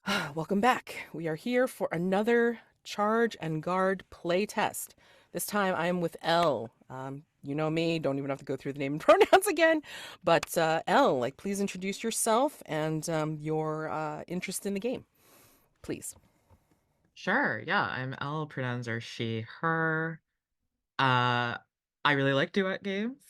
Welcome back. We are here for another Charge and Guard play test. This time I am with Elle. You know me, don't even have to go through the name and pronouns again. But Elle, please introduce yourself and your interest in the game, please. Sure, yeah, I'm Elle, pronouns are she, her. Uh, I really like duet games.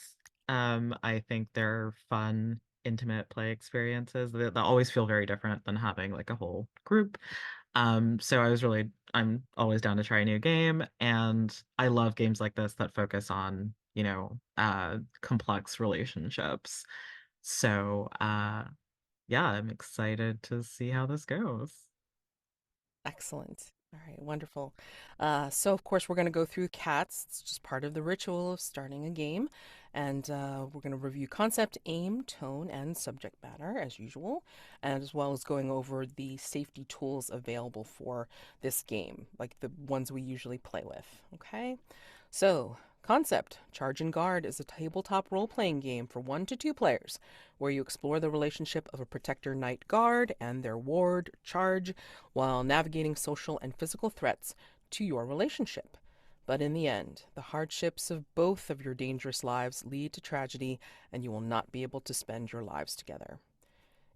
I think they're fun, intimate play experiences that always feel very different than having like a whole group. So I'm always down to try a new game, and I love games like this that focus on, complex relationships. So, yeah, I'm excited to see how this goes. Excellent. All right, wonderful. So, of course, we're going to go through cats. It's just part of the ritual of starting a game. And we're going to review concept, aim, tone, and subject matter, as usual, and as well as going over the safety tools available for this game, like the ones we usually play with. Okay? So, concept Charge and Guard is a tabletop role playing game for 1 to 2 players where you explore the relationship of a protector knight guard and their ward charge while navigating social and physical threats to your relationship. But in the end, the hardships of both of your dangerous lives lead to tragedy, and you will not be able to spend your lives together.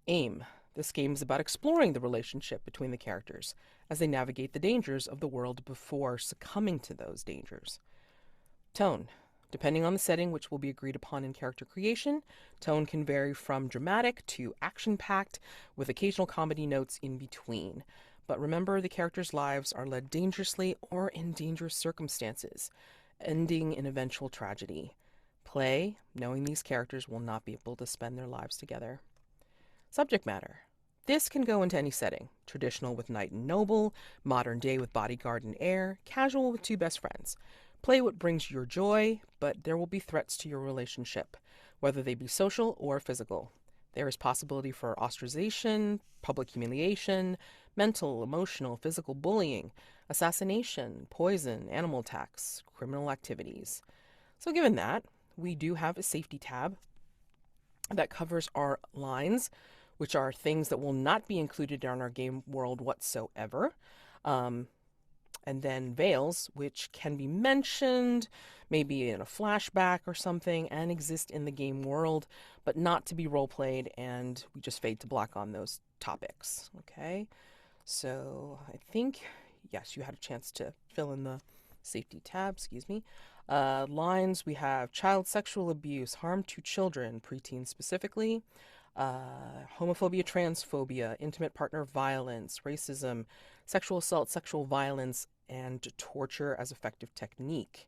Aim. This game is about exploring the relationship between the characters as they navigate the dangers of the world before succumbing to those dangers. Tone. Depending on the setting, which will be agreed upon in character creation, tone can vary from dramatic to action packed, with occasional comedy notes in between. But remember, the characters' lives are led dangerously or in dangerous circumstances, ending in eventual tragedy. Play, knowing these characters will not be able to spend their lives together. Subject matter. This can go into any setting: traditional with knight and noble, modern day with bodyguard and heir, casual with 2 best friends. Play what brings your joy, but there will be threats to your relationship, whether they be social or physical. There is possibility for ostracization, public humiliation, mental, emotional, physical bullying, assassination, poison, animal attacks, criminal activities. So, given that, we do have a safety tab that covers our lines, which are things that will not be included in our game world whatsoever. Um, and then veils, which can be mentioned maybe in a flashback or something and exist in the game world, but not to be role played, and we just fade to black on those topics. Okay, so I think, yes, you had a chance to fill in the safety tab, excuse me. Lines, we have child sexual abuse, harm to children, preteens specifically, homophobia, transphobia, intimate partner violence, racism, sexual assault, sexual violence, and torture as effective technique.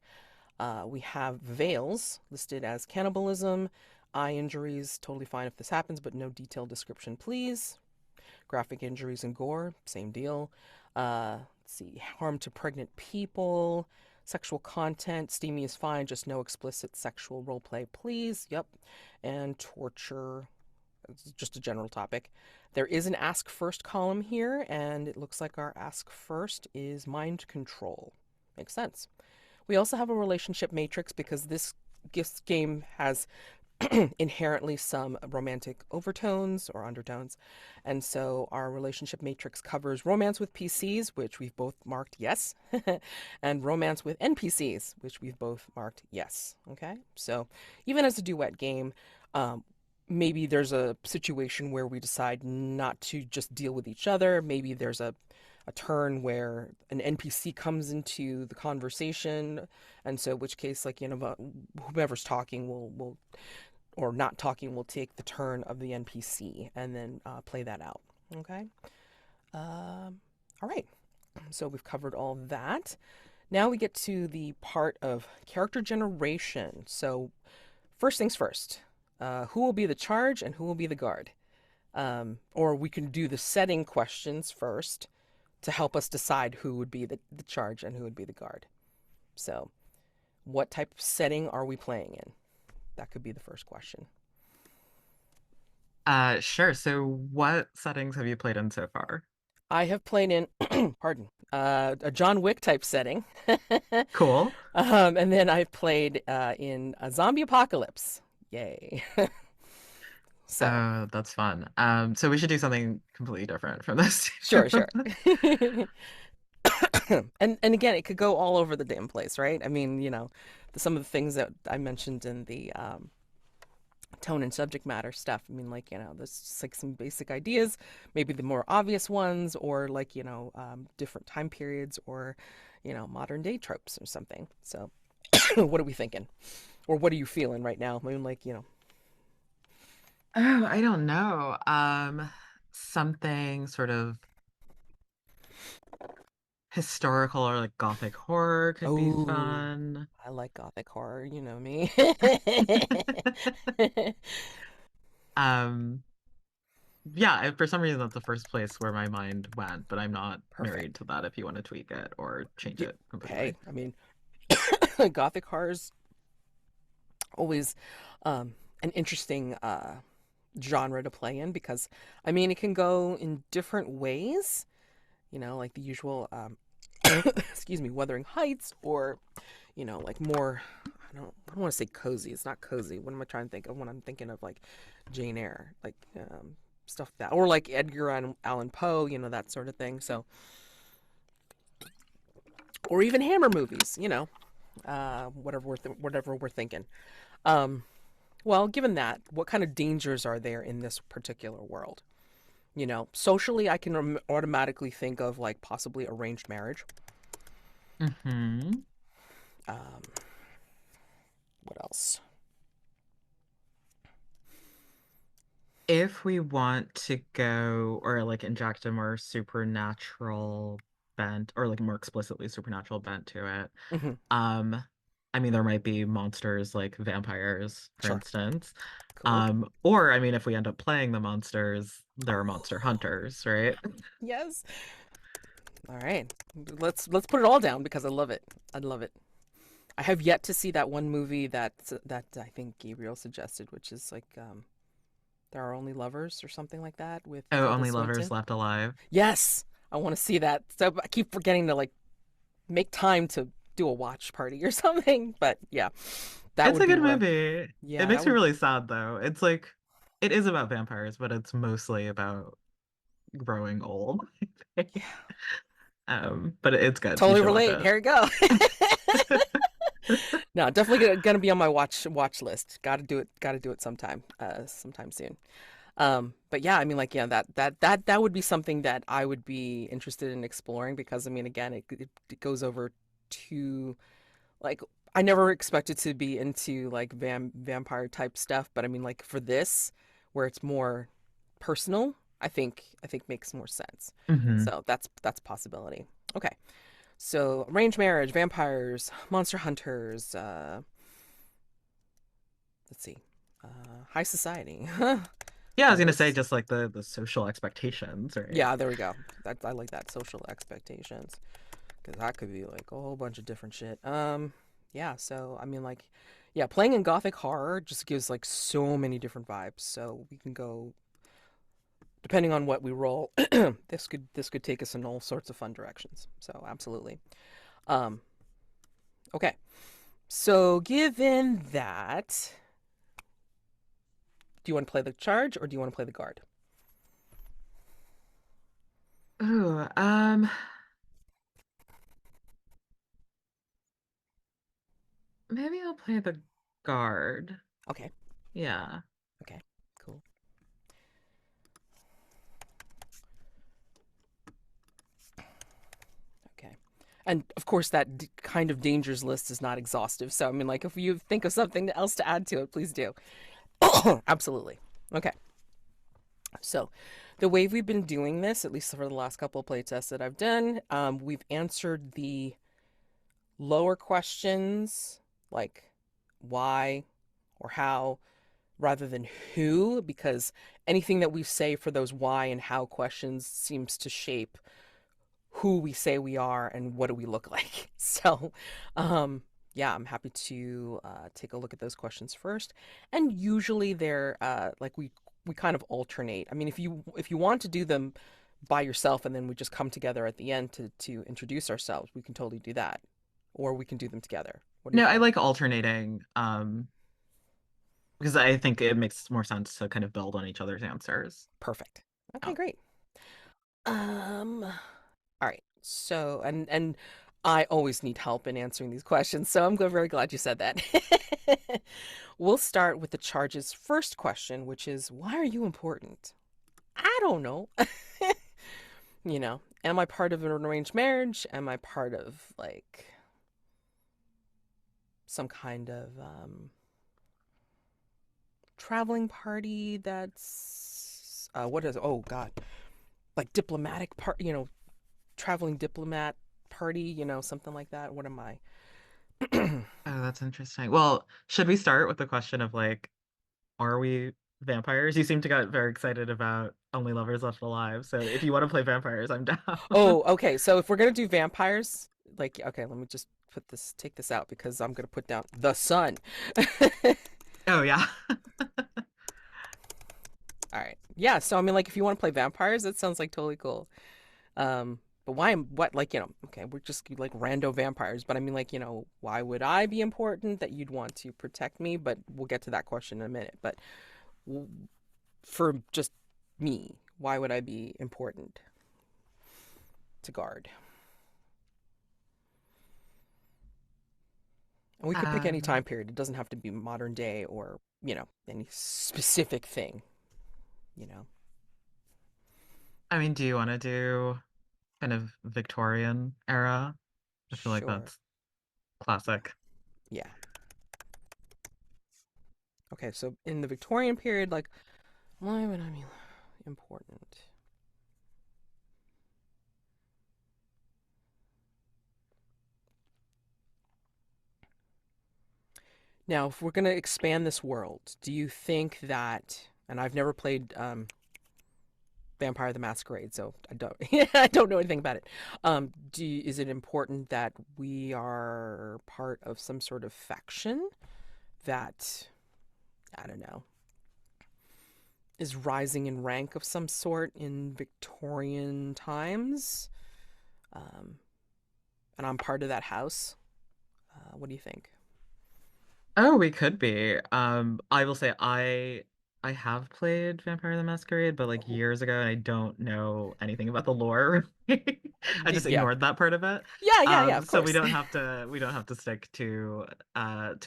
We have veils listed as cannibalism, eye injuries, totally fine if this happens, but no detailed description, please. Graphic injuries and gore, same deal. Let's see, harm to pregnant people, sexual content, steamy is fine, just no explicit sexual role play, please. Yep. And torture, it's just a general topic. There is an ask first column here, and it looks like our ask first is mind control. Makes sense. We also have a relationship matrix because this game has inherently some romantic overtones or undertones. And so our relationship matrix covers romance with PCs, which we've both marked yes, and romance with NPCs, which we've both marked yes. Okay. So even as a duet game, um, maybe there's a situation where we decide not to just deal with each other. Maybe there's a turn where an NPC comes into the conversation, and so which case, whoever's talking will or not talking will take the turn of the NPC and then play that out. Okay. All right. So we've covered all that. Now we get to the part of character generation. So first things first. Who will be the charge and who will be the guard? Or we can do the setting questions first to help us decide who would be the charge and who would be the guard. So, what type of setting are we playing in? That could be the first question. Sure. So what settings have you played in so far? I have played in, pardon, a John Wick type setting. Cool. And then I've played in a zombie apocalypse. Yay. So, Oh, that's fun. So we should do something completely different from this. sure, sure. And again, it could go all over the damn place, right? I mean, some of the things that I mentioned in the tone and subject matter stuff. I mean, like, there's just like some basic ideas, maybe the more obvious ones, or like, different time periods, or, modern day tropes or something. So, what are we thinking? Or what are you feeling right now? I mean, like, Oh, I don't know. Something sort of historical or like gothic horror could be oh, fun. I like gothic horror, you know me. Um, yeah, for some reason that's the first place where my mind went, but I'm not married Perfect. to that if you want to tweak it or change Yeah, it completely. hey, I mean, gothic horror's always an interesting genre to play in because, I mean, it can go in different ways, like the usual, excuse me, Wuthering Heights, or, like more, I don't want to say cozy. It's not cozy. What am I trying to think of when I'm thinking of like Jane Eyre, like stuff like that, or like Edgar Allan Poe, that sort of thing. So, or even Hammer movies, whatever we're thinking. Um, well, given that, what kind of dangers are there in this particular world? Socially, I can automatically think of like possibly arranged marriage. Hmm. Um, what else? If we want to go or like inject a more supernatural bent or like more explicitly supernatural bent to it, Hmm. um, I mean, there might be monsters like vampires, for Sure. instance. Cool. Or I mean, if we end up playing the monsters, there are monster hunters, right? Yes. All right. Let's put it all down because I love it. I love it. I have yet to see that one movie that I think Gabriel suggested, which is like There Are Only Lovers or something like that with Oh, Tilda only lovers Swinton. left alive. Yes, I want to see that. So I keep forgetting to like make time to do a watch party or something. But yeah, that It's would a be good where. movie. It Yeah, that makes me would. really sad though. It's like it is about vampires, but it's mostly about growing old, I think. Yeah, But it's good. You totally should watch relate. it. Here we go. No, definitely gonna be on my watch list. Got to do it. Got to do it sometime soon. But yeah, I mean, like, yeah, that would be something that I would be interested in exploring because, I mean, again, it goes over to like I never expected to be into like vampire type stuff, but I mean, like for this, where it's more personal, I think makes more sense. Hmm. So that's a possibility. Okay, so arranged marriage, vampires, monster hunters. Let's see, high society. Yeah, I was gonna say There's just like the social expectations, right? Yeah, there we go. I like that social expectations because that could be like a whole bunch of different shit. Yeah. So I mean, like, yeah, playing in gothic horror just gives like so many different vibes. So we can go depending on what we roll. This could take us in all sorts of fun directions. So absolutely. Um. Okay. So given that, do you want to play the charge or do you want to play the guard? Ooh, maybe I'll play the guard. Okay. Yeah. Okay. Cool. Okay. And of course, that kind of dangers list is not exhaustive. So, I mean, like, if you think of something else to add to it, please do. Absolutely. Okay. So, the way we've been doing this, at least for the last couple of playtests that I've done, we've answered the lower questions, like why or how, rather than who, because anything that we say for those why and how questions seems to shape who we say we are and what do we look like. So, um, yeah, I'm happy to take a look at those questions first. And usually they're like we kind of alternate. I mean, if you want to do them by yourself and then we just come together at the end to introduce ourselves, we can totally do that, or we can do them together. What do you No, I think? like alternating. because I think it makes more sense to kind of build on each other's answers. Perfect. Okay, Oh. great. All right. So, and I always need help in answering these questions, so very glad you said that. We'll start with the charge's first question, which is, why are you important? I don't know. Am I part of an arranged marriage? Am I part of like some kind of traveling party that's what is oh god, like diplomatic part, traveling diplomat party, something like that. What am I? Oh, that's interesting. Well, should we start with the question of like, are we vampires? You seem to get very excited about Only Lovers Left Alive. So if you want to play vampires, I'm down. Oh, okay. So if we're gonna do vampires, like, okay, let me just take this out because I'm gonna put down the sun. Oh yeah. All right. Yeah. So I mean, like, if you want to play vampires, that sounds like totally cool. But why am what like okay, we're just like rando vampires. But I mean, like, why would I be important that you'd want to protect me? But we'll get to that question in a minute. But for just me, why would I be important to guard? And we could pick any time Um, period. It doesn't have to be modern day or, any specific thing, you know? I mean, do you want to do kind of Victorian era? I feel like Sure. that's classic. Yeah. Okay, so in the Victorian period, like, why would I be important? Now, if we're going to expand this world, do you think that, and I've never played Vampire the Masquerade, so I don't, I don't know anything about it. Is it important that we are part of some sort of faction that, I don't know, is rising in rank of some sort in Victorian times? Um, and I'm part of that house. What do you think? Oh, we could be. I will say I have played Vampire the Masquerade, but like Oh, years ago, and I don't know anything about the lore. I just yeah, ignored that part of it. yeah, of So we course. don't have to stick to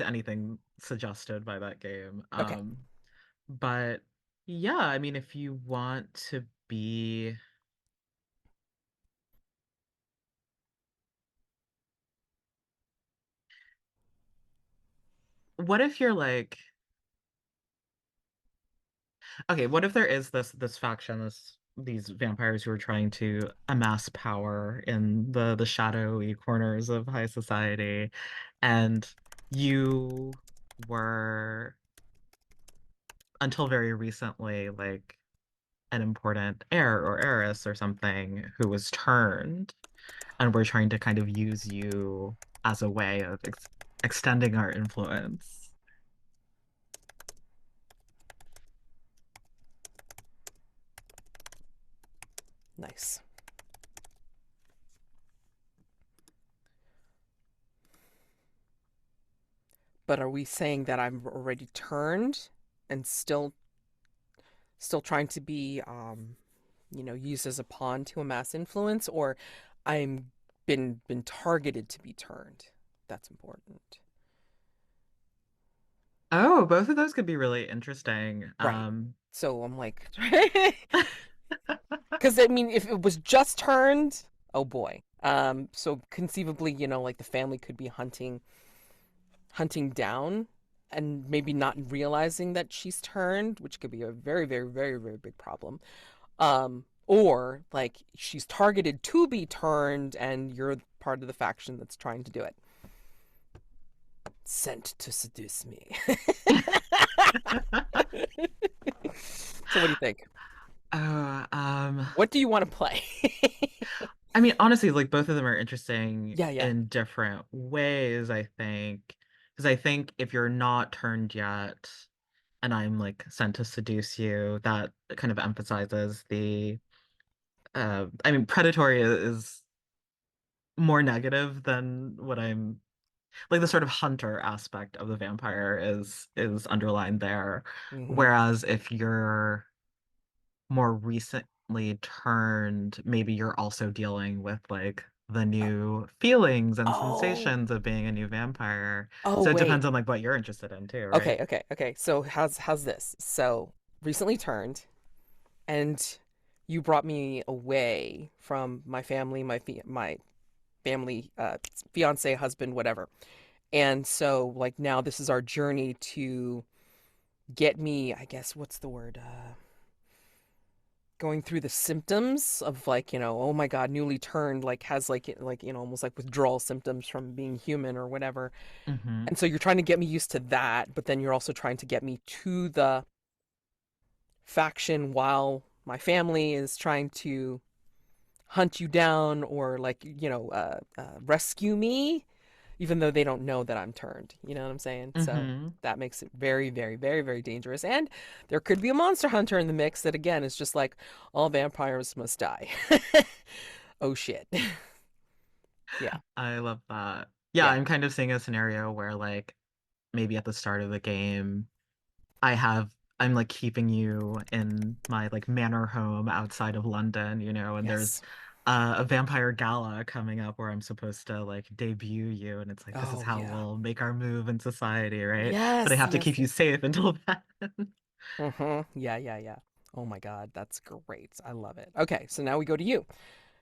anything suggested by that game. Okay. But yeah, I mean, if you want to be, what if you're like, okay, what if there is this faction, these vampires who are trying to amass power in the shadowy corners of high society, and you were until very recently like an important heir or heiress or something who was turned, and we're trying to kind of use you as a way of extending our influence. Nice. But are we saying that I'm already turned and still trying to be used as a pawn to amass influence, or I'm been targeted to be turned? That's important. Oh, both of those could be really interesting. Right. So I'm like, because I mean, if it was just turned, oh boy. So conceivably, like the family could be hunting down and maybe not realizing that she's turned, which could be a very, very, very, very big problem. Or like she's targeted to be turned and you're part of the faction that's trying to do it. Sent to seduce me. So what do you think? Oh, What do you want to play? I mean, honestly, like both of them are interesting Yeah. in different ways, I think. Because I think if you're not turned yet, and I'm like sent to seduce you, that kind of emphasizes the I mean, predatory is more negative than what I'm like the sort of hunter aspect of the vampire is underlined there. Hmm. Whereas if you're more recently turned, maybe you're also dealing with like the new feelings and Oh, sensations of being a new vampire. oh, So it wait. depends on like what you're interested in too, right? Okay. So how's this? So recently turned, and you brought me away from my family, my family, fiance, husband, whatever. And so like now this is our journey to get me, I guess, what's the word? Going through the symptoms of like, oh my God, newly turned, like has like, almost like withdrawal symptoms from being human or whatever. Hmm. And so you're trying to get me used to that, but then you're also trying to get me to the faction while my family is trying to hunt you down or like, rescue me, even though they don't know that I'm turned. You know what I'm saying? So Hmm. that makes it very, very, very, very dangerous. And there could be a monster hunter in the mix that, again, is just like all vampires must die. Oh shit. Yeah. I love that. Yeah, Yeah. I'm kind of seeing a scenario where like maybe at the start of the game I have I'm like keeping you in my like manor home outside of London, and there's Yes. a vampire gala coming up where I'm supposed to like debut you, and it's like this is Oh how yeah. we'll make our move in society, right? But I Yes. have to Yes. keep you safe until then. Yeah. Oh my God, that's great. I love it. Okay, so now we go to you.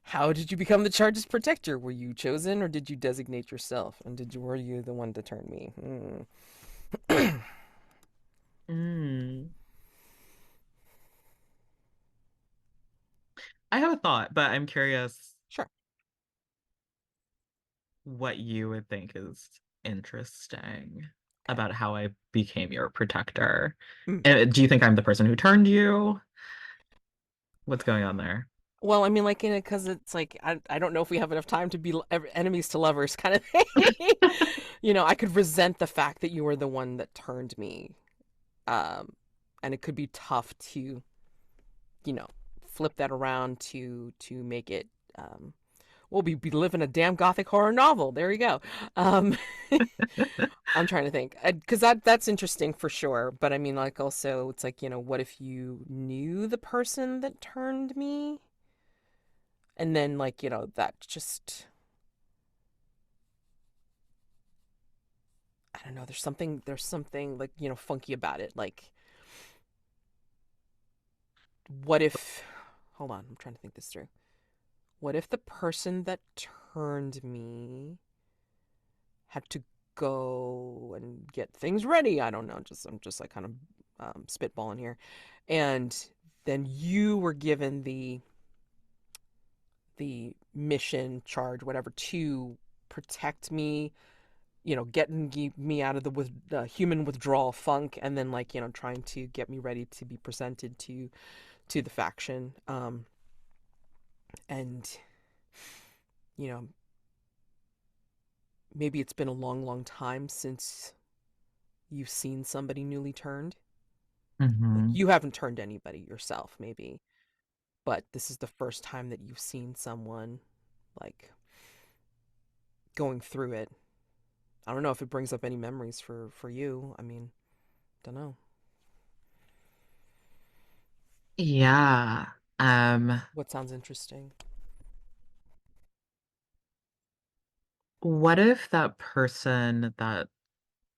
How did you become the charge's protector? Were you chosen or did you designate yourself? And were you the one to turn me? Mm. I have a thought, but I'm curious Sure. what you would think is interesting Okay. about how I became your protector. Mm. Do you think I'm the person who turned you? What's going on there? Well, I mean, like in it, because it's like I don't know if we have enough time to be enemies to lovers kind of thing. I could resent the fact that you were the one that turned me, um, and it could be tough to, you know, flip that around to make it. Well, we live in a damn gothic horror novel. There you go. Um, I'm trying to think because that's interesting for sure. But I mean, like also, it's like what if you knew the person that turned me, and then like that just I don't know. There's something like funky about it. Like, what if? Hold on, I'm trying to think this through. What if the person that turned me had to go and get things ready? I don't know. I'm just like kind of spitballing here, and then you were given the mission charge, whatever, to protect me, getting me out of the human withdrawal funk, and then like trying to get me ready to be presented to the faction. And you know, maybe it's been a long, long time since you've seen somebody newly turned. Like Hmm. you haven't turned anybody yourself, maybe, but this is the first time that you've seen someone like going through it. I don't know if it brings up any memories for you. I mean, don't know. Yeah. What sounds interesting? What if that person that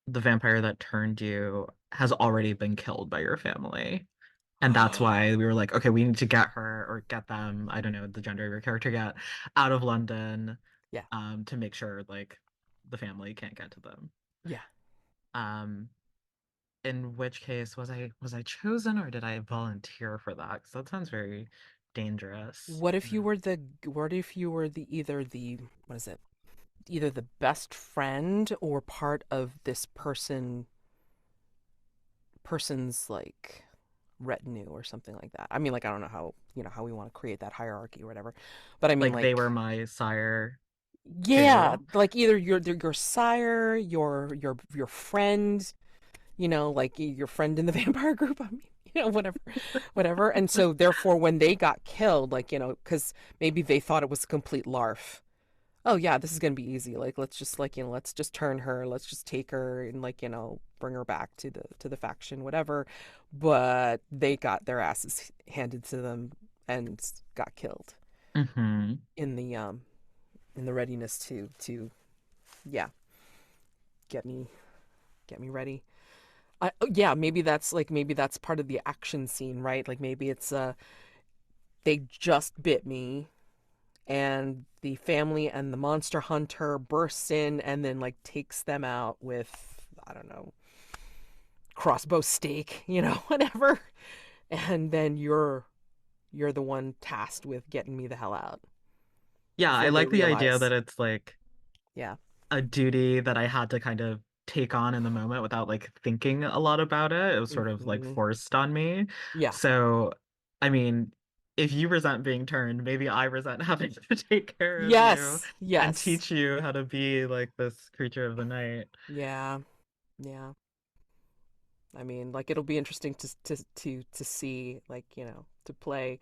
the vampire that turned you has already been killed by your family? And that's why we were like, okay, we need to get her or get them, I don't know the gender of your character yet, out of London, Yeah, to make sure like the family can't get to them. yeah. Um, in which case was I chosen or did I volunteer for that? Because that sounds very dangerous. What if you were the either the what is it? Either the best friend or part of this person's like retinue or something like that. I mean, like I don't know how we want to create that hierarchy or whatever. But I mean Like they were like my sire yeah, too. like either your sire, your friend, like your friend in the vampire group. I mean, whatever, whatever. And so therefore, when they got killed, like because maybe they thought it was a complete larf. oh yeah, this is gonna be easy. Like let's just like, let's just turn her, let's just take her and like, bring her back to the faction, whatever. But they got their asses handed to them and got killed Hmm. in the readiness to yeah, get me get me ready. Yeah, maybe that's part of the action scene, right? Like maybe it's they just bit me and the family and the monster hunter bursts in and then like takes them out with, I don't know, crossbow stake, whatever. And then you're the one tasked with getting me the hell out Yeah, I before they like the idea realize. that it's like Yeah. a duty that I had to kind of take on in the moment without like thinking a lot about it. It was sort of like Hmm. forced on me. Yeah. So, I mean, if you resent being turned, maybe I resent having to take care of you Yes. and Yes. teach you how to be like this creature of the night. Yeah. Yeah. I mean, like it'll be interesting to see, like, to play.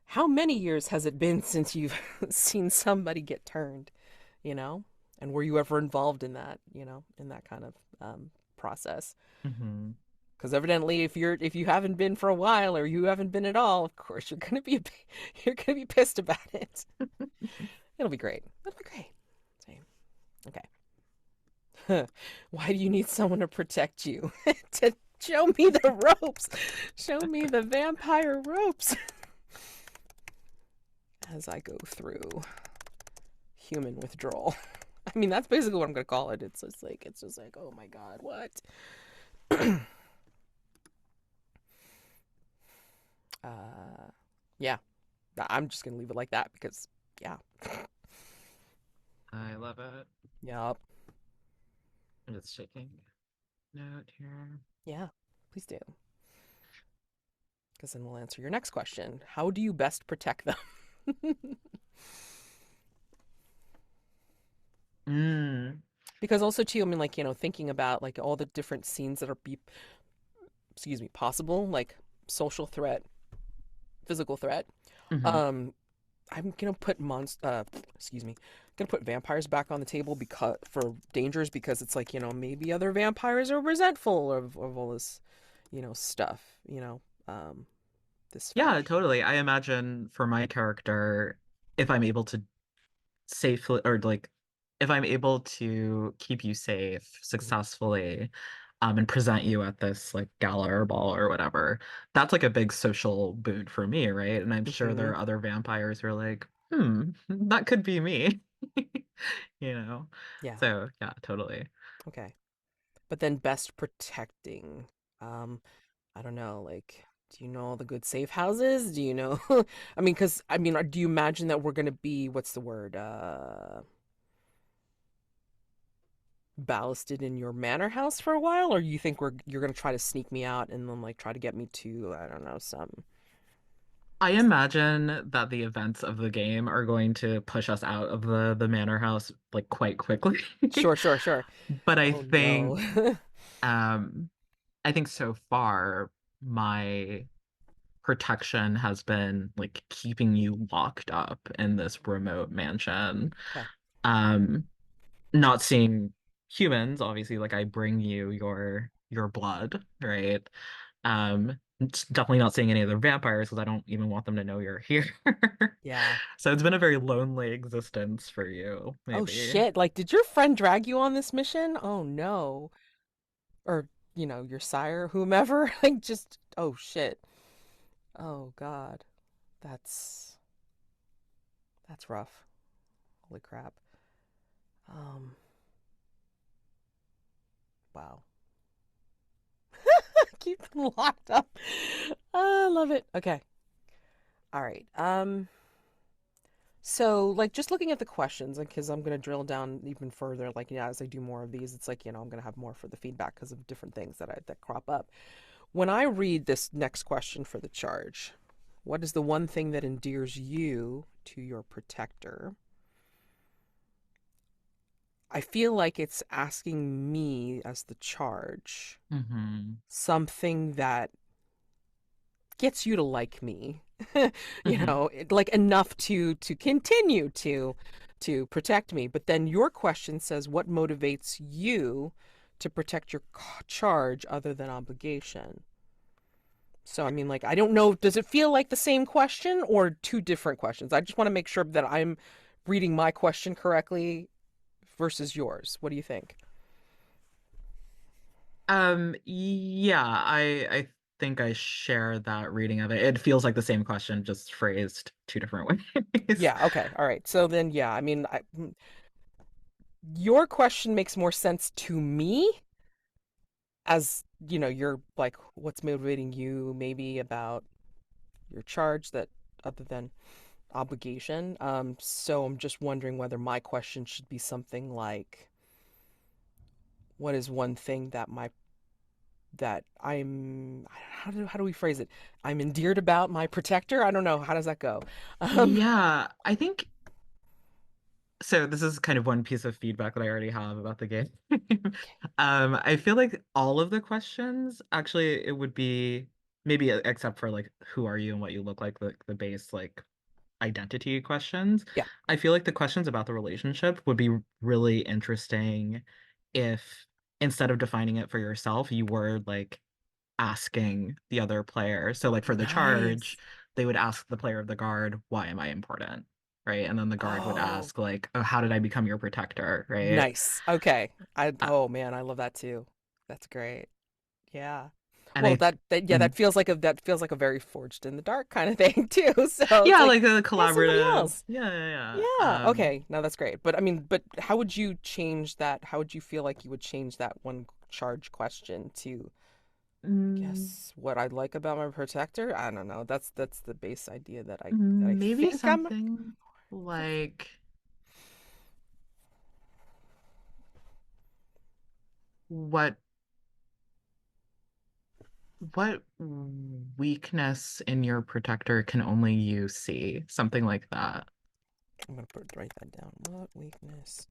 How many years has it been since you've seen somebody get turned, you know? And were you ever involved in that, in that kind of process? Hmm. Because evidently, if you haven't been for a while or you haven't been at all, of course you're gonna be pissed about it. It'll be great. It'll be great. Same. Okay. Why do you need someone to protect you? To show me the ropes. Show me the vampire ropes as I go through human withdrawal. I mean, that's basically what I'm gonna call it. It's just like, oh my god, what? uh, yeah, I'm just gonna leave it like that because, yeah, I love it. yeah, I'm just shaking note here. yeah. Please do, because then we'll answer your next question. How do you best protect them? Mm. Because also too, I mean, like, thinking about like all the different scenes that are possible, like social threat, physical threat. Hmm. Um, I'm gonna put excuse me, gonna put vampires back on the table because for dangers, because it's like, maybe other vampires are resentful of all this, stuff, this Yeah, faction. totally. I imagine for my character, if I'm able to safely or like if I'm able to keep you safe Mhm. successfully, and present you at this like gala or ball or whatever, that's like a big social boon for me, right? And I'm sure there Mhm. are other vampires who are like, that could be me. You know? Yeah. So yeah, totally. Okay. But then best protecting. Um, I don't know, like, do you know all the good safe houses? Do you know? I mean, because I mean, do you imagine that we're gonna be, what's the word? Ballasted in your manor house for a while, or you think you're gonna try to sneak me out and then like try to get me to, I don't know, some. I imagine that the events of the game are going to push us out of the manor house like quite quickly. Sure, sure, sure. But Oh no. um I think so far my protection has been like keeping you locked up in this remote mansion. Okay. Um Not seeing humans, obviously, like I bring you your blood, right? It's definitely not seeing any other vampires because I don't even want them to know you're here. Yeah. So it's been a very lonely existence for you, Oh maybe. shit. Like, did your friend drag you on this mission? Oh no. Or, your sire, whomever. Like, just, oh shit. Oh god. That's that's rough. Holy crap. Um, wow. Keep them locked up. I love it. Okay. All right. So, like, just looking at the questions, because I'm gonna drill down even further. Like, yeah, as I do more of these, it's like, I'm gonna have more for the feedback because of different things that crop up. When I read this next question for the charge, what is the one thing that endears you to your protector? I feel like it's asking me as the charge Hmm. something that gets you to like me, Hmm. like enough to continue to. to protect me. But then your question says, what motivates you to protect your charge other than obligation? So, I mean, like, I don't know. Does it feel like the same question or two different questions? I just want to make sure that I'm reading my question correctly versus yours. What do you think? Yeah, I think I share that reading of it. It feels like the same question, just phrased two different ways. Yeah, okay. All right. So then, yeah, I mean, your question makes more sense to me as, you're like, what's motivating you maybe about your charge that other than obligation. So I'm just wondering whether my question should be something like, what is one thing that I'm how do we phrase it? I'm endeared about my protector. I don't know. How does that go? Um, Yeah, I think so. This is kind of one piece of feedback that I already have about the game. I feel like all of the questions, actually, it would be maybe except for like who are you and what you look like, the base like identity questions. yeah. I feel like the questions about the relationship would be really interesting if instead of defining it for yourself, you were like asking the other player. So like for the charge, Nice. they would ask the player of the guard, "Why am I important?" Right? And then the guard would Oh, ask like, "Oh, how did I become your protector?" Right? nice. Okay. Uh, Oh man, I love that too. That's great. Yeah. and Well, I that yeah, mm, that feels like a very forged in the dark kind of thing too. So it's yeah, like, like a yeah, somebody collaborative. else. Yeah, yeah, Yeah. yeah. Okay. No, that's great. But I mean, but how would you change that? How would you feel like you would change that one charge question to, Mm, guess what I like about my protector? I don't know. That's the base idea that I maybe think I'm something like what what weakness in your protector can only you see? Something like that. I'm gonna write that down. What weakness?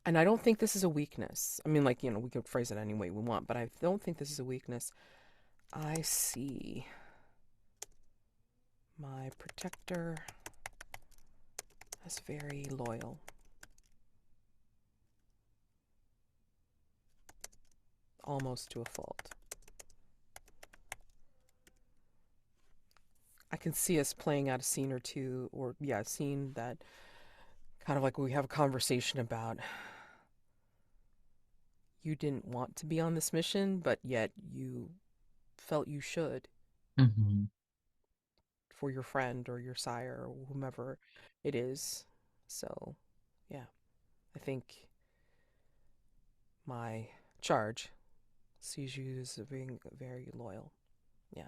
And I don't think this is a weakness. I mean, like, we could phrase it any way we want, but I don't think this is a weakness. I see my protector as very loyal, almost to a fault. I can see us playing out a scene or two, or yeah, a scene that kind of like we have a conversation about you didn't want to be on this mission, but yet you felt you should Hmm. for your friend or your sire or whomever it is. So, yeah, I think my charge sees you as being very loyal. Yeah.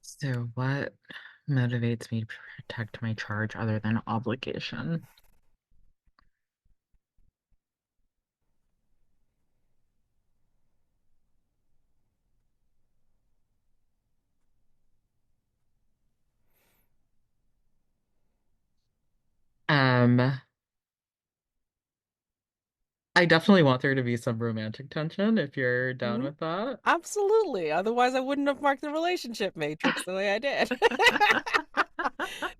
So what motivates me to protect my charge other than obligation? Um, I definitely want there to be some romantic tension if you're down Hmm. with that. Absolutely. Otherwise, I wouldn't have marked the relationship matrix the way I did.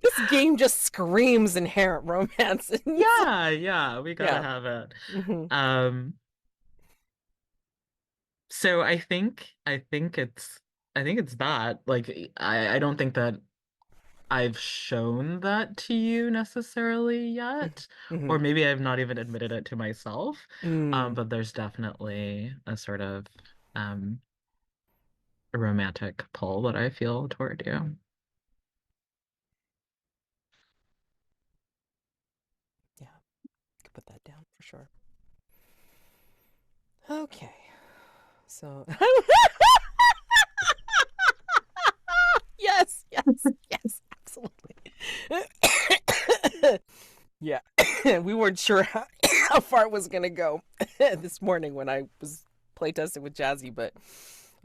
This game just screams inherent romance. Yeah, yeah, we gotta Yeah. have it. Hmm. Um, so I think it's that. Like I don't think that I've shown that to you necessarily yet, Hmm. or maybe I've not even admitted it to myself. Mm. But there's definitely a sort of um romantic pull that I feel toward you. Yeah, could put that down for sure. Okay. So, yes, yes, yes, absolutely. Yeah, we weren't sure how far it was gonna go this morning when I was playtesting with Jazzy, but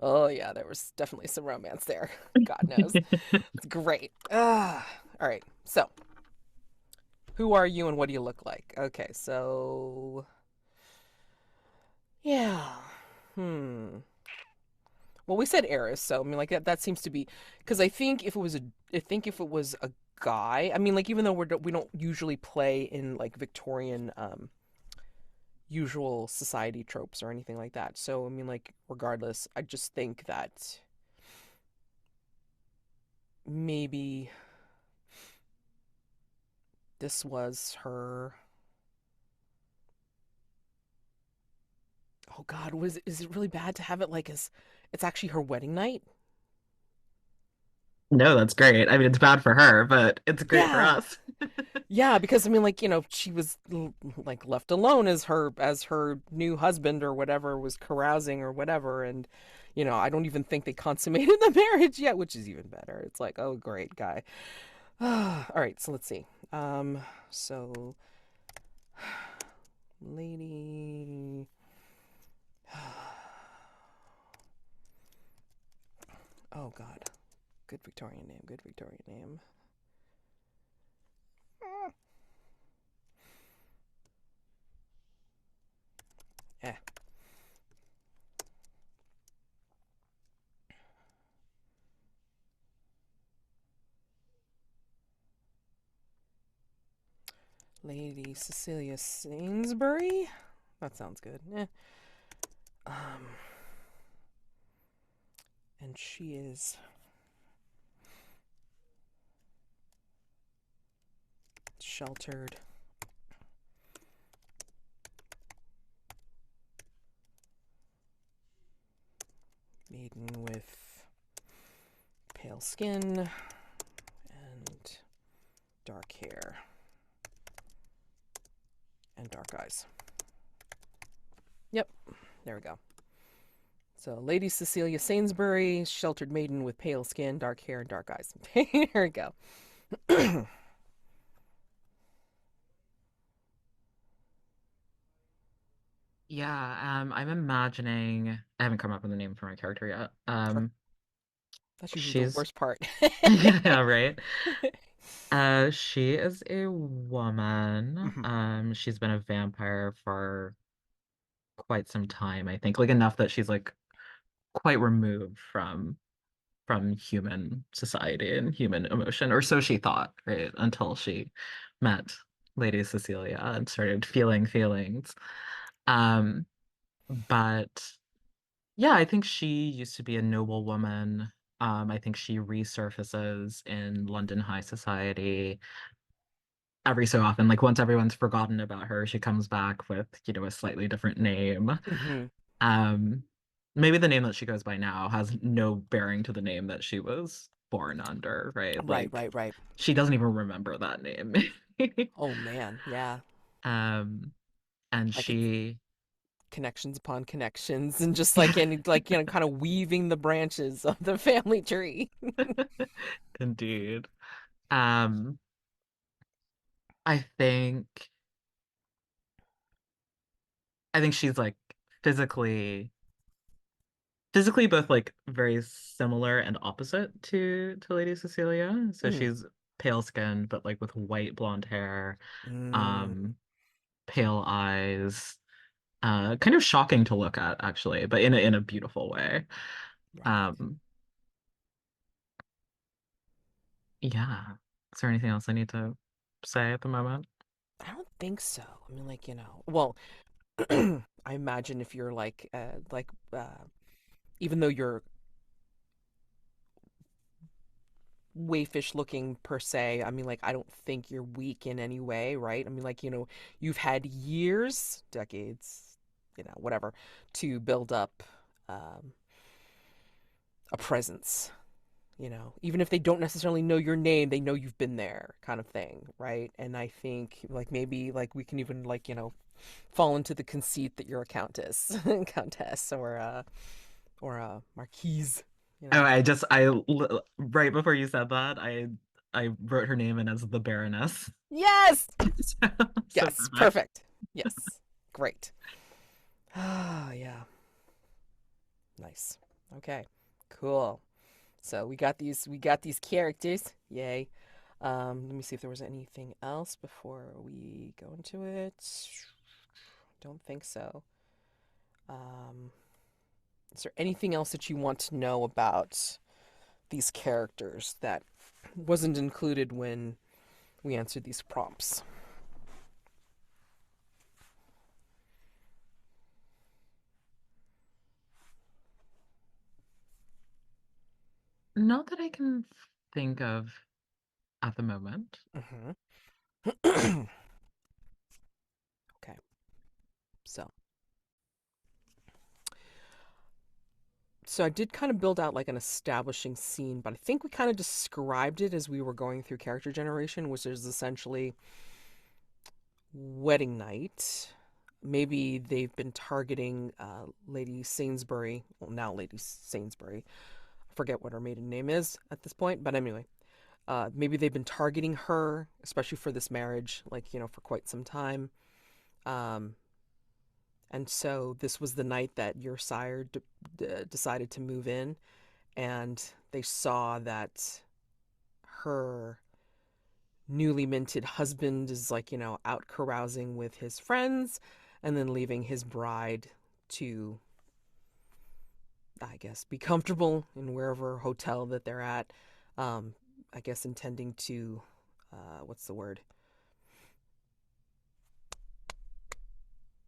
Oh yeah, there was definitely some romance there. God knows. It's great. All right. So, who are you and what do you look like? Okay, so yeah. Hmm. Well, we said heiress, so I mean, like that seems to be because I think if it was a guy, I mean, like even though we don't usually play in like Victorian usual society tropes or anything like that. So I mean, like regardless, I just think that maybe this was her. Oh God, was is it really bad to have it like as it's actually her wedding night? No, that's great. I mean, it's bad for her, but it's great for Yeah. us. Yeah, because I mean, like she was like left alone as her new husband or whatever was carousing or whatever, and I don't even think they consummated the marriage yet, which is even better. It's like, oh, great guy. All right, so let's see. So lady. Oh God, good Victorian name. Good Victorian name. Eh. Lady Cecilia Sainsbury. That sounds good. Um, and she is sheltered, maiden with pale skin and dark hair and dark eyes. Yep, there we go. So, Lady Cecilia Sainsbury, sheltered maiden with pale skin, dark hair, and dark eyes. There we go. Yeah, I'm imagining. I haven't come up with a name for my character yet. Sure. That's usually the She's worst part. yeah, right. She is a woman. Hmm. She's been a vampire for quite some time, I think, like enough that she's like quite removed from human society and human emotion, or so she thought, right? Until she met Lady Cecilia and started feeling feelings. Um, but yeah, I think she used to be a noble woman. I think she resurfaces in London high society every so often. Like once everyone's forgotten about her, she comes back with, a slightly different name. Hmm. Um, Maybe the name that she goes by now has no bearing to the name that she was born under, right? Right, Like right, right. she doesn't even remember that name. Oh man, yeah. Um, and Like it's she, connections upon connections and just like any like kind of weaving the branches of the family tree. indeed. Um, I think I think she's like physically physically both like very similar and opposite to Lady Cecilia. So Mm. she's pale skinned but like with white blonde hair, Mm. um, pale eyes, kind of shocking to look at actually, but in a beautiful way. Right. Um, yeah. Is there anything else I need to say at the moment? I don't think so. I mean, like, well, I imagine if you're even though you're wayfish looking per se, I mean, like, I don't think you're weak in any way, right? I mean, like, you've had years, decades, whatever, to build up um, a presence. Even if they don't necessarily know your name, they know you've been there, kind of thing, right? And I think, like, maybe, like, we can even, like, fall into the conceit that you're a countess, countess, or a marquise, you Oh, know. right before you said that, I wrote her name in as the Baroness. Yes, So, so yes, perfect. perfect. Yes, great. Ah, yeah, nice. Okay, cool. So we got these characters. Yay. Let me see if there was anything else before we go into it. Don't think so. Um, is there anything else that you want to know about these characters that wasn't included when we answered these prompts? Not that I can think of at the moment. Hmm. Okay, so so I did kind of build out like an establishing scene, but I think we kind of described it as we were going through character generation, which is essentially wedding night. Maybe they've been targeting Lady Sainsbury, well, now Lady Sainsbury. I forget what her maiden name is at this point, but anyway, maybe they've been targeting her, especially for this marriage, like, for quite some time. Um, and so this was the night that your sire decided to move in, and they saw that her newly minted husband is, like, out carousing with his friends and then leaving his bride to, I guess, be comfortable in wherever hotel that they're at. Um, I guess intending to, what's the word?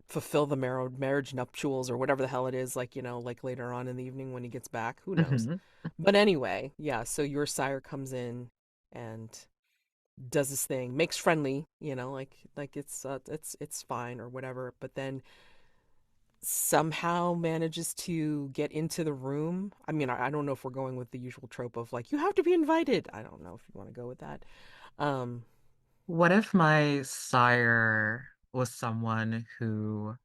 Fulfill the marriage nuptials or whatever the hell it is, like, like later on in the evening when he gets back. Who knows? Mhm. But anyway, yeah, so your sire comes in and does his thing, makes friendly, like it's fine or whatever, but then somehow manages to get into the room. I mean, I don't know if we're going with the usual trope of like you have to be invited. I don't know if you want to go with that. Um, What if my sire was someone who,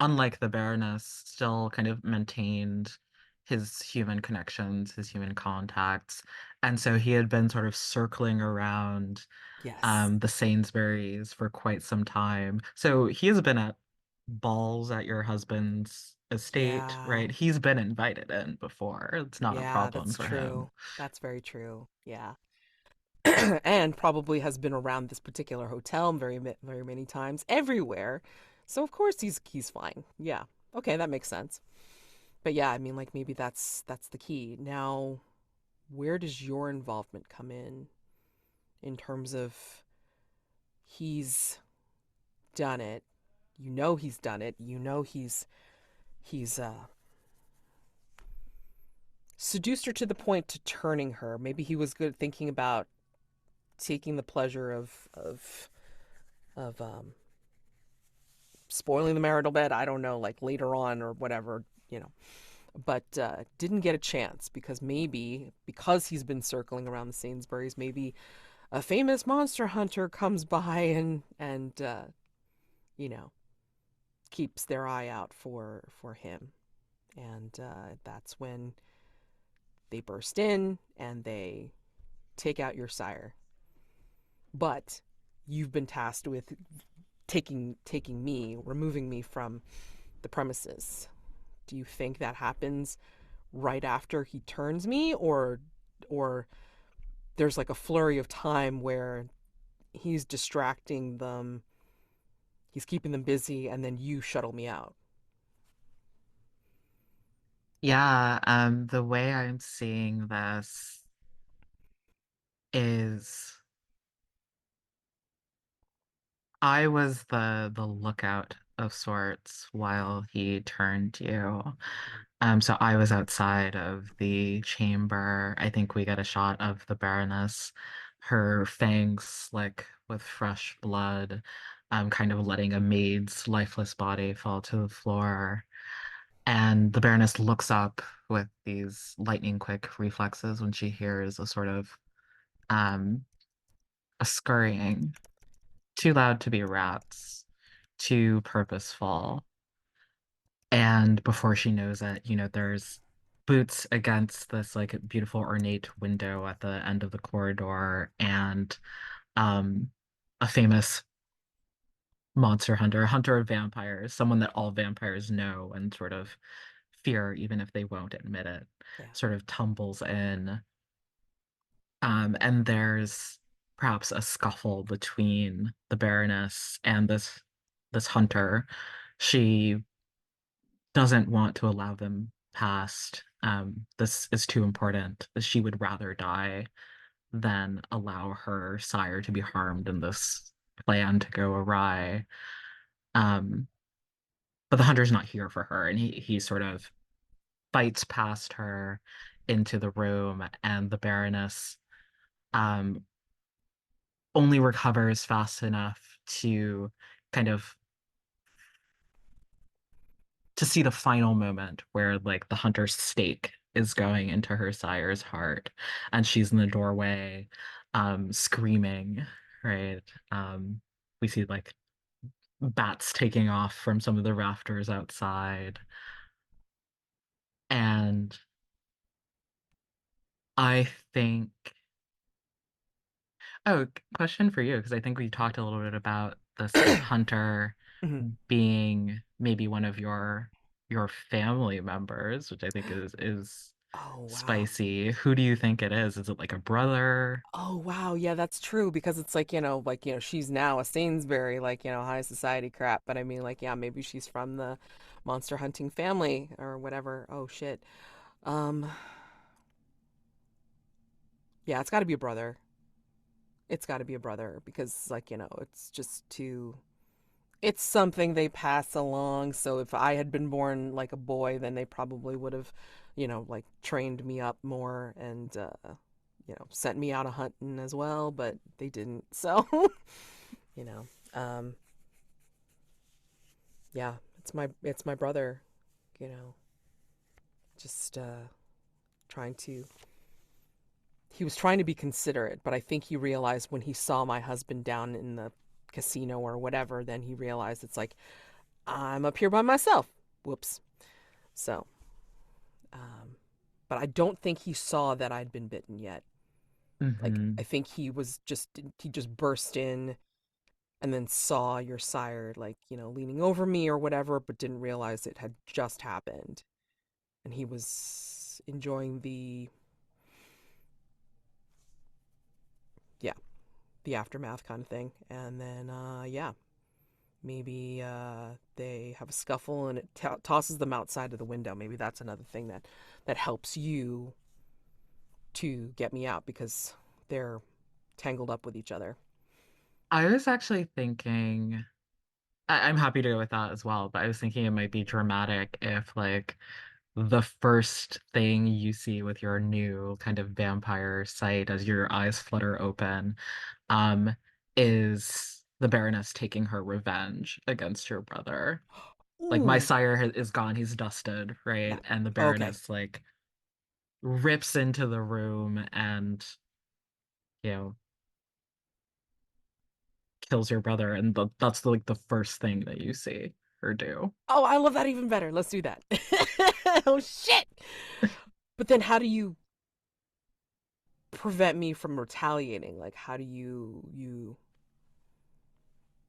unlike the Baroness, still kind of maintained his human connections, his human contacts, and so he had been sort of circling around yes. the Sainsburys for quite some time. So he has been at balls at your husband's estate, Yeah. right? He's been invited in before. It's not a Yeah, problem that's for him. true. That's very true. Yeah. And probably has been around this particular hotel very many times everywhere. So of course he's fine. Yeah. Okay, that makes sense. But yeah, I mean, like, maybe that's the key. Now, where does your involvement come in terms of he's done it? He's done it. He's seduced her to the point to turning her. Maybe he was good thinking about taking the pleasure of spoiling the marital bed. I don't know, like later on or whatever, but didn't get a chance because maybe because he's been circling around the Sainsbury's, maybe a famous monster hunter comes by and you know keeps their eye out for him, and that's when they burst in and they take out your sire. But you've been tasked with removing me from the premises. Do you think that happens right after he turns me, or there's like a flurry of time where he's distracting them, he's keeping them busy, and then you shuttle me out? Yeah, the way I'm seeing this is I was the lookout of sorts while he turned you. So I was outside of the chamber. I think we get a shot of the Baroness, her fangs slick with fresh blood, kind of letting a maid's lifeless body fall to the floor. And the Baroness looks up with these lightning quick reflexes when she hears a sort of um a scurrying, too loud to be rats, too purposeful. And before she knows it, there's boots against this like beautiful ornate window at the end of the corridor and um a famous monster hunter, a hunter of vampires, someone that all vampires know and sort of fear, even if they won't admit it, Yeah. sort of tumbles in. And there's perhaps a scuffle between the Baroness and this hunter. She doesn't want to allow them past. This is too important. She would rather die than allow her sire to be harmed in this plan to go awry. Um, but the hunter's not here for her, and he sort of fights past her into the room, and the Baroness um, only recovers fast enough to kind of to see the final moment where like the hunter's stake is going into her sire's heart, and she's in the doorway screaming, right? We see like bats taking off from some of the rafters outside. And I think, oh, question for you, because I think we talked a little bit about this hunter Mhm. being maybe one of your family members, which I think is Oh, wow. spicy. Who do you think it is? Is it like a brother? Oh, wow. Yeah, that's true because it's like, she's now a Sainsbury, high society crap. But I mean, like, yeah, maybe she's from the monster hunting family or whatever. Oh, shit. Um, yeah, it's got to be a brother. It's got to be a brother because, it's just too. It's something they pass along. So if I had been born like a boy, then they probably would have, like trained me up more and, sent me out a hunting as well. But they didn't. So, you know, um, yeah, it's my brother. You know, just trying to. He was trying to be considerate, but I think he realized when he saw my husband down in the casino or whatever, then he realized it's like I'm up here by myself. Whoops. So, um, but I don't think he saw that I'd been bitten yet. Like Hmm. I think he just burst in and then saw your sire like, leaning over me or whatever, but didn't realize it had just happened. And he was enjoying yeah, the aftermath kind of thing. And then yeah, maybe they have a scuffle and it tosses them outside of the window. Maybe that's another thing that helps you to get me out because they're tangled up with each other. I was actually thinking, I'm happy to go with that as well, but I was thinking it might be dramatic if like the first thing you see with your new kind of vampire sight as your eyes flutter open, um, is the Baroness taking her revenge against your brother. Like my Ooh, sire is gone, he's dusted, yeah. right? And the Okay. Baroness like rips into the room and, you know, kills your brother, and that's like the first thing that you see her do. Oh, I love that even better. Let's do that. Oh shit. But then how do you prevent me from retaliating? Like how do you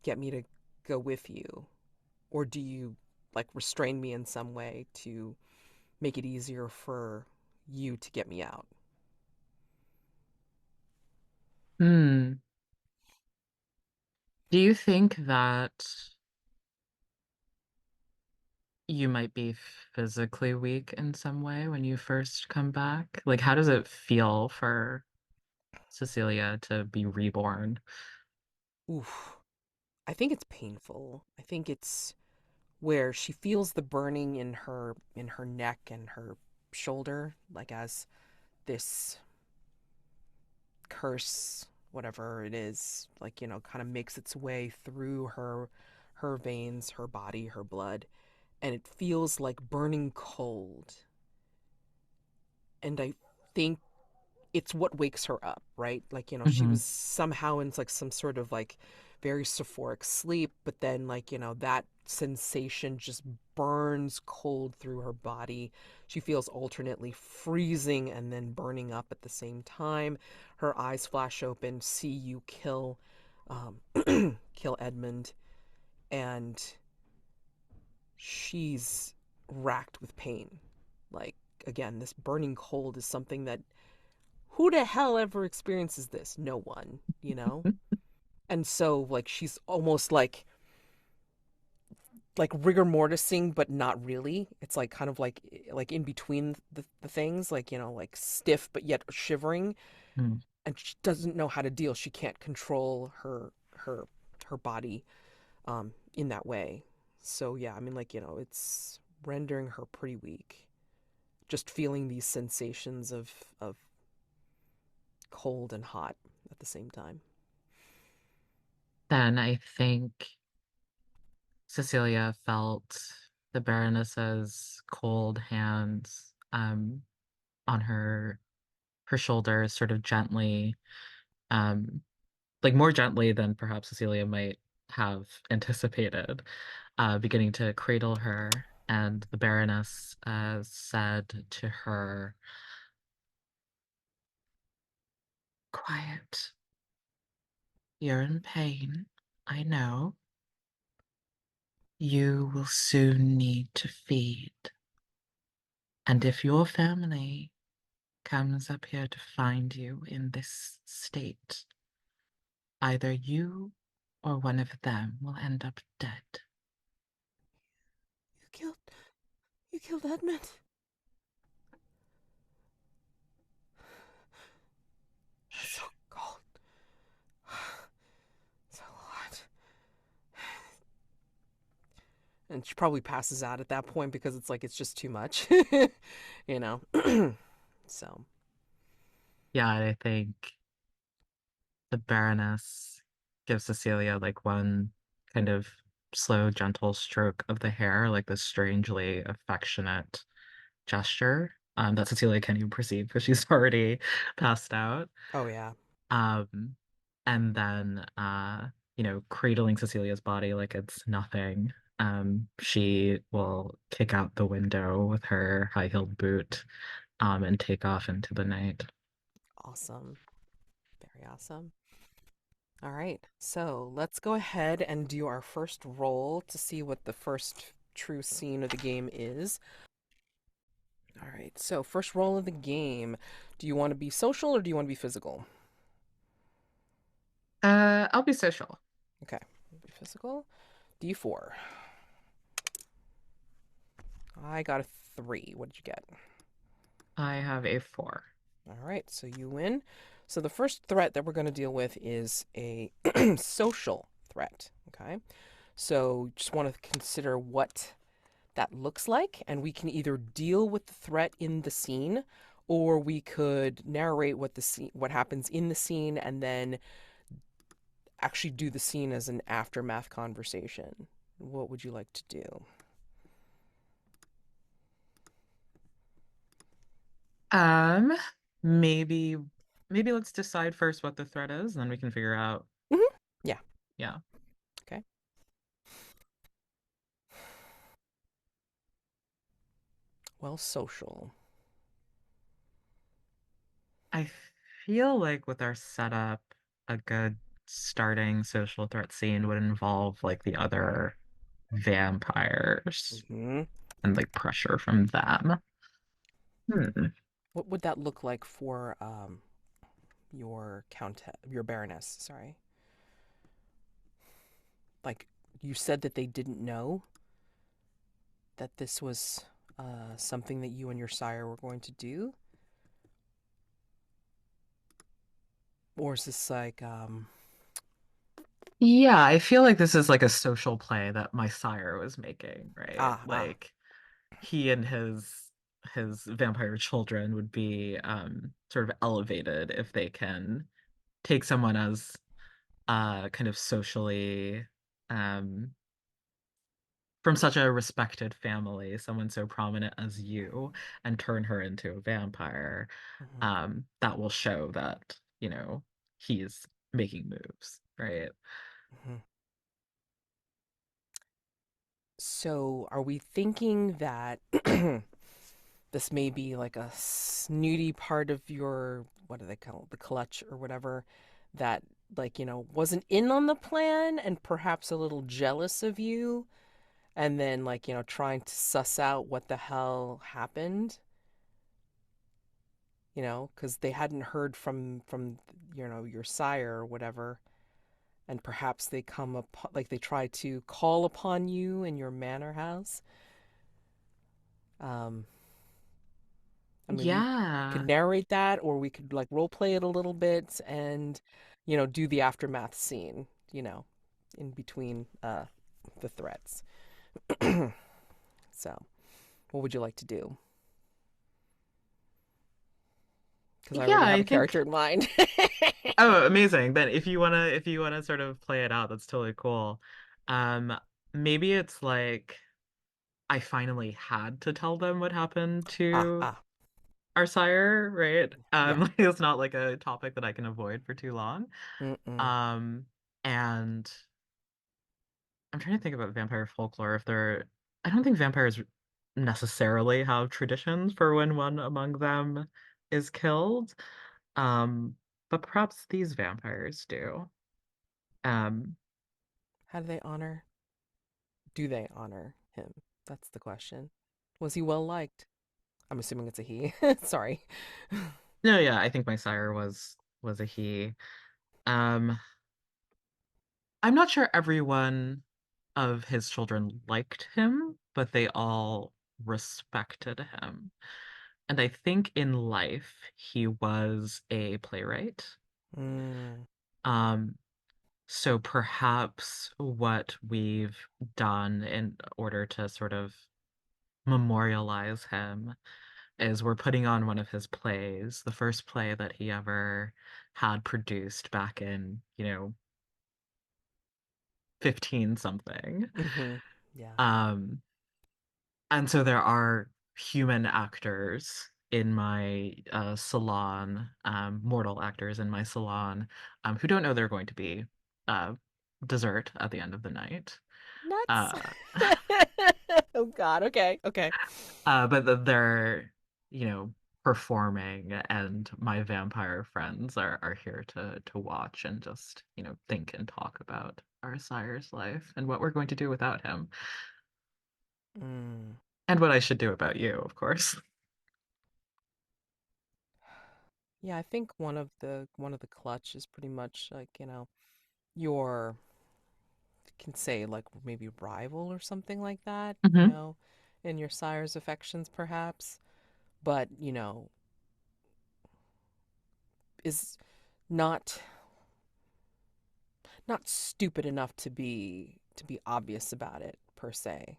get me to go with you? Or do you like restrain me in some way to make it easier for you to get me out? Hmm. Do you think that you might be physically weak in some way when you first come back? Like, how does it feel for Cecilia to be reborn? Oof. I think it's painful. I think it's where she feels the burning in her neck and her shoulder, like as this curse, whatever it is, like, kind of makes its way through her veins, her body, her blood, and it feels like burning cold. And I think it's what wakes her up, right? Like, she Hmm. was somehow in like some sort of like very euphoric sleep, but then like, that sensation just burns cold through her body. She feels alternately freezing and then burning up at the same time. Her eyes flash open, see you kill Edmund, and she's racked with pain. Like, again, this burning cold is something that who the hell ever experiences this? No one, you know? And so, like, she's almost like rigor mortising, but not really. It's like kind of like in between the things, like, like stiff but yet shivering. Mm. And she doesn't know how to deal. She can't control her body in that way. So yeah, I mean, like, it's rendering her pretty weak. Just feeling these sensations of cold and hot at the same time. Then I think Cecilia felt the Baroness's cold hands on her shoulders, sort of gently, um, like more gently than perhaps Cecilia might have anticipated, beginning to cradle her. And the Baroness said to her, "Quiet, you're in pain, I know. You will soon need to feed. And if your family comes up here to find you in this state, either you or one of them will end up dead." You killed you killed Edmund. That's so Shh. cold. So hot. And she probably passes out at that point because it's like it's just too much. you know. So, Yeah, I think the Baroness gives Cecilia like one kind of slow, gentle stroke of the hair, like this strangely affectionate gesture that Cecilia can't even perceive because she's already passed out. oh yeah. Um, and then cradling Cecilia's body like it's nothing. She will kick out the window with her high-heeled boot, and take off into the night. Awesome. Very awesome. All right. So, let's go ahead and do our first roll to see what the first true scene of the game is. All right. So, first roll of the game. Do you want to be social or do you want to be physical? I'll be social. Okay. Be physical. D4. I got a 3. What did you get? I have a 4. All right, so you win. So the first threat that we're going to deal with is a social threat. Okay, so just want to consider what that looks like, and we can either deal with the threat in the scene, or we could narrate what happens in the scene, and then actually do the scene as an aftermath conversation. What would you like to do? Um, maybe maybe let's decide first what the threat is, and then we can figure out. Yeah. Yeah. Okay. Well, social. I feel like with our setup, a good starting social threat scene would involve like the other vampires Hmm. and like pressure from them. Hmm. What would that look like for your baroness, sorry. Like, you said that they didn't know that this was something that you and your sire were going to do, or is this like Yeah, I feel like this is like a social play that my sire was making, right? ah. Like he and his vampire children would be sort of elevated if they can take someone as kind of socially um from such a respected family, someone so prominent as you, and turn her into a vampire, Mhm, that will show that, he's making moves, right? mhm. So are we thinking that this may be like a snooty part of your, what do they call it, the clutch or whatever, that, like, wasn't in on the plan and perhaps a little jealous of you, and then like, trying to suss out what the hell happened, because they hadn't heard from your sire or whatever, and perhaps they come up like they try to call upon you in your manor house. Um, I mean, we could Yeah. narrate that, or we could like role play it a little bit and, do the aftermath scene, in between the threats. So, what would you like to do? Because I Yeah, already have I a character think in mind. oh, amazing. Then if you wanna sort of play it out, that's totally cool. Maybe it's like I finally had to tell them what happened Ah, to ah, our sire, right? yeah. Like, it's not like a topic that I can avoid for too long. Mm-mm. Um, and I'm trying to think about vampire folklore. If there, I don't think vampires necessarily have traditions for when one among them is killed. Um, but perhaps these vampires do. Um, How do they honor? Do they honor him? That's the question. Was he well liked? I'm assuming it's a he. Sorry. no, yeah, I think my sire was a he. Um, I'm not sure everyone of his children liked him, but they all respected him. And I think in life he was a playwright. Mm. Um, so perhaps what we've done in order to sort of memorialize him is we're putting on one of his plays, the first play that he ever had produced back in, 15 something. Mm-hmm. Yeah. Um, and so there are human actors in my salon, mortal actors in my salon, who don't know they're going to be uh, dessert at the end of the night. Nuts. Uh, Oh God. Okay. Okay. but they're, you know, performing, and my vampire friends are here to watch and just, think and talk about our sire's life and what we're going to do without him, Mm. and what I should do about you, of course. Yeah, I think one of the clutch is pretty much like, your can say like maybe rival or something like that, Hmm. in your sire's affections perhaps, but, is not not stupid enough to be obvious about it per se.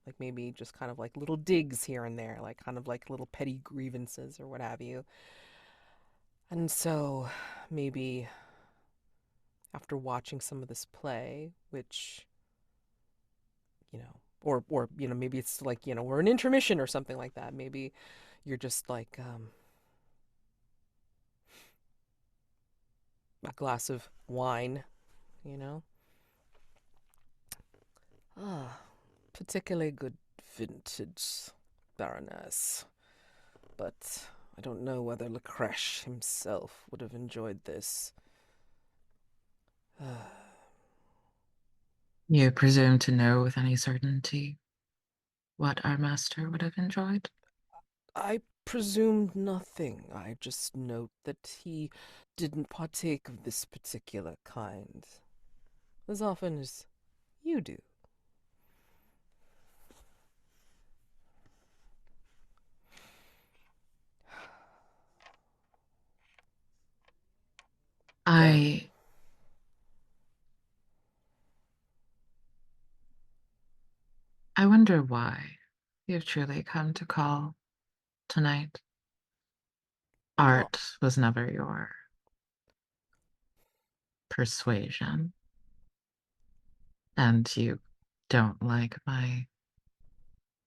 Like maybe just kind of like little digs here and there, like kind of like little petty grievances or what have you. And so maybe after watching some of this play, which, or maybe it's like, we're an intermission or something like that. Maybe you're just like a glass of wine, you know? Ah, particularly good vintage, Baroness. But I don't know whether Lecreche himself would have enjoyed this. You presume to know with any certainty what our master would have enjoyed? I presumed nothing. I just note that he didn't partake of this particular kind as often as you do. Then, I I wonder why you've truly come to call tonight. oh, Art was never your persuasion, and you don't like my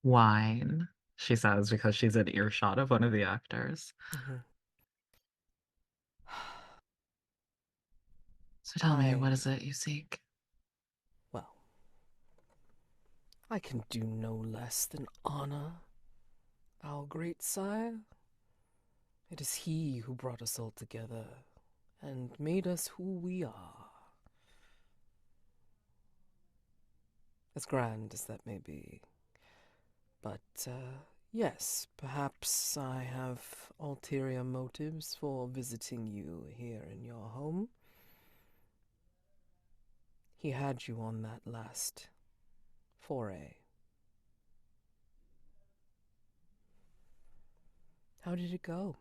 wine, she says, because she's in earshot of one of the actors. mhm. So tell me, what I, is it you seek? well, I can do no less than honor our great sire. It is he who brought us all together and made us who we are. as grand as that may be. But, yes, perhaps I have ulterior motives for visiting you here in your home. He had you on that last foray. How did it go?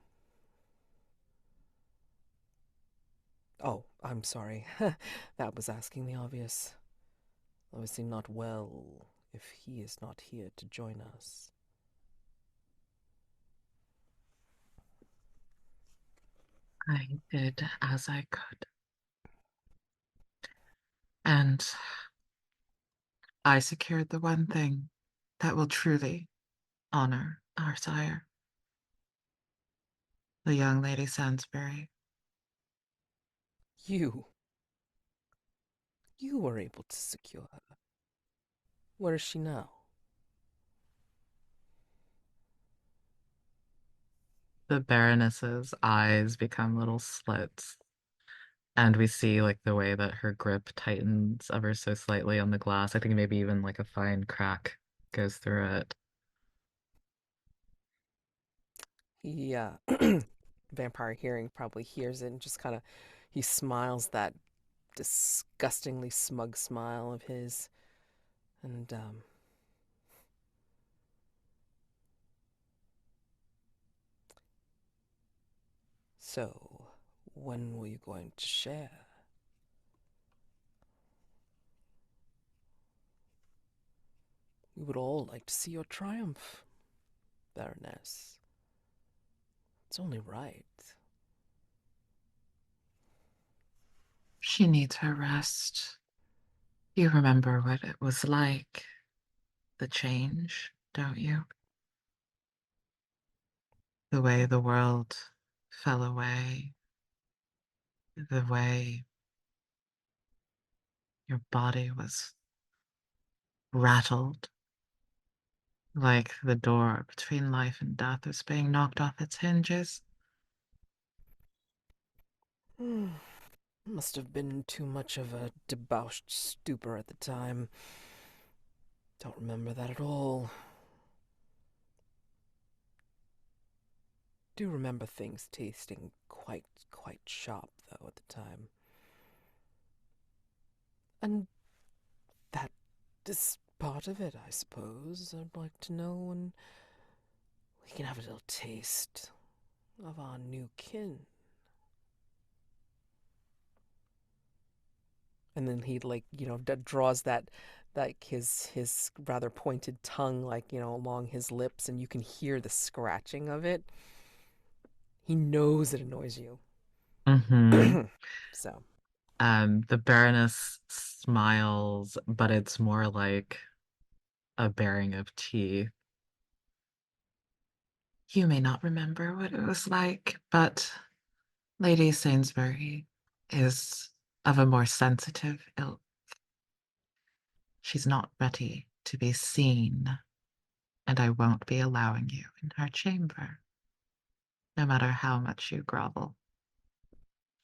Oh, I'm sorry. That was asking the obvious. Obviously not well if he is not here to join us. I did as I could. And I secured the one thing that will truly honor our sire, the young lady Sainsbury. You. You were able to secure her. Where is she now? The Baroness's eyes become little slits, and we see like the way that her grip tightens ever so slightly on the glass. I think maybe even like a fine crack goes through it. Yeah. Vampire hearing probably hears it and just kind of he smiles that disgustingly smug smile of his and so when were you going to share? We would all like to see your triumph, Baroness. It's only right. She needs her rest. You remember what it was like, the change, don't you? The way the world fell away, the way your body was rattled, like the door between life and death was being knocked off its hinges. Must have been too much of a debauched stupor at the time. Don't remember that at all. Do remember things tasting quite sharp, though, at the time. And that is part of it, I suppose. I'd like to know when we can have a little taste of our new kin. And then he, like, draws that, like, his rather pointed tongue, like, along his lips, and you can hear the scratching of it. He knows it annoys you. Mm-hmm. So, The Baroness smiles, but it's more like a baring of teeth. You may not remember what it was like, but Lady Sainsbury is of a more sensitive ilk. She's not ready to be seen, and I won't be allowing you in her chamber, no matter how much you grovel.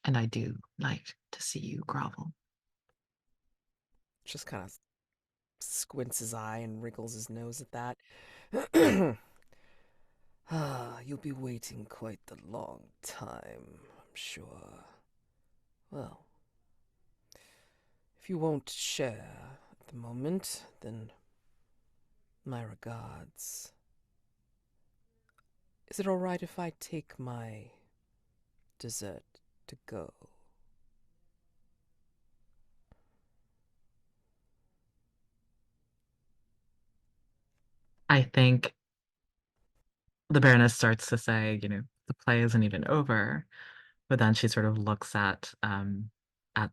And I do like to see you grovel. just kind of squints his eye and wriggles his nose at that. You'll be waiting quite the long time, I'm sure. Well, if you won't share at the moment, then my regards. Is it alright if I take my dessert to go? I think the Baroness starts to say, the play isn't even over, but then she sort of looks at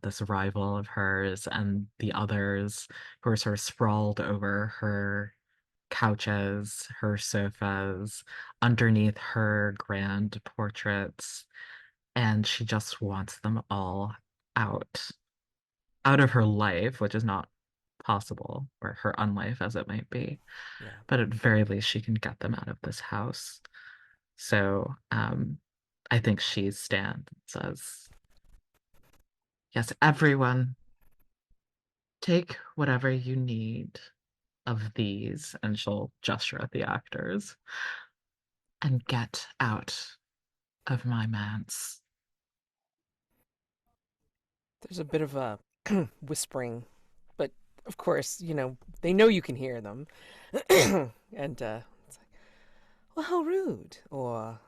this rival of hers and the others who are sort of sprawled over her couches, her sofas, underneath her grand portraits, and she just wants them all out, out of her life, which is not possible, or her unlife as it might be. Yeah. But at very least, she can get them out of this house. So I think she stands and says, yes, everyone, Take whatever you need of these, and she'll gesture at the actors, and get out of my manse. There's a bit of a whispering, but of course, they know you can hear them. And it's like, well, how rude. Or,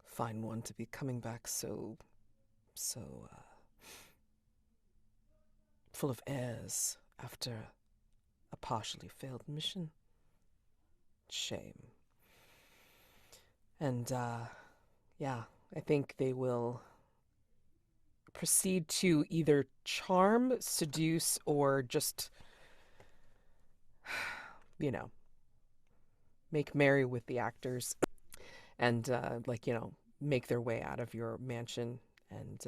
fine one to be coming back so full of airs after a partially failed mission. Shame. And, yeah, I think they will proceed to either charm, seduce, or just, you know, make merry with the actors and, make their way out of your mansion and,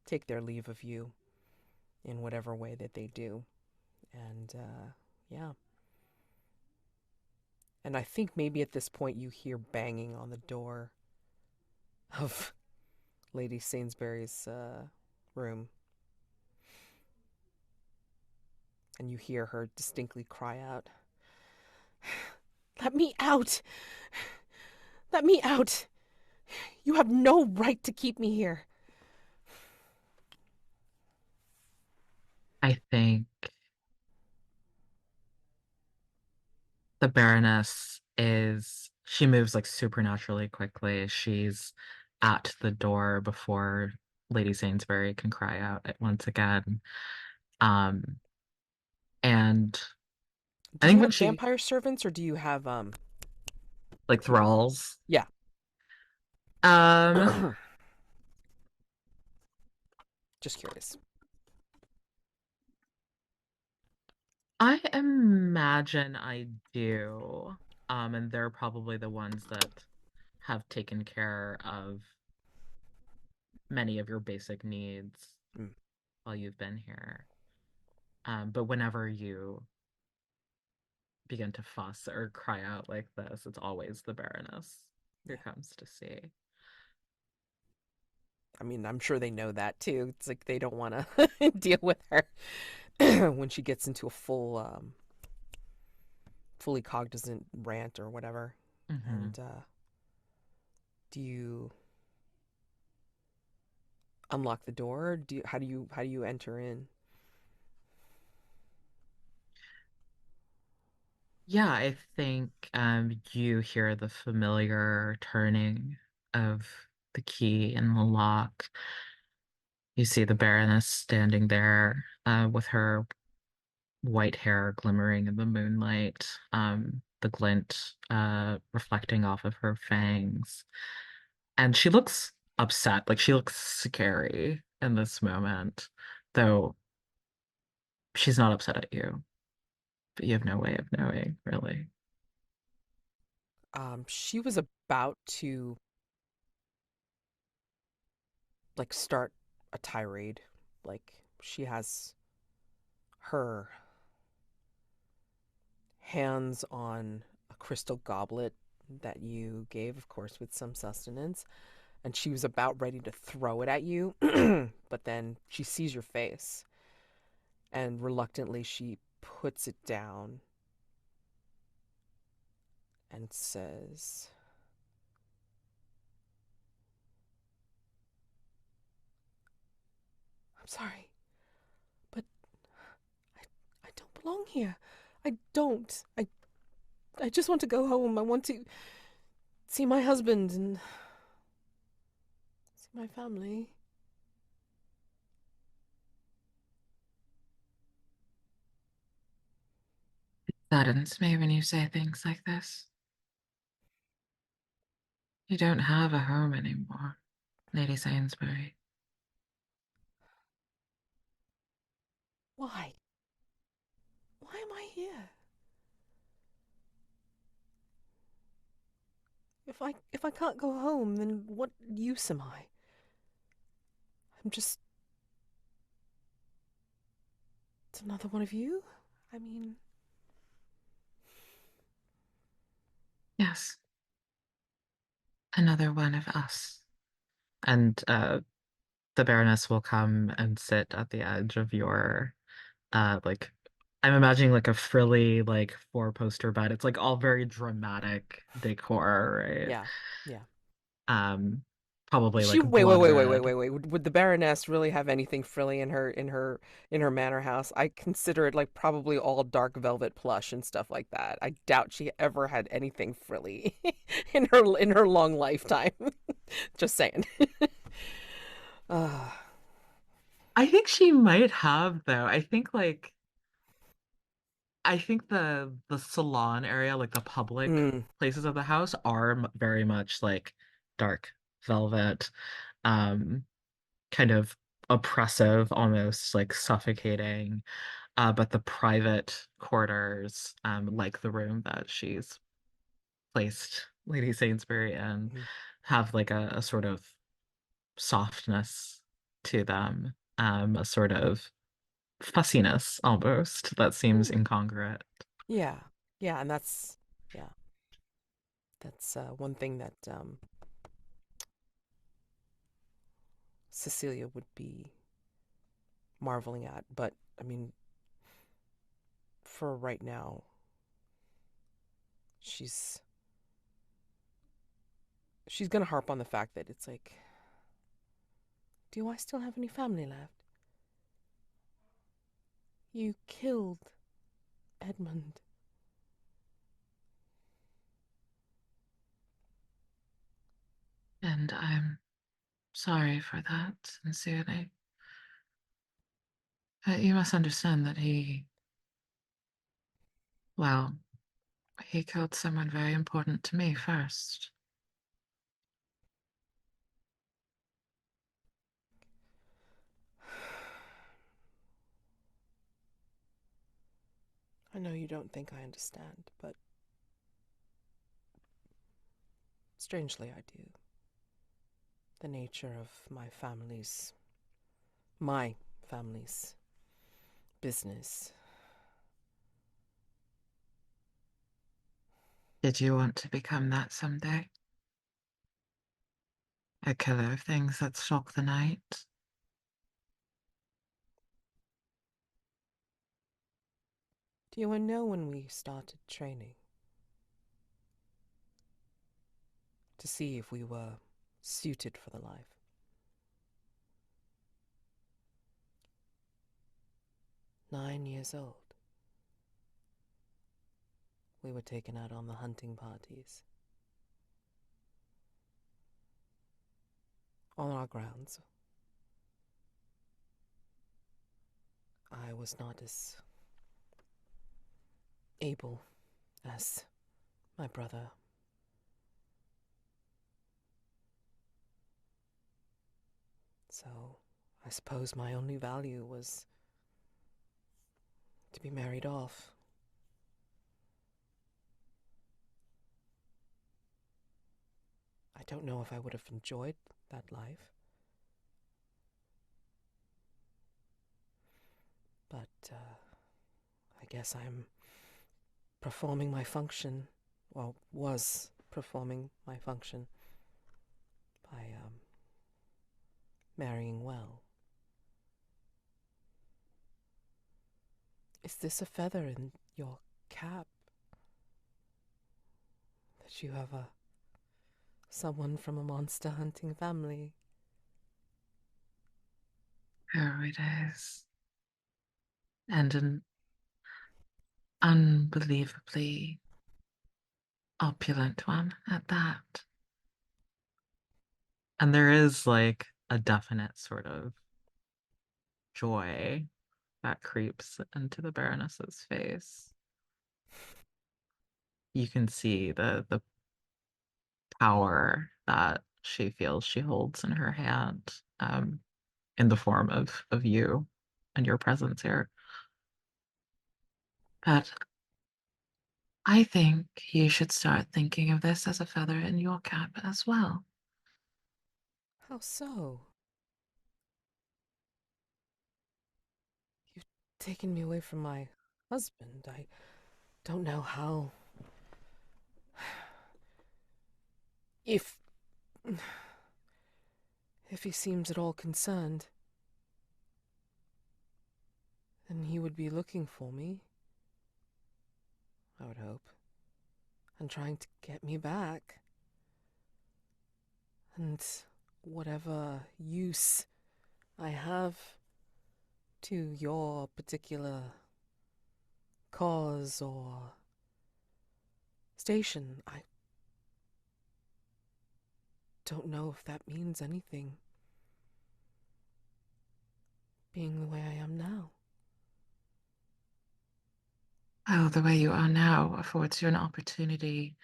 take their leave of you in whatever way that they do. And, yeah. And I think maybe at this point you hear banging on the door of Lady Sainsbury's room. And you hear her distinctly cry out, "Let me out! Let me out! You have no right to keep me here." I think the Baroness she moves like supernaturally quickly. She's at the door before Lady Sainsbury can cry out once again. Um, and I Do you think when have she vampire servants or do you have like thralls, yeah. um, Just curious. I imagine I do. And they're probably the ones that have taken care of many of your basic needs Mm, while you've been here. But whenever you begin to fuss or cry out like this, it's always the Baroness who yeah. comes to see. I mean, I'm sure they know that too. It's like they don't want to deal with her when she gets into a fully cognizant rant or whatever. Hmm. And do you unlock the door? How do you enter in? Yeah, I think you hear the familiar turning of the key in the lock. You see the Baroness standing there with her white hair glimmering in the moonlight, the glint reflecting off of her fangs. And she looks upset, like she looks scary in this moment, though she's not upset at you, but you have no way of knowing, really. She was about to like start a tirade. Like she has her hands on a crystal goblet that you gave, of course, with some sustenance, and she was about ready to throw it at you, but then she sees your face, and reluctantly she puts it down and says, "I'm sorry, but I, I don't belong here. I don't. I just want to go home. I want to see my husband and see my family." Saddens me when you say things like this. You don't have a home anymore, Lady Sainsbury. Why? Why am I here? If I can't go home, then what use am I? I'm just another one of you? I mean, Yes, another one of us. And the Baroness will come and sit at the edge of your like I'm imagining like a frilly like four poster bed. It's like all very dramatic decor, right? Yeah, yeah. Um Probably She like wait, wait, blood wait, wait, wait, red. wait, wait. Would the Baroness really have anything frilly in her manor house? I consider it like probably all dark velvet plush and stuff like that. I doubt she ever had anything frilly in her long lifetime. Just saying. uh, I think she might have though. I think the salon area, like the public mm, places of the house are very much like dark velvet, um kind of oppressive, almost like suffocating. But the private quarters, like the room that she's placed Lady Sainsbury in, mm, have like a sort of softness to them, a sort of fussiness almost that seems mm. incongruent. Yeah, yeah, and yeah, that's one thing that Cecilia would be marveling at. But I mean, for right now, she's she's gonna harp on the fact that it's like, do I still have any family left? You killed Edmund. And I'm sorry for that, sincerely. You must understand that well, he killed someone very important to me first. I know you don't think I understand, but strangely I do. The nature of my family's business. Did you want to become that someday? A killer of things that stalk the night? Do you know when we started training? To see if we were suited for the life. 9 years old. We were taken out on the hunting parties. On our grounds. I was not as able as my brother. So I suppose my only value was to be married off. I don't know if I would have enjoyed that life, but I guess I'm performing my function, well, was performing my function by marrying well. Is this a feather in your cap that you have a someone from a monster hunting family? Oh, it is. And an unbelievably opulent one at that. And there is like a definite sort of joy that creeps into the Baroness's face. You can see the power that she feels she holds in her hand, in the form of you and your presence here. But I think you should start thinking of this as a feather in your cap as well. How so? You've taken me away from my husband. I don't know how. If If he seems at all concerned, then he would be looking for me, I would hope, and trying to get me back. And whatever use I have to your particular cause or station, I don't know if that means anything, being the way I am now. Oh, the way you are now affords you an opportunity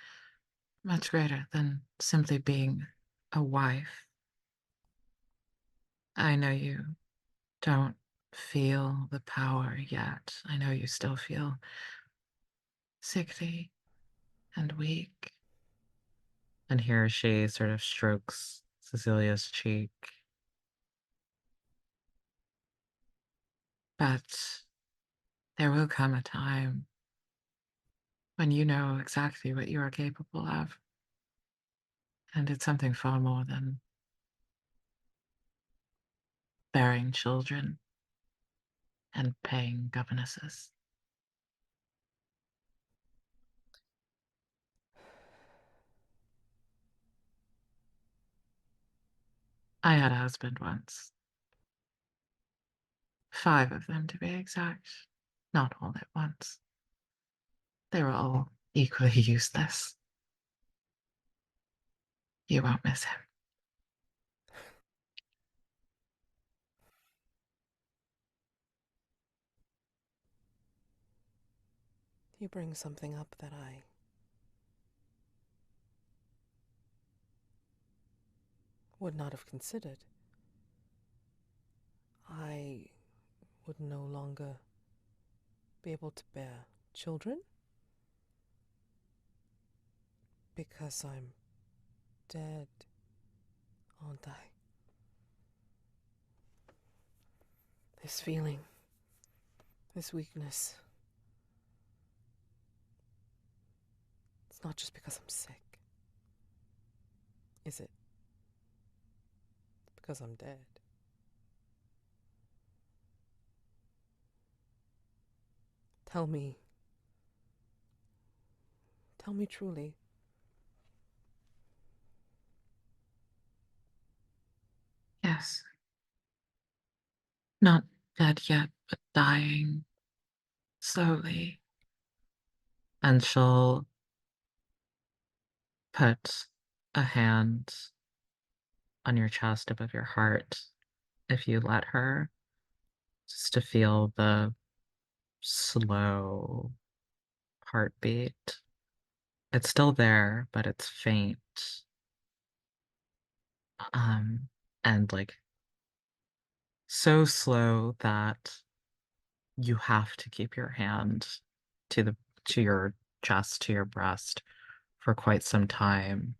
much greater than simply being a wife. I know you don't feel the power yet. I know you still feel sickly and weak. And here she sort of strokes Cecilia's cheek. But there will come a time when you know exactly what you are capable of. And it's something far more than bearing children and paying governesses. I had a husband once, 5 of them to be exact, not all at once. They were all equally useless. You won't miss him. You bring something up that I would not have considered. I would no longer be able to bear children because I'm dead, aren't I? This feeling, this weakness, it's not just because I'm sick, is it? It's because I'm dead. Tell me, tell me truly. Yes, not dead yet, but dying slowly. And she'll put a hand on your chest above your heart if you let her, just to feel the slow heartbeat. It's still there, but it's faint. Um, and like so slow that you have to keep your hand to the to your chest, to your breast for quite some time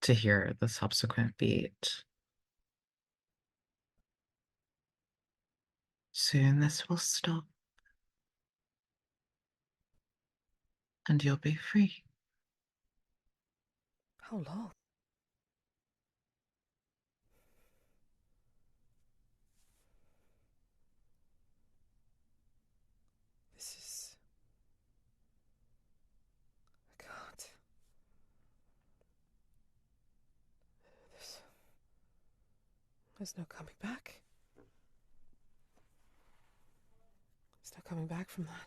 to hear the subsequent beat. Soon this will stop and you'll be free. How long? This is. I can't. There's, there's no coming back. There's no coming back from that.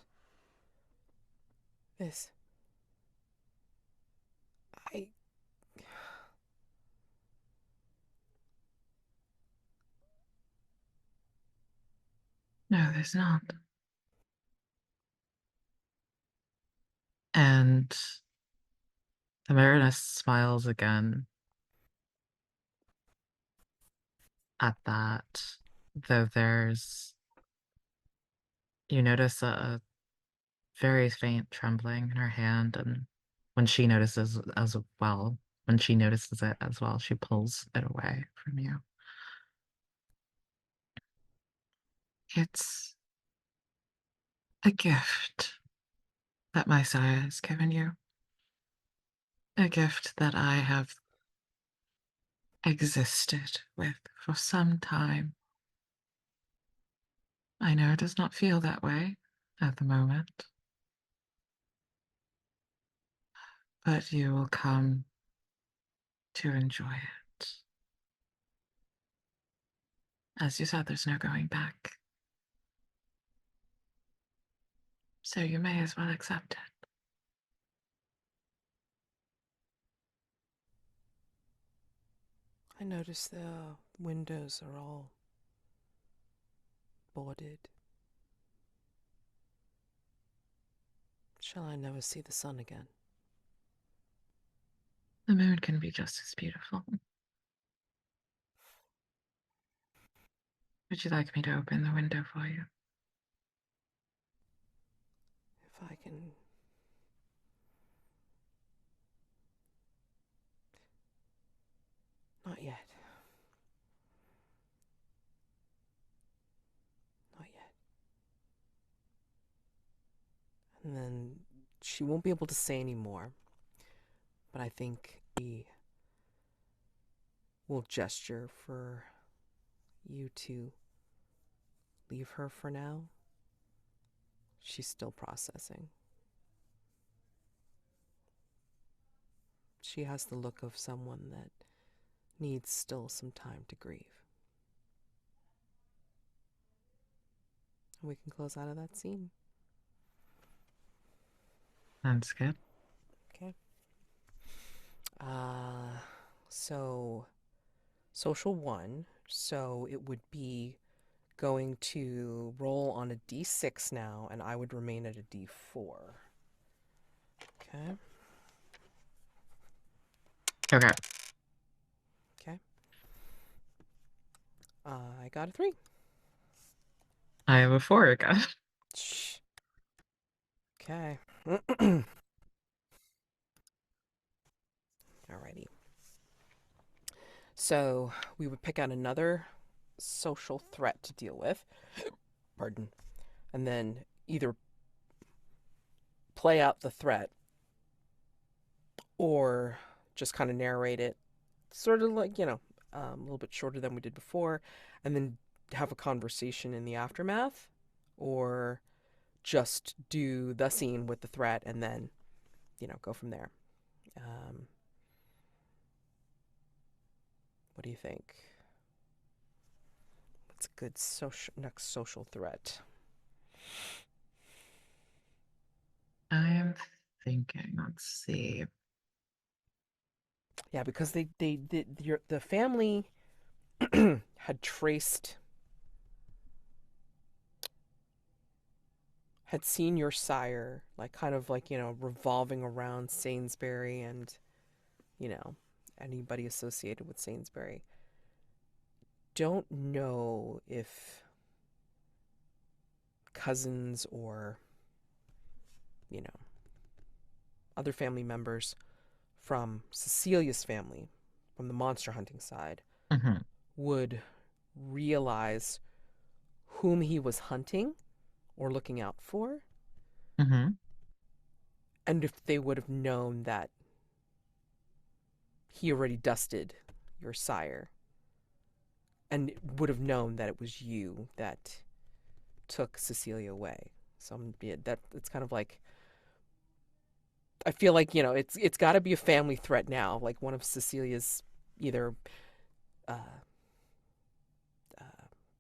This. I. No, there's not. And the Baroness smiles again at that, though you notice a very faint trembling in her hand, and when she notices as well, when she notices it as well, she pulls it away from you. It's a gift that my sire has given you, a gift that I have existed with for some time. I know it does not feel that way at the moment, but you will come to enjoy it. As you said, there's no going back, so you may as well accept it. I notice the windows are all boarded. Shall I never see the sun again? The moon can be just as beautiful. Would you like me to open the window for you? If I can. Not yet. Not yet. And then she won't be able to say any more, but I think he will gesture for you to leave her for now. She's still processing. She has the look of someone that needs still some time to grieve. And we can close out of that scene. That's good. Okay. Uh, so social one. So it would be going to roll on a d6 now, and I would remain at a d4. Okay. Okay. Okay. I got a 3. I have a 4 again. Shh. Okay. Alrighty. So we would pick out another social threat to deal with. Pardon. And then either play out the threat or just kind of narrate it, sort of like, a little bit shorter than we did before, and then have a conversation in the aftermath, or just do the scene with the threat and then, go from there. Um, what do you think? What's a good next social threat? I am thinking, let's see. Yeah, because the family had traced had seen your sire, like kind of like, revolving around Sainsbury and, you know, anybody associated with Sainsbury. Don't know if cousins or, you know, other family members from Cecilia's family, from the monster hunting side, Mm-hmm. would realize whom he was hunting or looking out for, Mm-hmm. and if they would have known that he already dusted your sire and would have known that it was you that took Cecilia away. So that it's kind of like, I feel like, it's got to be a family threat now, like one of Cecilia's either uh, uh,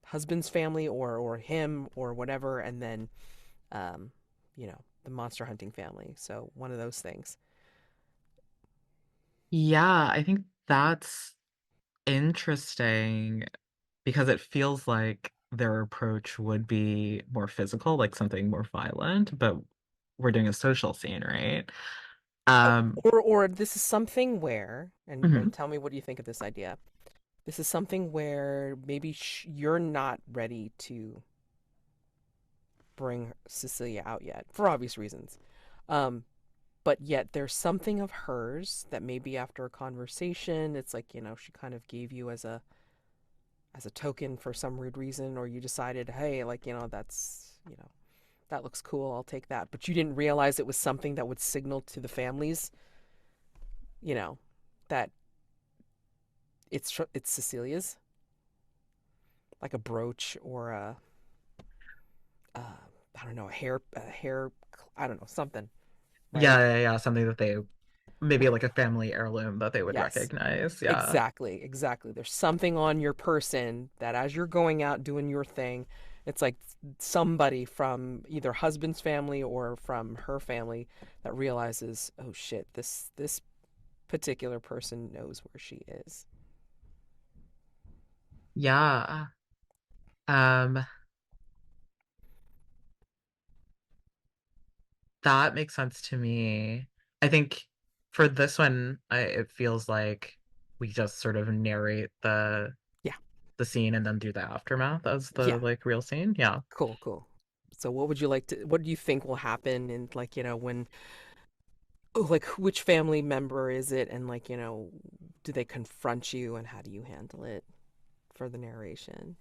husband's family or him or whatever, and then um, the monster hunting family. So one of those things. Yeah, I think that's interesting because it feels like their approach would be more physical, like something more violent, but we're doing a social scene, right? Um, Or this is something where, mhm, and tell me what do you think of this idea. This is something where maybe you're not ready to bring Cecilia out yet, for obvious reasons. Um, but yet there's something of hers that maybe after a conversation, it's like, she kind of gave you as a token for some weird reason, or you decided, hey, like, that looks cool, I'll take that. But you didn't realize it was something that would signal to the families, you know, that It's Cecilia's, like a brooch or uh, I don't know, a hair, I don't know, something, Yeah, right? yeah, yeah, something that they maybe like a family heirloom that they would Yes, recognize. Yeah. exactly, exactly. There's something on your person that as you're going out doing your thing, it's like somebody from either husband's family or from her family that realizes, oh shit, this particular person knows where she is. Yeah. Um, that makes sense to me. I think for this one, it feels like we just sort of narrate Yeah, the scene and then do the aftermath as the yeah, like real scene. Yeah. cool, cool. So what would you like to? What do you think will happen in like when like which family member is it, and like do they confront you, and how do you handle it for the narration?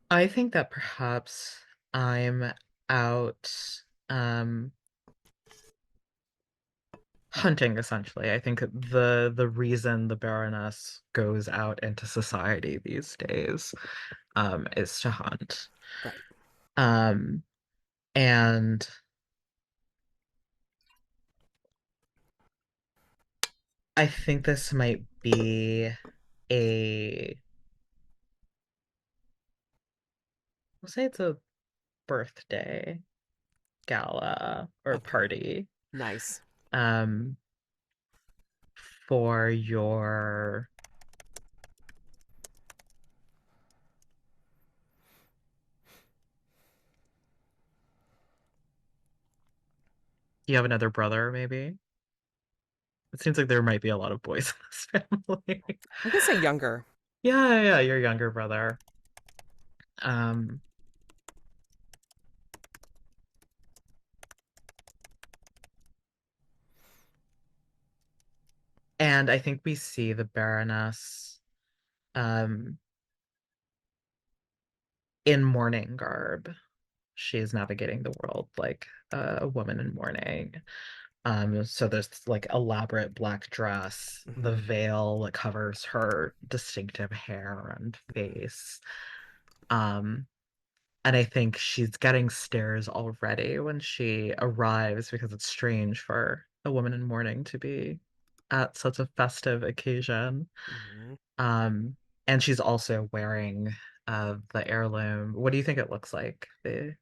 I think that perhaps I'm out um hunting essentially. I think the reason the Baroness goes out into society these days is to hunt. Right. Um and I think this might be a we'll say it's a birthday gala or Okay. party Nice. um for your you have another brother maybe? It seems like there might be a lot of boys in this family. I'm gonna say younger. Yeah, yeah, yeah, your younger brother. Um, and I think we see the Baroness um in mourning garb. She is navigating the world like a woman in mourning. So there's like elaborate black dress, the Hmm. veil that covers her distinctive hair and face. Um, and I think she's getting stares already when she arrives because it's strange for a woman in mourning to be at such a festive occasion. Hmm. Um, and she's also wearing the heirloom. What do you think it looks like? The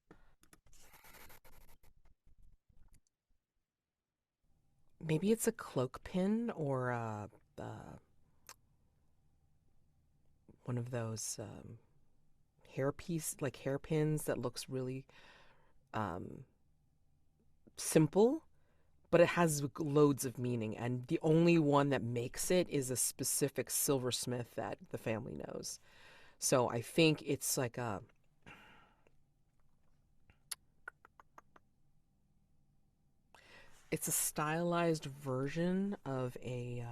Maybe it's a cloak pin or one of those hairpiece like hairpins that looks really um, simple, but it has loads of meaning. And the only one that makes it is a specific silversmith that the family knows. So I think it's a stylized version of a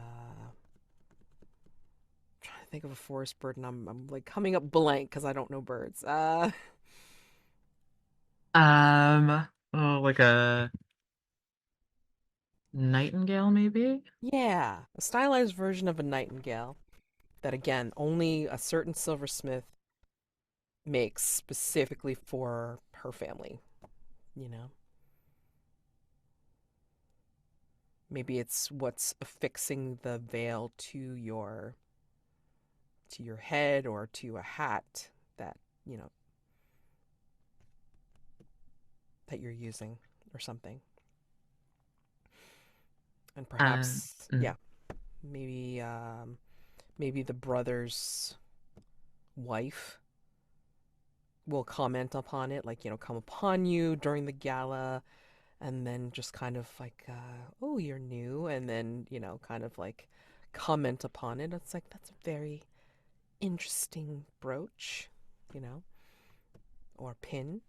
trying to think of a forest bird, and I'm like coming up blank because I don't know birds. oh, like a nightingale, maybe? Yeah, a stylized version of a nightingale that again only a certain silversmith makes specifically for her family. You know, maybe it's what's affixing the veil to your head or to a hat that you know that you're using or something. And Uh, perhaps, mm. yeah, maybe the brother's wife will comment upon it, like come upon you during the gala, and then just kind of like, oh, you're new, and then kind of like comment upon it. It's like that's a very interesting brooch, you know, or pin,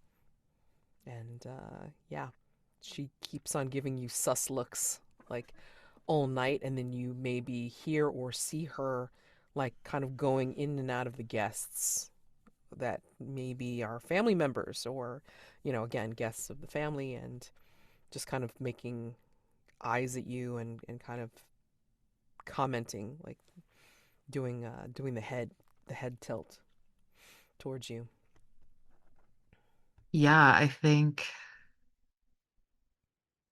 and yeah, she keeps on giving you sus looks like all night, and then you maybe hear or see her like kind of going in and out of the guests that maybe are family members or again guests of the family, and just kind of making eyes at you and kind of commenting, like doing the head tilt towards you. Yeah, I think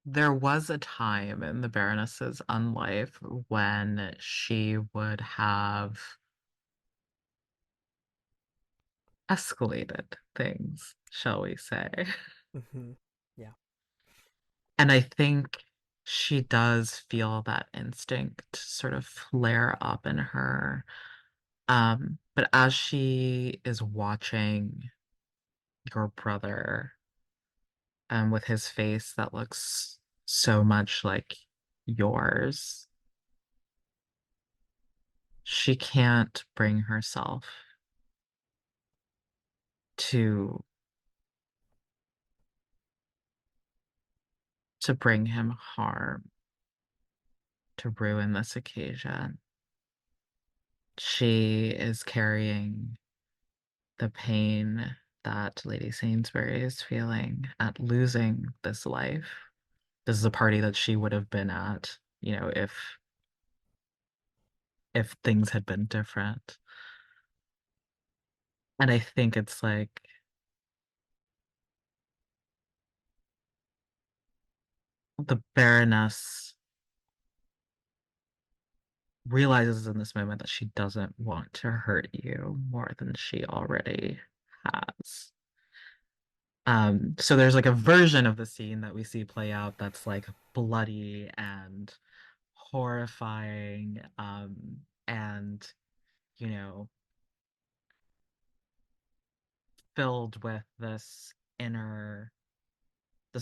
there was a time in the Baroness's unlife when she would have escalated things, shall we say. Hmm. Yeah, And I think she does feel that instinct sort of flare up in her. But as she is watching your brother, with his face that looks so much like yours, she can't bring herself to bring him harm, to ruin this occasion. She is carrying the pain that Lady Sainsbury is feeling at losing this life. This is a party that she would have been at, if things had been different. And I think it's like the Baroness realizes in this moment that she doesn't want to hurt you more than she already has. So there's like a version of the scene that we see play out that's like bloody and horrifying, and you know, filled with this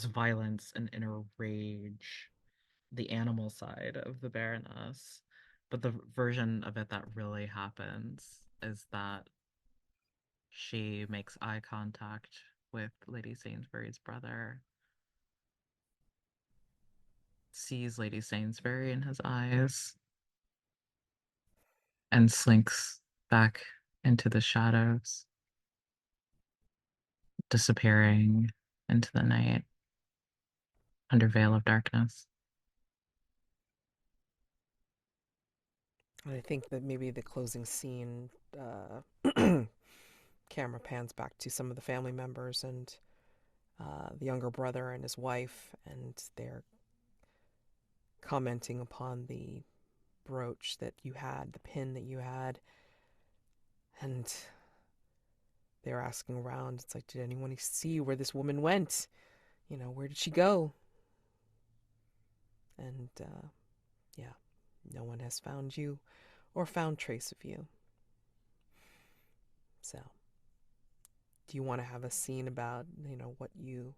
violence and inner rage, the animal side of the Baroness. But the version of it that really happens is that she makes eye contact with Lady Sainsbury's brother, sees Lady Sainsbury in his eyes, and slinks back into the shadows, disappearing into the night under veil of darkness. and I think that maybe the closing scene, camera pans back to some of the family members and the younger brother and his wife, and they're commenting upon the brooch that you had, the pin that you had, and they're asking around. It's like, did anyone see where this woman went? Where did she go? And yeah, no one has found you or found trace of you. So, do you want to have a scene about, what you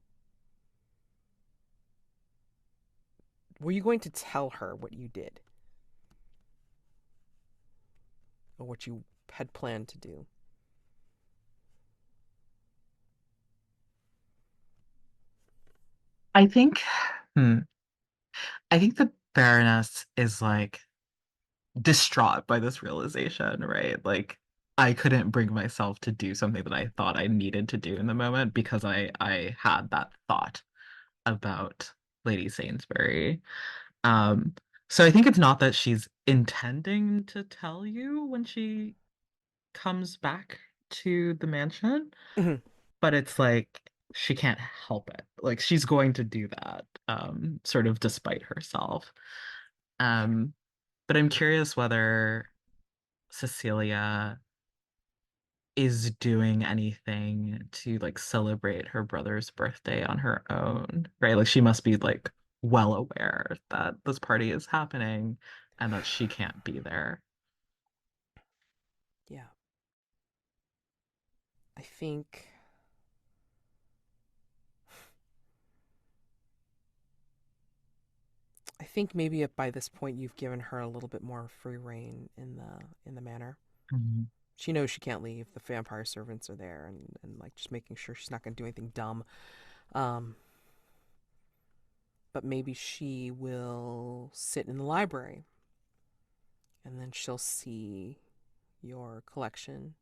were you going to tell her what you did or what you had planned to do? I think, hmm, I think the Baroness is like distraught by this realization, right? Like I couldn't bring myself to do something that I thought I needed to do in the moment because I had that thought about Lady Sainsbury. Um, so I think it's not that she's intending to tell you when she comes back to the mansion, Mhm. but it's like she can't help it. Like she's going to do that, sort of despite herself. Um, but I'm curious whether Cecilia is doing anything to like celebrate her brother's birthday on her own, right? Like she must be like well aware that this party is happening and that she can't be there. Yeah. I think I think maybe if by this point you've given her a little bit more free reign in the manor. Mhm. She knows she can't leave. The vampire servants are there, and like just making sure she's not going to do anything dumb. Um, but maybe she will sit in the library, and then she'll see your collection,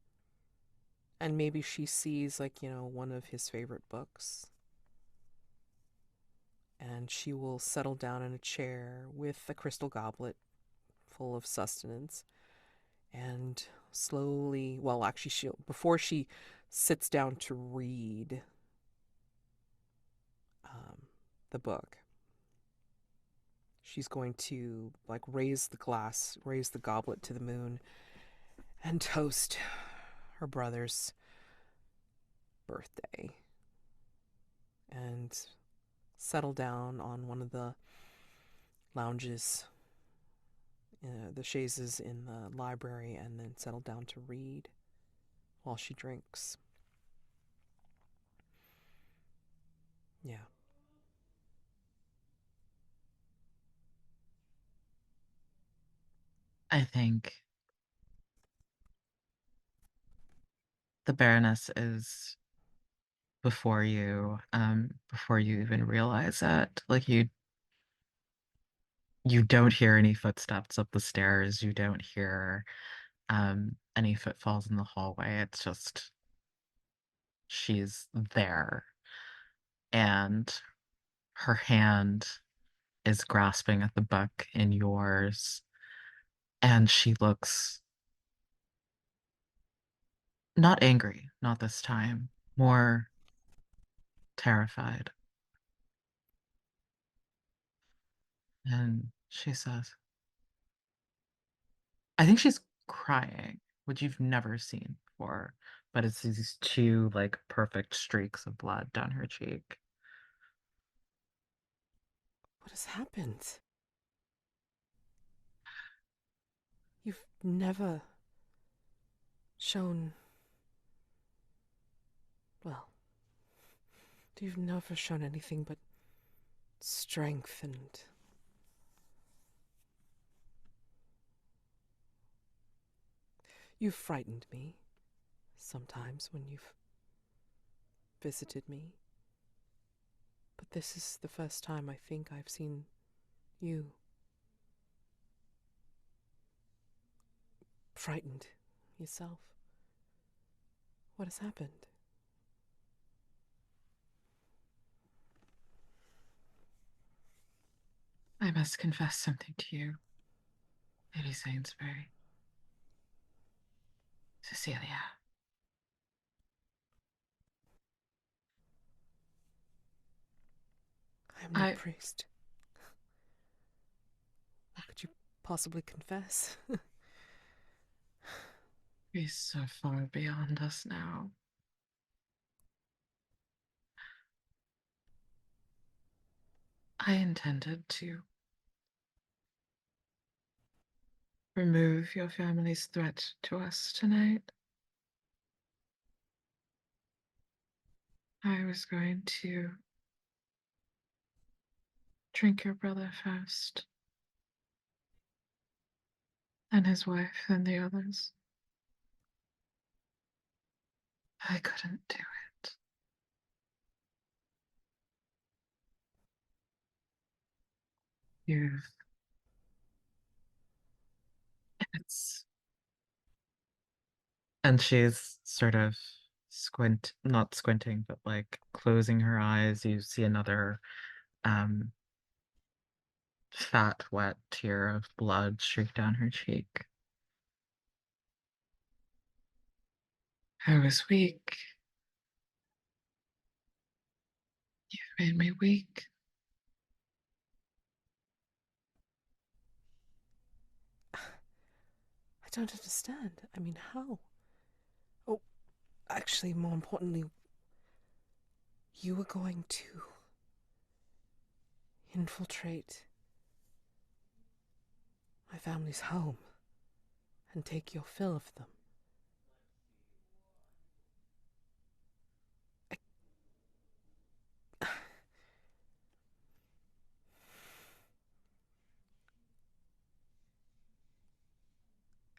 and maybe she sees like one of his favorite books, and she will settle down in a chair with a crystal goblet full of sustenance and slowly, well, actually, before she sits down to read um, the book, she's going to like raise the glass, raise the goblet to the moon, and toast her brother's birthday, and settle down on one of the lounges, the chaises in the library, and then settle down to read while she drinks. Yeah. I think the Baroness is before you even realize it. Like you don't hear any footsteps up the stairs. You don't hear any footfalls in the hallway. It's just she's there and her hand is grasping at the book in yours, and she looks not angry, not this time, more terrified. And she says, I think she's crying, which you've never seen before, but it's these two like perfect streaks of blood down her cheek. What has happened? You've never shown, well, you've never shown anything but strength, and you've frightened me sometimes when you've visited me. But this is the first time I think I've seen you frightened yourself. What has happened? I must confess something to you, Lady Sainsbury. Cecilia. I am no I priest. What could you possibly confess? He's so far beyond us now. I intended to remove your family's threat to us tonight. I was going to drink your brother first, and his wife, and the others. I couldn't do it. You've. It's. And she's sort of not squinting, but like closing her eyes. You see another um, fat, wet tear of blood streak down her cheek. I was weak. You made me weak. I don't understand. I mean, how? Oh, actually, more importantly, you were going to infiltrate my family's home and take your fill of them.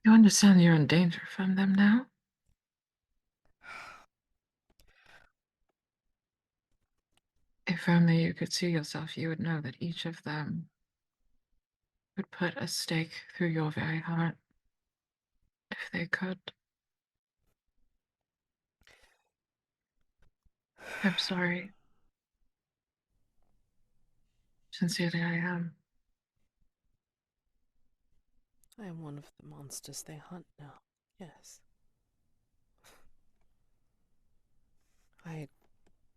You understand you're in danger from them now? If only you could see yourself, you would know that each of them would put a stake through your very heart if they could. I'm sorry. Sincerely, I am. I am one of the monsters they hunt now. Yes. I had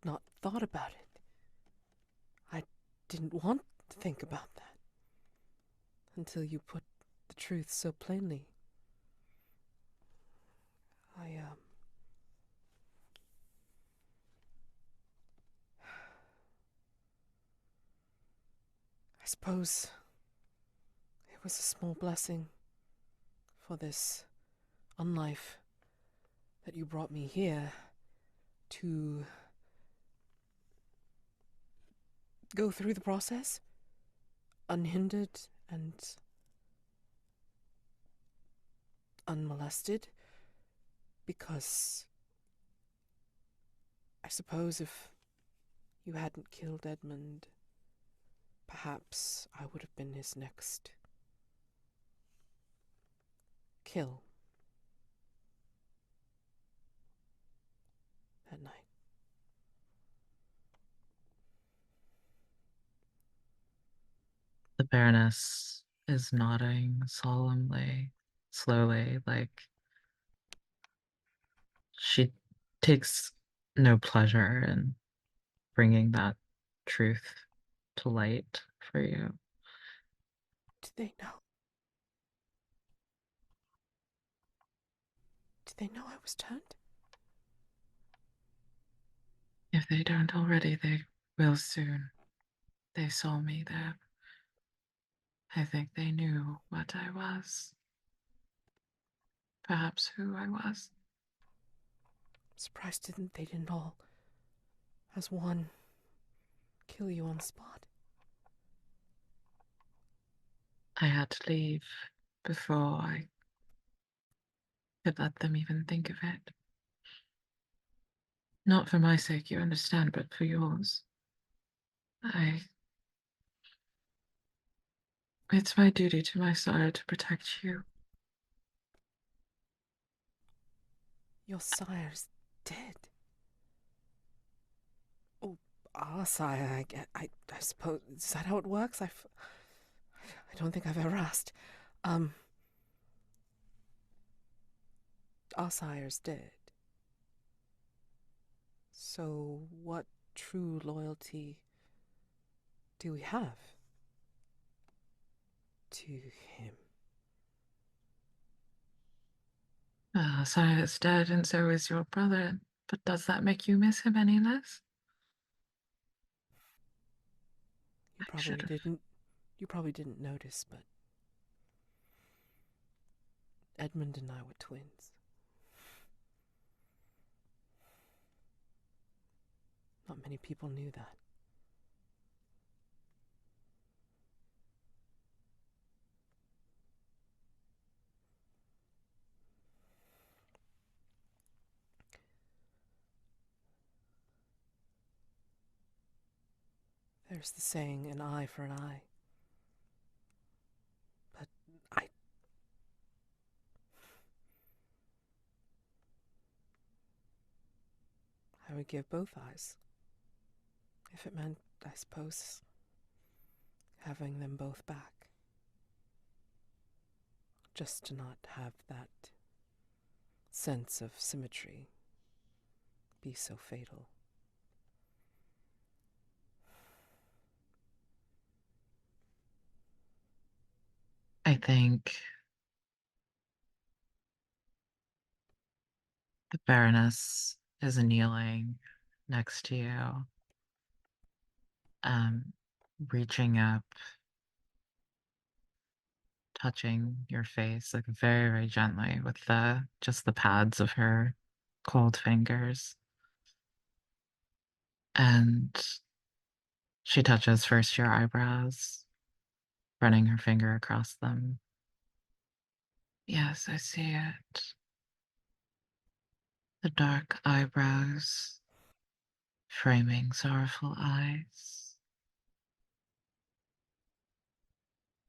not thought about it. I didn't want to think about that until you put the truth so plainly. I, I suppose it was a small blessing for this unlife that you brought me here to go through the process unhindered and unmolested, because I suppose if you hadn't killed Edmund, perhaps I would have been his next kill that night. The Baroness is nodding solemnly, slowly, like she takes no pleasure in bringing that truth to light for you. Did they know? Did they know I was turned? If they don't already, they will soon. They saw me there. I think they knew what I was, perhaps who I was. I'm surprised they didn't all, as one, kill you on the spot. I had to leave before I could let them even think of it. Not for my sake, you understand, but for yours. I. It's my duty to my sire to protect you. Your sire's dead. Oh, our sire, I suppose. Is that how it works? I don't think I've ever asked. Um, our sire's dead. So, what true loyalty do we have to him? Sire is dead, and so is your brother. But does that make you miss him any less? You I should probably have. didn't. You probably didn't notice, but Edmund and I were twins. Not many people knew that. There's the saying, an eye for an eye. But I, I would give both eyes. If it meant, I suppose, having them both back. Just to not have that sense of symmetry be so fatal. I think the Baroness is kneeling next to you, um, reaching up, touching your face like very, very gently with the just the pads of her cold fingers. And she touches first your eyebrows, running her finger across them. Yes, I see it. The dark eyebrows, framing sorrowful eyes.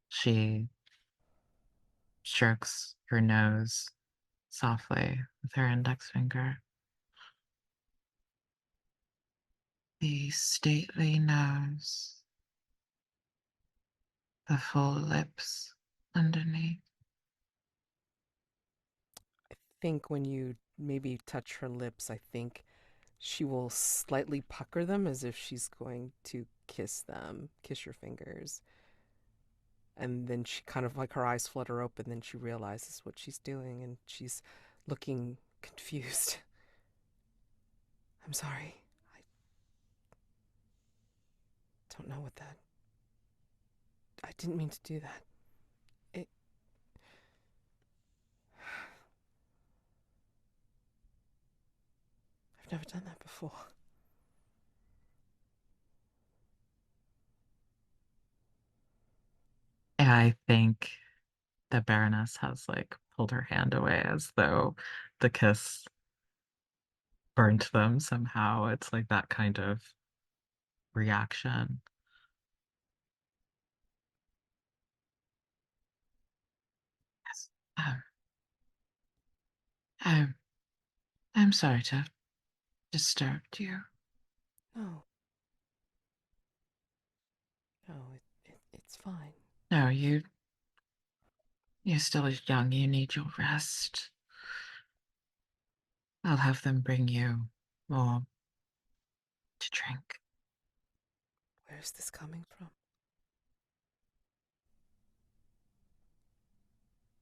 She strokes her nose softly with her index finger. The stately nose, the full lips underneath. Think when you maybe touch her lips, I think she will slightly pucker them as if she's going to kiss them, kiss your fingers. And then she kind of like her eyes flutter open, then she realizes what she's doing and she's looking confused. I'm sorry. I don't know what that. I didn't mean to do that. It. I've never done that before. And I think the Baroness has like pulled her hand away as though the kiss burnt them somehow. It's like that kind of reaction. Yes. I'm, I'm sorry to have disturbed you. No, no, it's fine. No, you're still young. You need your rest. I'll have them bring you more to drink. Where's this coming from?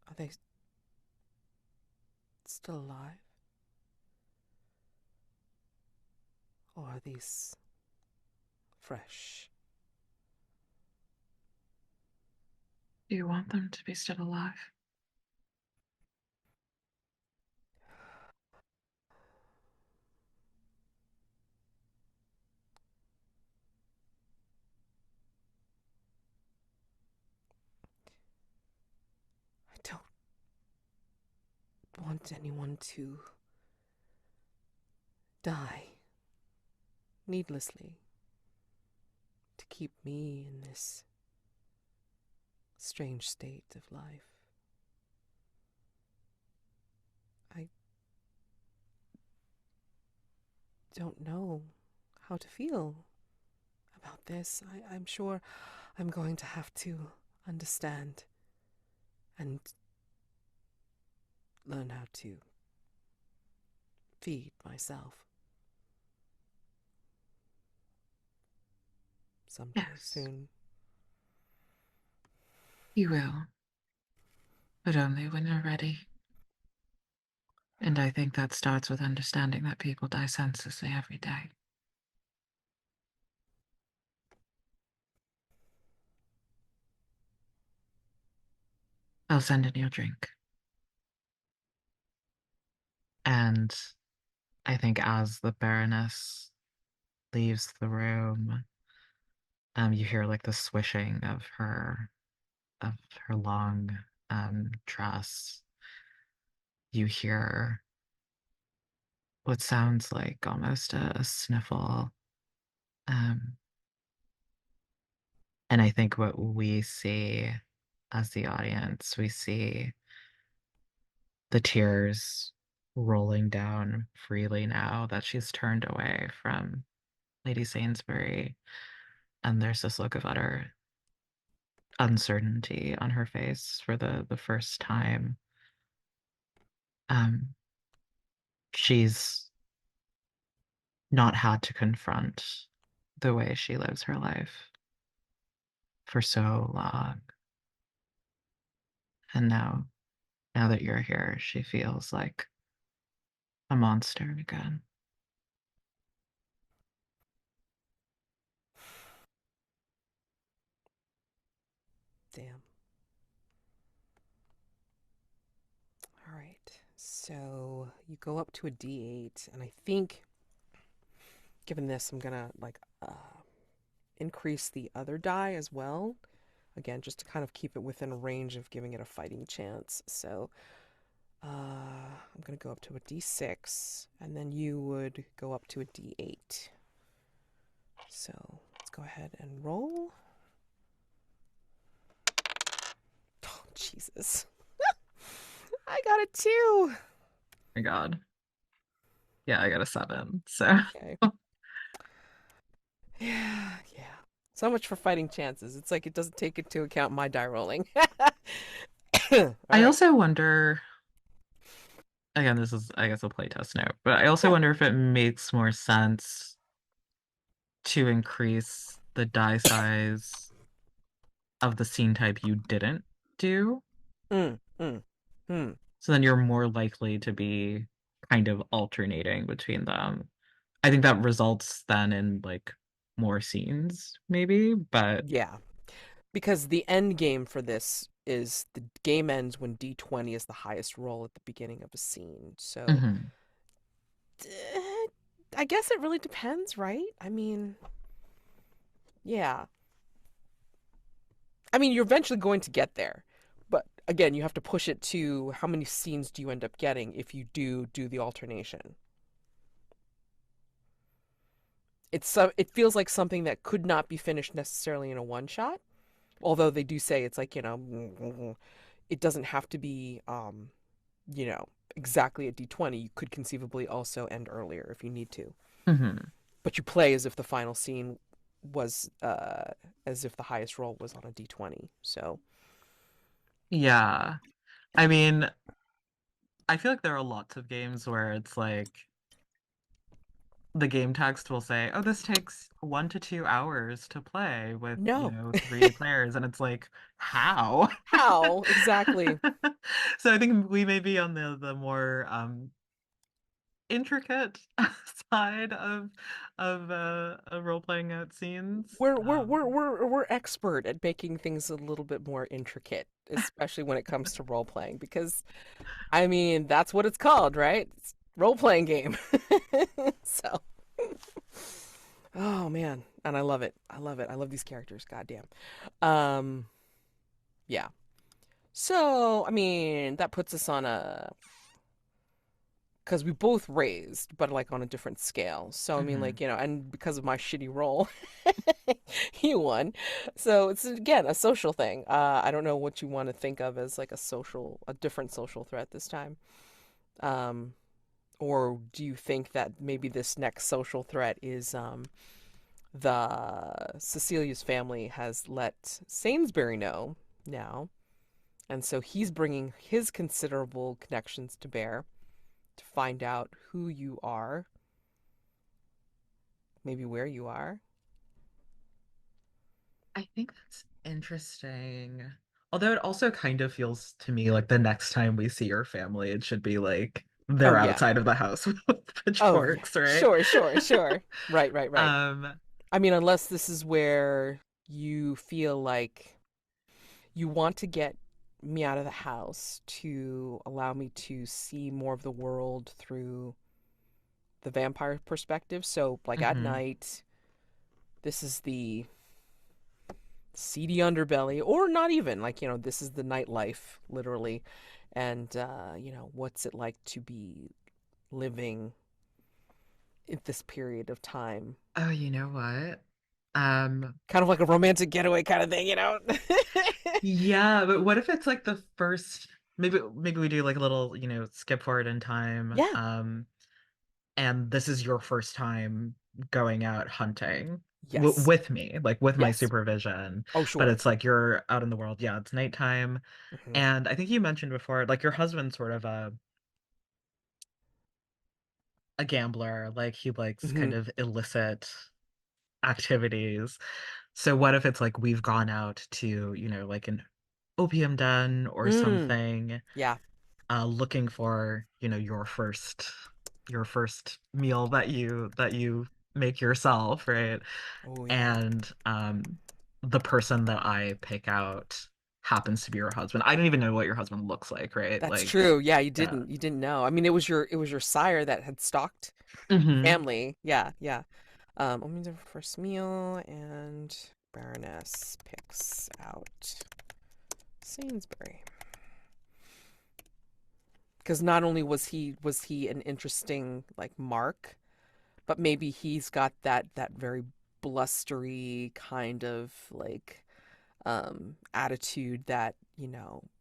Are they still alive? Or are these fresh? Do you want them to be still alive? I don't want anyone to die needlessly to keep me in this strange state of life. I don't know how to feel about this. I'm sure I'm going to have to understand and learn how to feed myself someday Yes, soon. you will, but only when you're ready. And I think that starts with understanding that people die senselessly every day. I'll send in your drink. And I think as the Baroness leaves the room, you hear like the swishing of her long dress. You hear what sounds like almost a sniffle. Um, and I think what we see as the audience, we see the tears rolling down freely now that she's turned away from Lady Sainsbury. And there's this look of utter uncertainty on her face for the first time. Um, she's not had to confront the way she lives her life for so long. And now that you're here, she feels like a monster again. Damn. All right. So you go up to a D8, and I think, given this, I'm gonna like increase the other die as well. Again, just to kind of keep it within range of giving it a fighting chance. So I'm gonna go up to a D6, and then you would go up to a D8. So let's go ahead and roll. Oh, Jesus. I got a 2. My God. Yeah, I got a 7. So Okay. Yeah, yeah. So much for fighting chances. It's like it doesn't take into account my die rolling. All I right. also wonder, again, this is, I guess, a playtest note, but I also Yeah. wonder if it makes more sense to increase the die size of the scene type you didn't do. Mm, mm, mm. So then you're more likely to be kind of alternating between them. I think that results then in like more scenes, maybe, but Yeah. Because the end game for this is the game ends when D20 is the highest roll at the beginning of a scene. So mhm, I guess it really depends, right? I mean, yeah. I mean, you're eventually going to get there. But again, you have to push it to how many scenes do you end up getting if you do the alternation. It feels like something that could not be finished necessarily in a one shot. Although they do say it's like, it doesn't have to be exactly a D20. You could conceivably also end earlier if you need to. mhm. But you play as if the final scene was as if the highest roll was on a D20. So, Yeah. I mean, I feel like there are lots of games where it's like the game text will say, "Oh, this takes 1 to 2 hours to play with, no. 3 players," and it's like, how? How exactly? So I think we may be on the more intricate side of role playing out scenes. We're expert at making things a little bit more intricate, especially when it comes to role playing because I mean, that's what it's called, right? It's role playing game. So, oh man, and I love it. I love it. I love these characters. Goddamn. Um, yeah. So, I mean, that puts us on a because we both raised, but like on a different scale. So, I mean, Mhm. like, and because of my shitty role, you won. So, it's again a social thing. I don't know what you want to think of as like a different social threat this time. Um, or do you think that maybe this next social threat is the Cecilia's family has let Sainsbury know now, and so he's bringing his considerable connections to bear to find out who you are, maybe where you are. I think that's interesting. Although it also kind of feels to me like the next time we see your family, it should be like Oh they're yeah. outside of the house with Oh yeah. pitchforks, right? Sure, sure, sure. Right, right, right. Um, I mean, unless this is where you feel like you want to get me out of the house to allow me to see more of the world through the vampire perspective. So, like at mhm. night, this is the seedy underbelly, or not even like, this is the nightlife, literally. And, what's it like to be living in this period of time? Oh, you know what? Um, Kind of like a romantic getaway kind of thing? yeah, but what if it's like the first, maybe we do like a little, skip forward in time. Yeah. And this is your first time going out hunting Yes. with me, like with my Yes. supervision. Oh, But sure. it's like you're out in the world. Yeah, it's nighttime. Hmm. And I think you mentioned before, like your husband's sort of a gambler. Like he likes Hmm. kind of illicit activities. So what if it's like we've gone out to, like an opium den or Mm. something, Yeah. looking for, your first meal that you make yourself, right? Oh, yeah. And the person that I pick out happens to be your husband. I don't even know what your husband looks like, right? That's Like, true. Yeah, yeah. you didn't know. I mean, it was your sire that had stalked your Hmm. family. Yeah, yeah. Let me do first meal and Baroness picks out Sainsbury. Because not only was he an interesting like mark, but maybe he's got that very blustery kind of like attitude that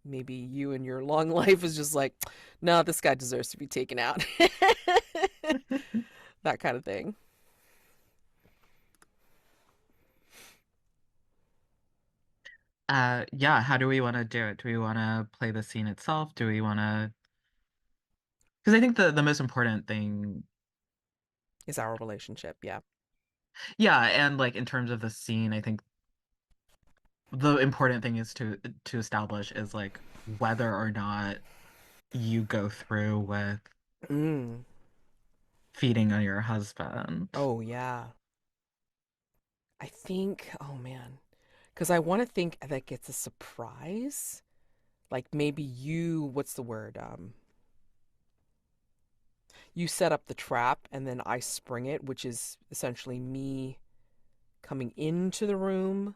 maybe you in your long life is just like, no, this guy deserves to be taken out. That kind of thing. Yeah, how do we want to do it? Do we want to play the scene itself? Do we want to? Because I think the most important thing, Is our relationship. Yeah. yeah, and like in terms of the scene, I think the important thing is to establish is like whether or not you go through with Mm. feeding on your husband. Oh, yeah. I think, oh man, because I want to think that it's a surprise. Like maybe you, what's the word? You set up the trap and then I spring it, which is essentially me coming into the room,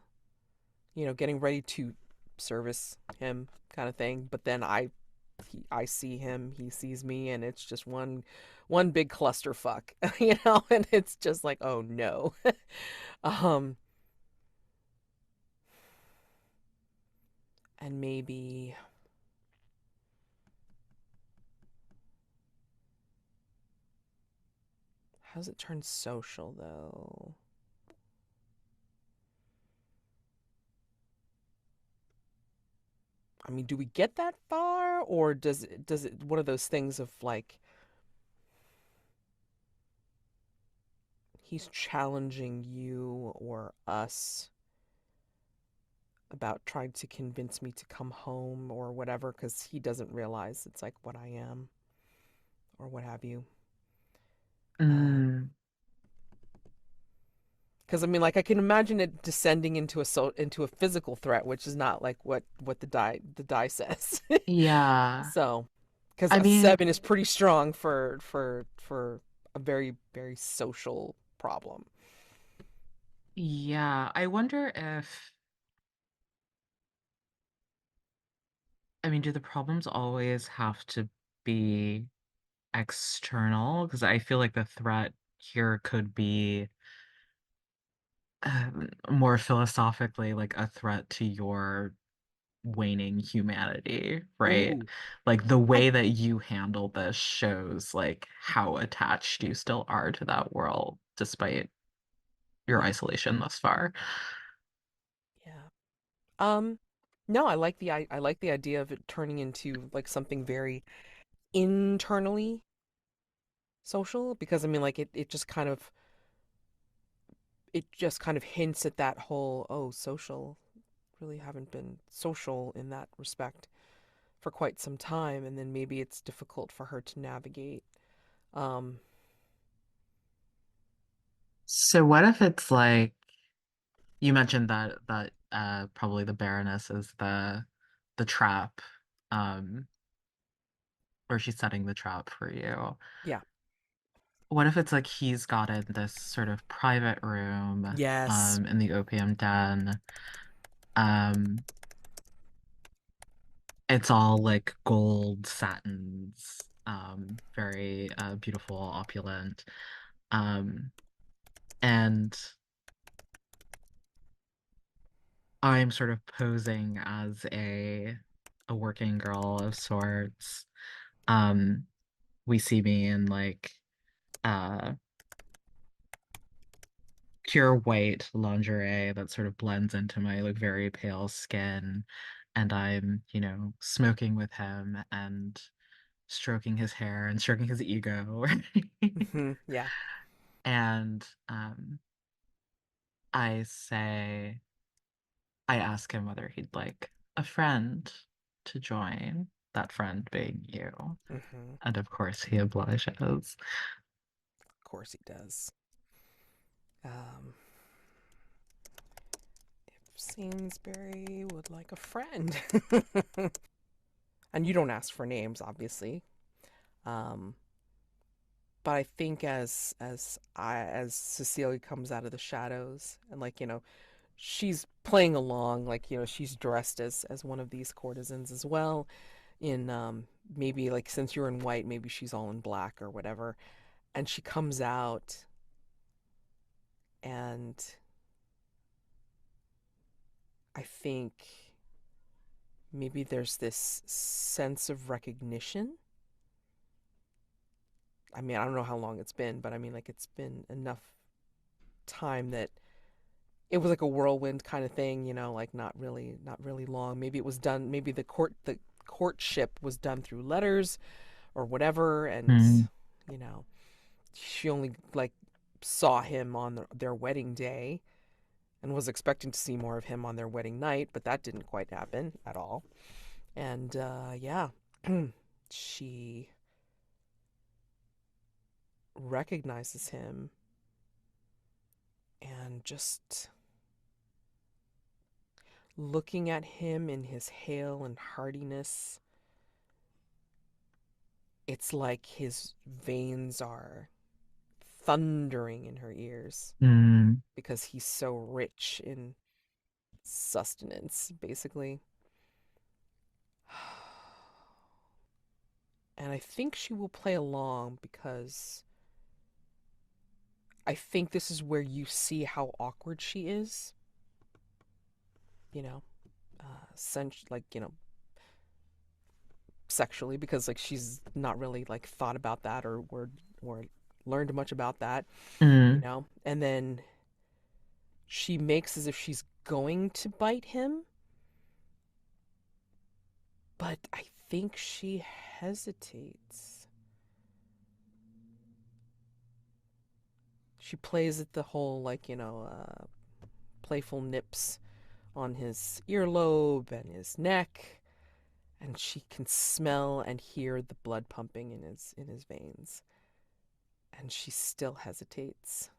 getting ready to service him kind of thing. But then I see him, he sees me, and it's just one big clusterfuck, and it's just like, oh no. um, and maybe how's it turn social though? I mean, do we get that far, or does it one of those things of like he's challenging you or us about trying to convince me to come home or whatever because he doesn't realize it's like what I am or what have you. Mm, Because I mean, like I can imagine it descending into a physical threat, which is not like what the die says. yeah. So, because I a mean, 7 is pretty strong for a very very social problem. yeah. I wonder if, I mean, do the problems always have to be external? Because I feel like the threat here could be more philosophically like a threat to your waning humanity, right? Ooh, Like the I way that you handle this shows like how attached you still are to that world despite your yeah isolation thus far. yeah. Um, no, I like the idea of it turning into like something very internally social because I mean like it just kind of hints at that whole social really haven't been social in that respect for quite some time and then maybe it's difficult for her to navigate. Um, So what if it's like you mentioned that probably the Baroness is the trap, um, or she's setting the trap for you. yeah. What if it's like he's got in this sort of private room, Yes. in the opium den. Um, it's all like gold satins, very beautiful, opulent. Um, and I'm sort of posing as a working girl of sorts. Um, we see me in like uh pure white lingerie that sort of blends into my like very pale skin. And I'm, smoking with him and stroking his hair and stroking his ego. Yeah. And I say, I ask him whether he'd like a friend to join, that friend being you. Hmm. And of course, he obliges. Of course he does. Um, if Sainsbury would like a friend. And you don't ask for names obviously. Um, but I think as Cecilia comes out of the shadows and like she's playing along like she's dressed as one of these courtesans as well in maybe like since you're in white maybe she's all in black or whatever and she comes out and I think maybe there's this sense of recognition. I mean, I don't know how long it's been, but I mean like it's been enough time that it was like a whirlwind kind of thing, you know, like not really long. Maybe it was done. Maybe the courtship was done through letters or whatever, and Mm. you know, she only like saw him on their wedding day and was expecting to see more of him on their wedding night, but that didn't quite happen at all. And yeah, she recognizes him and just looking at him in his hale and hardiness, it's like his veins are thundering in her ears Mm. because he's so rich in sustenance, basically. And I think she will play along because I think this is where you see how awkward she is, you know, like, you know, sexually, because like she's not really like thought about that or learned much about that, you Mm. know. And then she makes as if she's going to bite him, but I think she hesitates. She plays at the whole like, you know, playful nips on his earlobe and his neck, and she can smell and hear the blood pumping in his veins, and she still hesitates.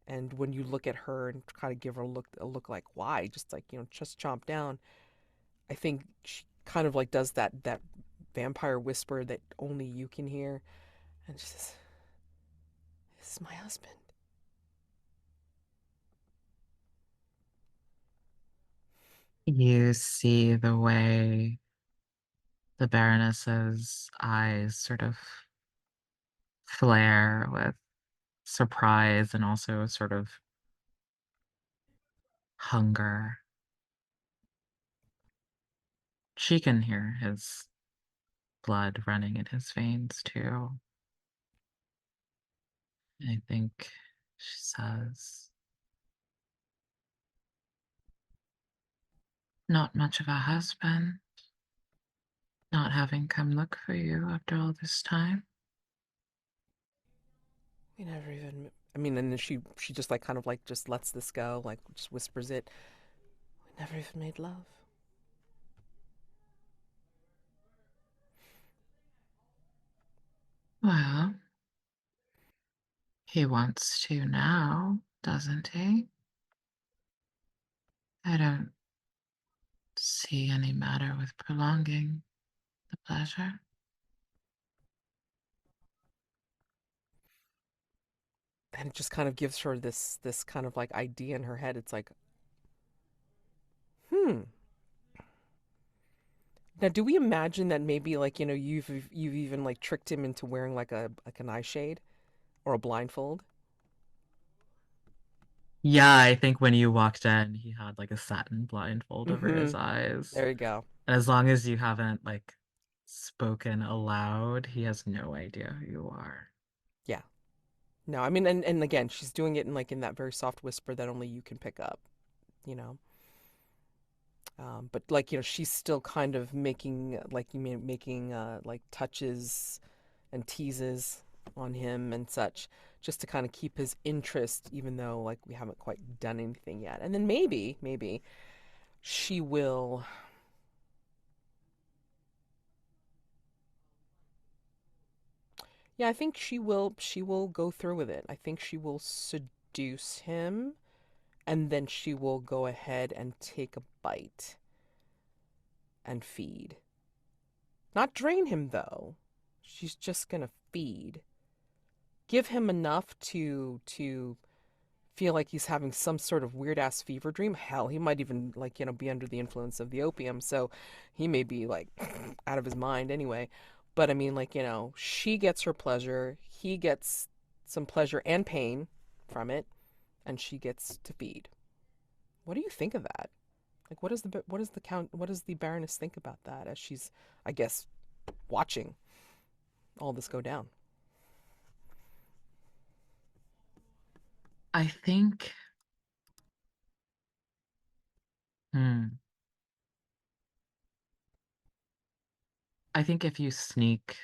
And when you look at her and kind of give her a look like why, just like, you know, just chomp down, I think she kind of like does that vampire whisper that only you can hear, and she says, "This is my husband." You see the way the Baroness's eyes sort of flare with surprise and also sort of hunger. She can hear his blood running in his veins too. I think she says, not much of a husband, not having come look for you after all this time. We never even. I mean, and then she just like kind of like just lets this go, like just whispers it. We never even made love. Well, he wants to now, doesn't he? I don't see any matter with prolonging the pleasure. And it just kind of gives her this kind of like idea in her head. It's like, hmm. Now, do we imagine that maybe like, you know, you've even like tricked him into wearing like an eye shade or a blindfold? Yeah, I think when you walked in, he had like a satin blindfold over Mm-hmm. his eyes. There you go. And as long as you haven't like spoken aloud, he has no idea who you are. Yeah. No, I mean, and again, she's doing it in like in that very soft whisper that only you can pick up, you know. But like, you know, she's still kind of making like you mean making like touches and teases on him and such, just to kind of keep his interest, even though like we haven't quite done anything yet. And then maybe she will. Yeah, I think she will go through with it. I think she will seduce him, and then she will go ahead and take a bite and feed. Not drain him though. She's just going to feed. Give him enough to feel like he's having some sort of weird ass fever dream. Hell, he might even like, you know, be under the influence of the opium, so he may be like out of his mind anyway. But I mean, like, you know, she gets her pleasure, he gets some pleasure and pain from it, and she gets to feed. What do you think of that? Like, what does the Baroness think about that as she's, I guess, watching all this go down? I think Hmm. I think if you sneak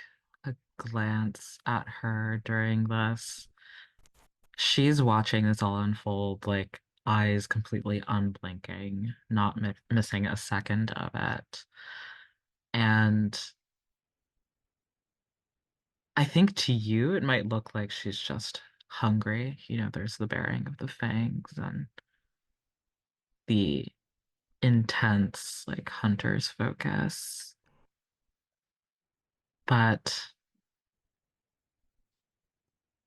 a glance at her during this, she's watching this all unfold, like eyes completely unblinking, not missing a second of it. And I think to you, it might look like she's just hungry. There's the baring of the fangs and the intense, like, hunter's focus. But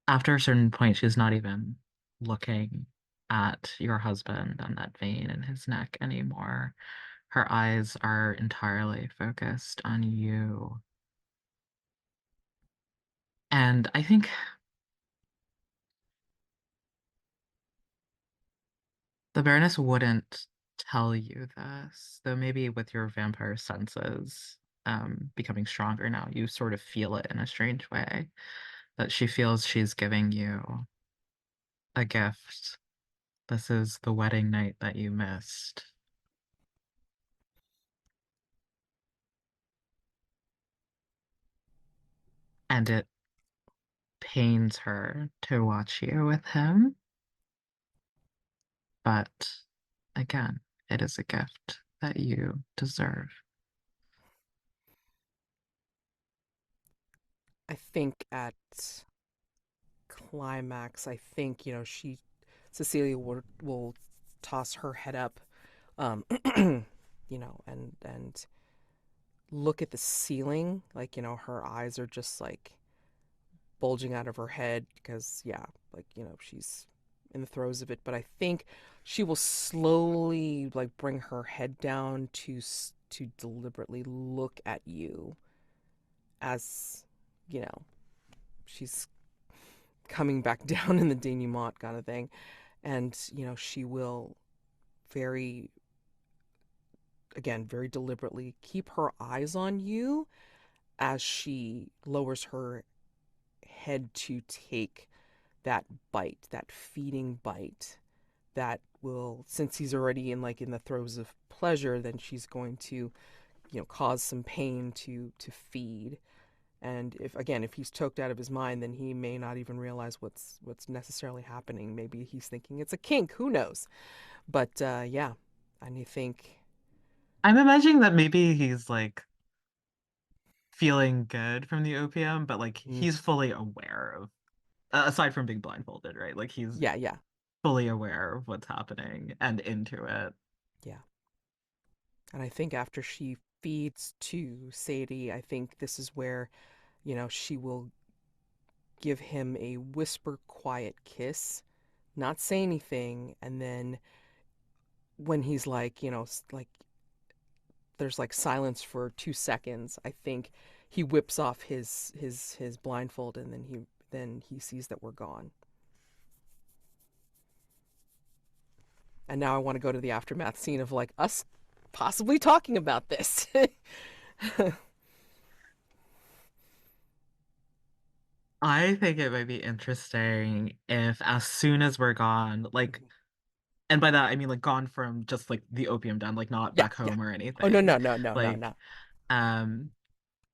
after a certain point, she's not even looking at your husband and that vein in his neck anymore. Her eyes are entirely focused on you. And I think the Baroness wouldn't tell you this, though maybe with your vampire senses becoming stronger now, you sort of feel it in a strange way, that she feels she's giving you a gift. This is the wedding night that you missed. And it pains her to watch you with him. But again, it is a gift that you deserve. I think at climax, I think, Cecilia will toss her head up, um, and look at the ceiling. Like, her eyes are just like bulging out of her head because, yeah, like, she's in the throes of it. But I think she will slowly, like, bring her head down to deliberately look at you as, you know, she's coming back down in the denouement kind of thing. And, she will very, again, very deliberately keep her eyes on you as she lowers her head to take that bite, that feeding bite that will, since he's already in the throes of pleasure, then she's going to, cause some pain to feed. And if he's choked out of his mind, then he may not even realize what's necessarily happening. Maybe he's thinking it's a kink. Who knows? But yeah, and you think, I'm imagining that maybe he's like feeling good from the opium, but like mm, he's fully aware of, aside from being blindfolded, right? Like he's yeah, yeah, fully aware of what's happening and into it. yeah. And I think after she feeds to Sadie, I think this is where, she will give him a whisper quiet kiss, not say anything, and then when he's like, like there's like silence for 2 seconds, I think he whips off his blindfold, and then he sees that we're gone. And now I want to go to the aftermath scene of like us possibly talking about this. I think it might be interesting if as soon as we're gone, like, and by that I mean like gone from just like the opium den, like not Yeah, back yeah. home or Oh no, anything. no, no, no, no, Like, no. um,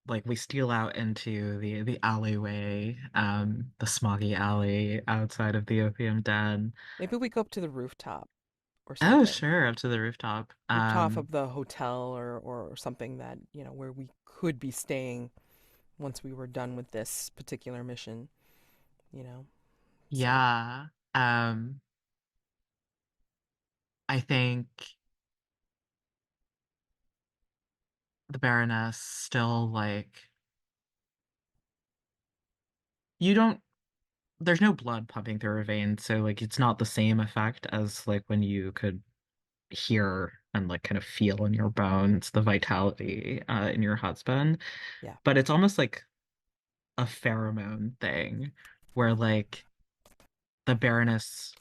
like we steal out into the alleyway, the smoggy alley outside of the opium den. Maybe we go up to the rooftop or Oh, something. sure, up to the rooftop. Rooftop of the hotel, or something that, where we could be staying once we were done with this particular mission, you know. So, Yeah. I think the Baroness still like you don't there's no blood pumping through her veins, so like it's not the same effect as like when you could hear and like kind of feel in your bones the vitality in your husband. yeah. But it's almost like a pheromone thing where like the Baroness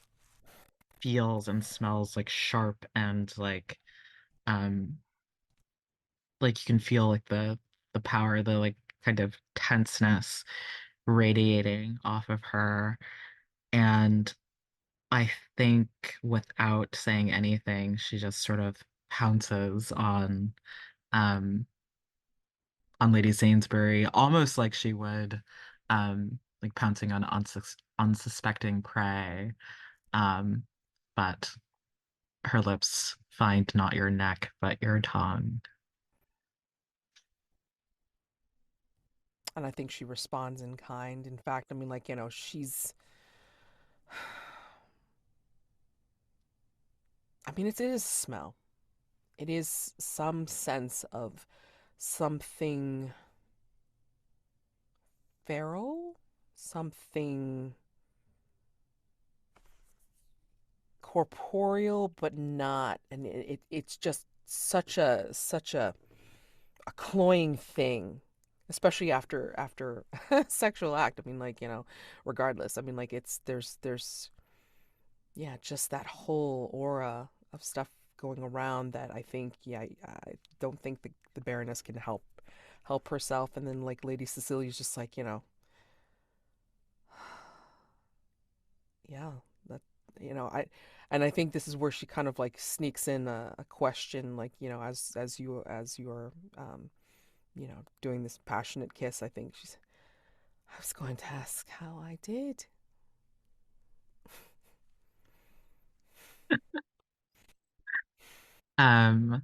feels and smells like sharp and um like you can feel like the power, the like kind of tenseness radiating off of her. And I think without saying anything, she just sort of pounces um on Lady Sainsbury, almost like she would like pouncing on unsuspecting prey. Um, but her lips find not your neck, but your tongue. And I think she responds in kind. In fact, I mean, like, I mean, it is smell. It is some sense of something feral, something corporeal, but not. And it's just such a cloying thing, especially after sexual act. I mean, like, regardless. I mean, like, there's yeah, just that whole aura of stuff going around that I think, yeah, I don't think the Baroness can help herself. And then like Lady Cecilia's just like, yeah, that I and I think this is where she kind of like sneaks in a question, like, as you're doing this passionate kiss. I was going to ask how I did. Um,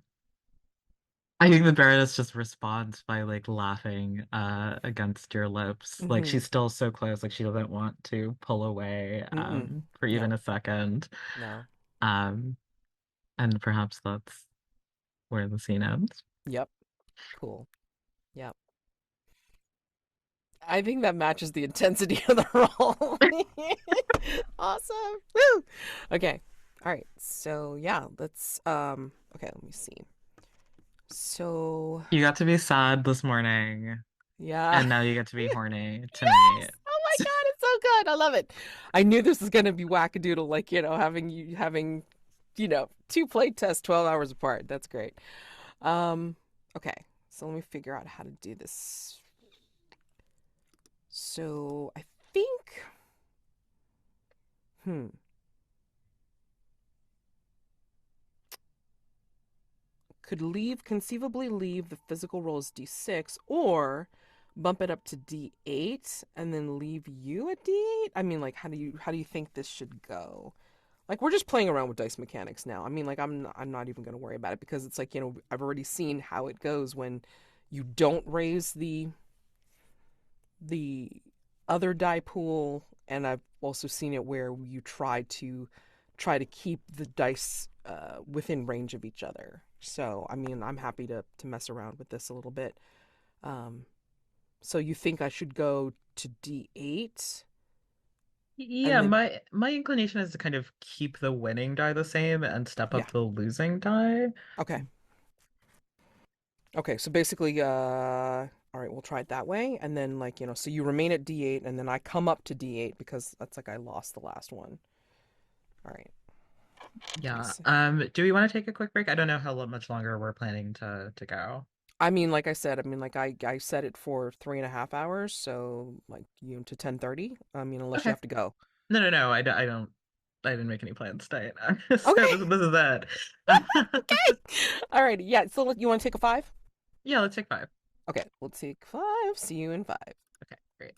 I think the Baroness just responds by like laughing against your lips. Like Mm-hmm. she's still so close, like she doesn't want to pull away Mm-mm. for even No, a second. no. Um, and perhaps that's where the scene ends. Yep. Cool. Yep. I think that matches the intensity of the role. Awesome. Woo. Okay. All right. So yeah, let's okay, let me see. So You got to be sad this morning, yeah. and now you get to be horny tonight. Yes. Oh my God, it's so good. I love it. I knew this was gonna be wackadoodle, like, having two play tests 12 hours apart. That's great. Um, okay. So let me figure out how to do this. So I think hmm could conceivably leave the physical roll as D6, or bump it up to D8 and then leave you at D8. I mean, like, how do you think this should go? Like, we're just playing around with dice mechanics now. I mean, like, I'm not even going to worry about it, because it's like, I've already seen how it goes when you don't raise the other die pool, and I've also seen it where you try to keep the dice within range of each other. So, I mean, I'm happy to mess around with this a little bit. Um, so you think I should go to D8 and Yeah, then my inclination is to kind of keep the winning die the same and step yeah. up the losing die. Okay. Okay, so basically all right, we'll try it that way, and then, like, so you remain at D8 and then I come up to D8 because that's like I lost the last one. All right. Let me Yeah. see. Do we want to take a quick break? I don't know how much longer we're planning to go. I mean, like I said, I mean, like, I set it for 3.5 hours, so like, to 10:30. I mean, unless you Okay. have to go. No, no, no. I didn't make any plans tonight. So Okay. this is that. Okay. All right. Yeah. So you want to take a 5? Yeah, let's take 5. Okay. We'll take 5. See you in 5. Okay, great.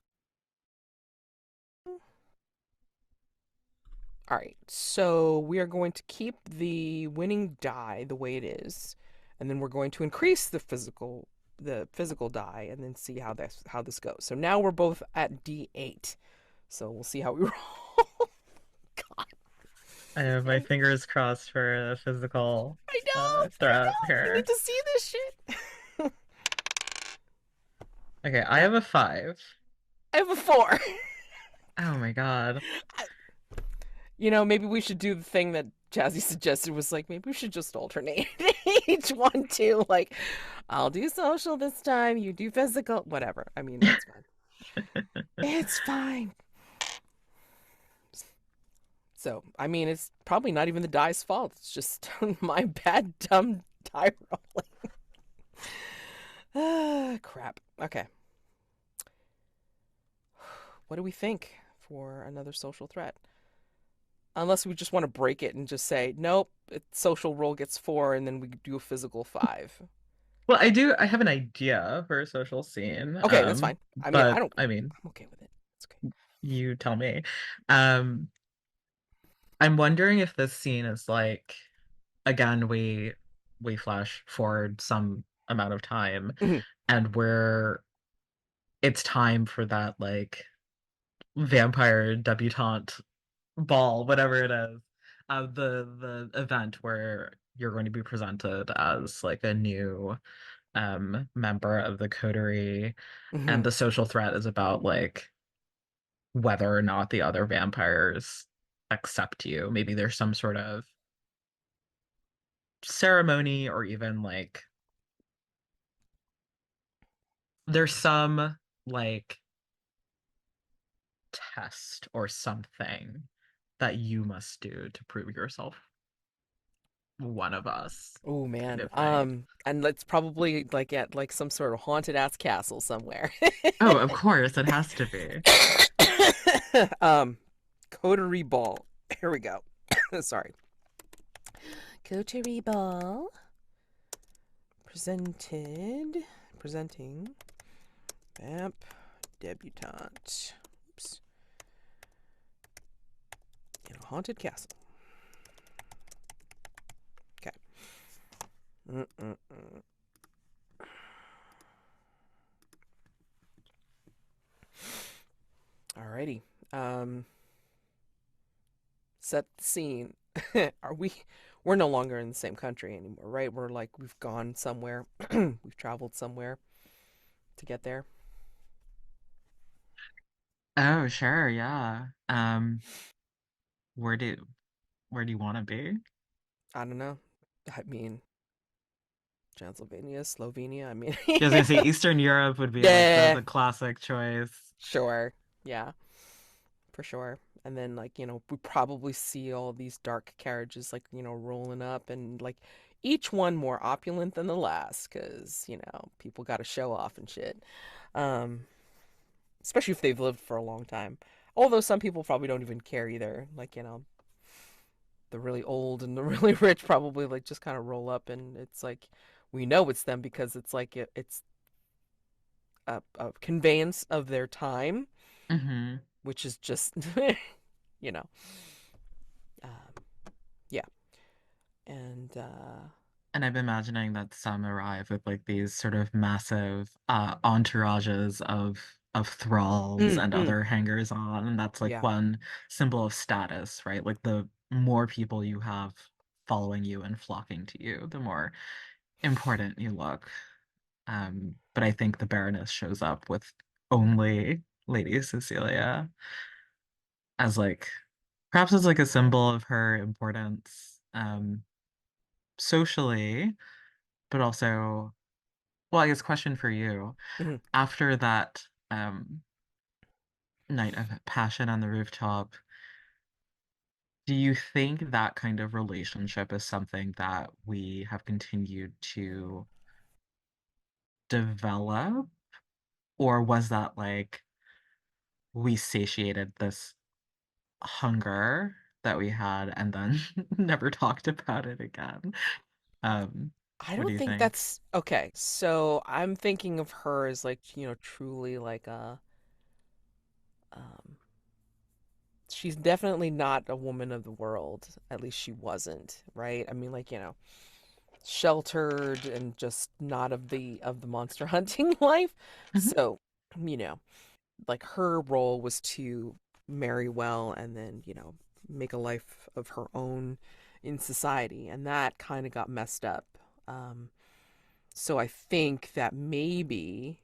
All right. So we are going to keep the winning die the way it is, and then we're going to increase the physical die, and then see how this goes. So now we're both at D8. So we'll see how we roll. God. I have my Okay. fingers crossed for a physical I know. I threat know. You need here. to see this shit. Okay, I Yeah. have a 5. I have a 4. Oh my God. Maybe we should do the thing that Jazzy suggested, was like, maybe we should just alternate each one too. Like, I'll do social this time, you do physical, whatever. I mean, it's fine. It's fine. So, I mean, it's probably not even the die's fault. It's just my bad, dumb die rolling. Ah, crap. Okay. What do we think for another social threat? Unless we just want to break it and just say, nope, social roll gets 4, and then we do a physical 5. Well, I have an idea for a social scene. Okay, that's fine. I mean, But I mean, I'm okay with it. It's okay. you tell me. Um, I'm wondering if this scene is like, again, we flash forward some amount of time Mhm, and we're it's time for that like vampire debutante ball, whatever it is. The event where you're going to be presented as like a new member of the coterie, and mhm. the social threat is about like whether or not the other vampires accept you. Maybe there's some sort of ceremony, or even like there's some like test or something that you must do to prove yourself one of us, Oh kind man. of thing. And let's probably like at like some sort of haunted ass castle somewhere. Oh, of course, it has to be. um, Coterie Ball. Here we go. Sorry. Coterie Ball. Presenting Vamp Debutante. Oops. In a haunted castle. Okay. Mm-mm-mm. Alrighty. Um, Set the scene. Are we? We're no longer in the same country anymore, right? We're like we've gone somewhere. We've traveled somewhere to get there. Oh, sure, yeah. Where do where do you want to be? I don't know. I mean, Transylvania, Slovenia. I mean, Yeah, I was gonna say Eastern Europe would be like yeah, the classic choice. sure, yeah, for sure. And then like we probably see all these dark carriages like rolling up, and like each one more opulent than the last, because people got to show off and shit. Um, Especially if they've lived for a long time. Although some people probably don't even care either. Like, the really old and the really rich probably like just kind of roll up, and it's like we know it's them because it's like it's a conveyance of their time, Hmm. which is just, you know, um, yeah. And, And I'm imagining that some arrive with like these sort of massive entourages of thralls mm, and mm, other hangers on, and that's like yeah. one symbol of status, right? Like the more people you have following you and flocking to you, the more important you look. But I think the Baroness shows up with only Lady Cecilia as like perhaps as like a symbol of her importance socially, but also, well, I guess question for you. Mhm. After that night of passion on the rooftop, do you think that kind of relationship is something that we have continued to develop? Or was that like we satiated this hunger that we had and then never talked about it again? Um, I what do don't you think think? that's okay. So I'm thinking of her as like, truly like um, she's definitely not a woman of the world. At least she wasn't, right? I mean, like, sheltered and just not of the monster hunting life. Mhm. So, you know, like her role was to marry well and then, make a life of her own in society, and that kind of got messed up. Um, so I think that maybe,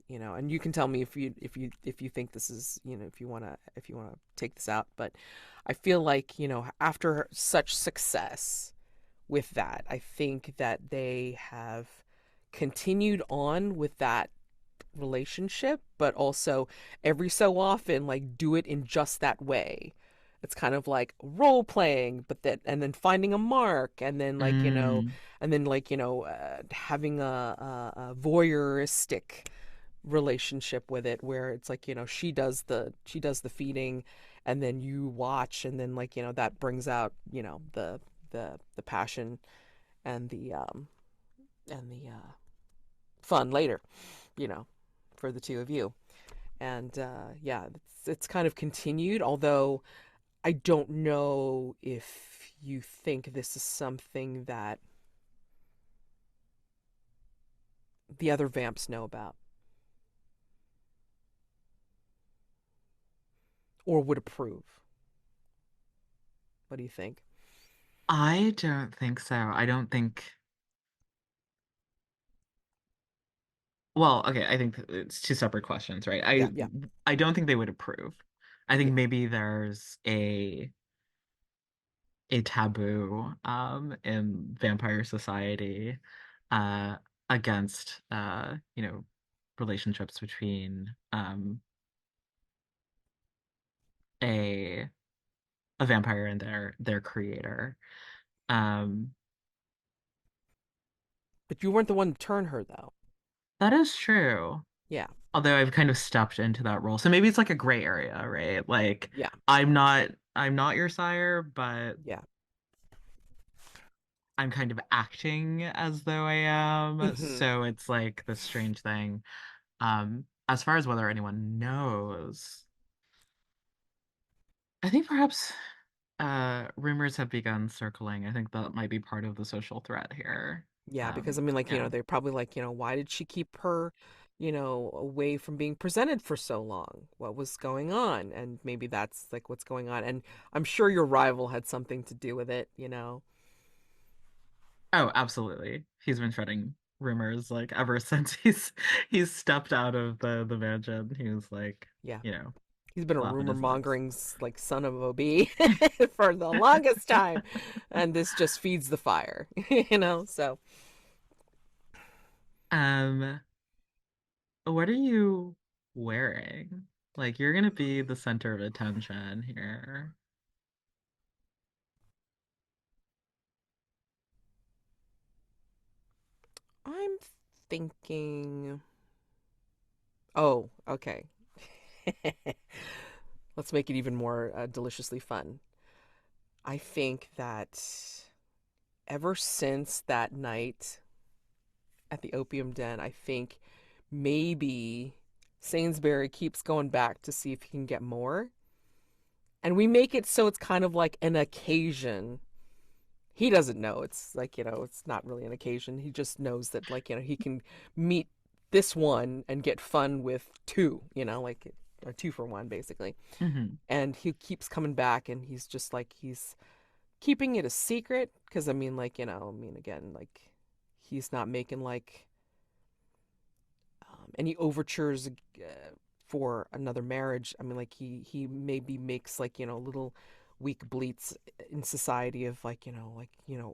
and you can tell me if you think this is, if you want to take this out, but I feel like, after such success with that, I think that they have continued on with that relationship, but also every so often like do it in just that way. It's kind of like role playing, but then and then finding a mark, and then like Mm, having a voyeuristic relationship with it, where it's like she does the feeding, and then you watch, and then like that brings out the passion and the fun later, you know, for the two of you. And yeah, it's kind of continued, although I don't know if you think this is something that the other vamps know about or would approve. What do you think? I don't think so. I don't think. Well, okay, I think it's two separate questions, right? Yeah, yeah, I don't think they would approve. I think yeah. maybe there's a taboo in vampire society uh against relationships between a a vampire and their creator. Um But you weren't the one to turn her, though. that is true. Yeah, Although I've kind of stepped into that role. So maybe it's like a gray area, right? Like yeah, I'm not your sire, but yeah. I'm kind of acting as though I am. Hmm. So it's like this strange thing. As far as whether anyone knows, I think perhaps rumors have begun circling. I think that might be part of the social threat here. Yeah, because I mean, like, Yeah. they're probably like, why did she keep her, away from being presented for so long? What was going on? And maybe that's like what's going on. And I'm sure your rival had something to do with it. Oh, absolutely. He's been spreading rumors like ever since he's stepped out of the mansion. He was like, Yeah. you know, He's been a flapping rumor his lips. mongering like son of a bee for the longest time. And this just feeds the fire. So Um, what are you wearing? Like you're gonna be the center of attention here. I'm thinking, oh, okay. Let's make it even more deliciously fun. I think that ever since that night at the opium den, I think maybe Sainsbury keeps going back to see if he can get more. And we make it so it's kind of like an occasion. He doesn't know. It's like, it's not really an occasion. He just knows that, like, he can meet this one and get fun with two, like a two for one, basically. Hmm. And he keeps coming back, and he's just like, he's keeping it a secret. Because, I mean, like, again, like, he's not making, like, any overtures for another marriage. I mean, like he maybe makes like little weak bleats in society of like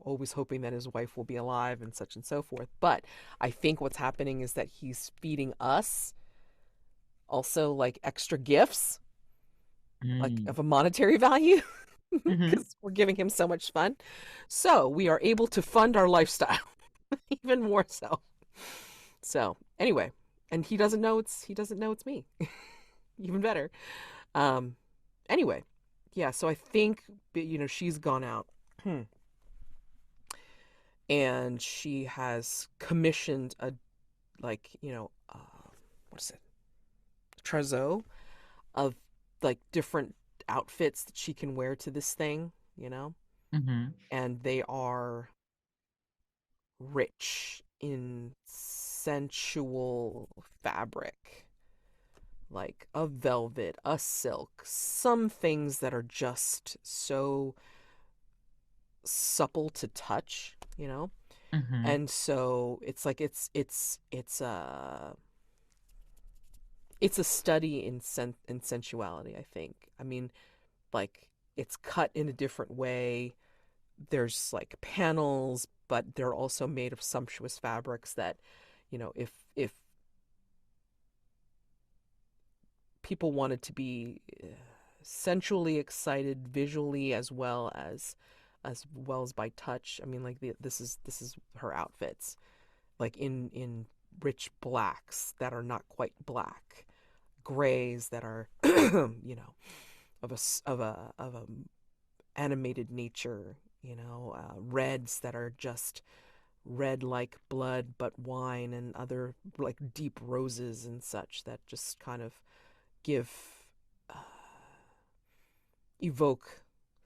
always hoping that his wife will be alive and such and so forth. But I think what's happening is that he's feeding us also like extra gifts like Mm. of a monetary value Hmm. because we're giving him so much fun. So we are able to fund our lifestyle even more so. So anyway, and he doesn't know it's me. Even better. Um, anyway, yeah. So I think she's gone out, and she has commissioned a like what is it, trousseau of like different outfits that she can wear to this thing, Hmm. and they are rich in sensual fabric, like a velvet, a silk, some things that are just so supple to touch. Hmm. And so it's like it's a study in sensuality, I think. I mean, like it's cut in a different way. There's like panels, but they're also made of sumptuous fabrics that, if people wanted to be sensually excited visually as well as by touch. I mean, like this is her outfits, like in rich blacks that are not quite black, grays that are, of a animated nature, reds that are just red like blood but wine, and other like deep roses and such that just kind of give uh, evoke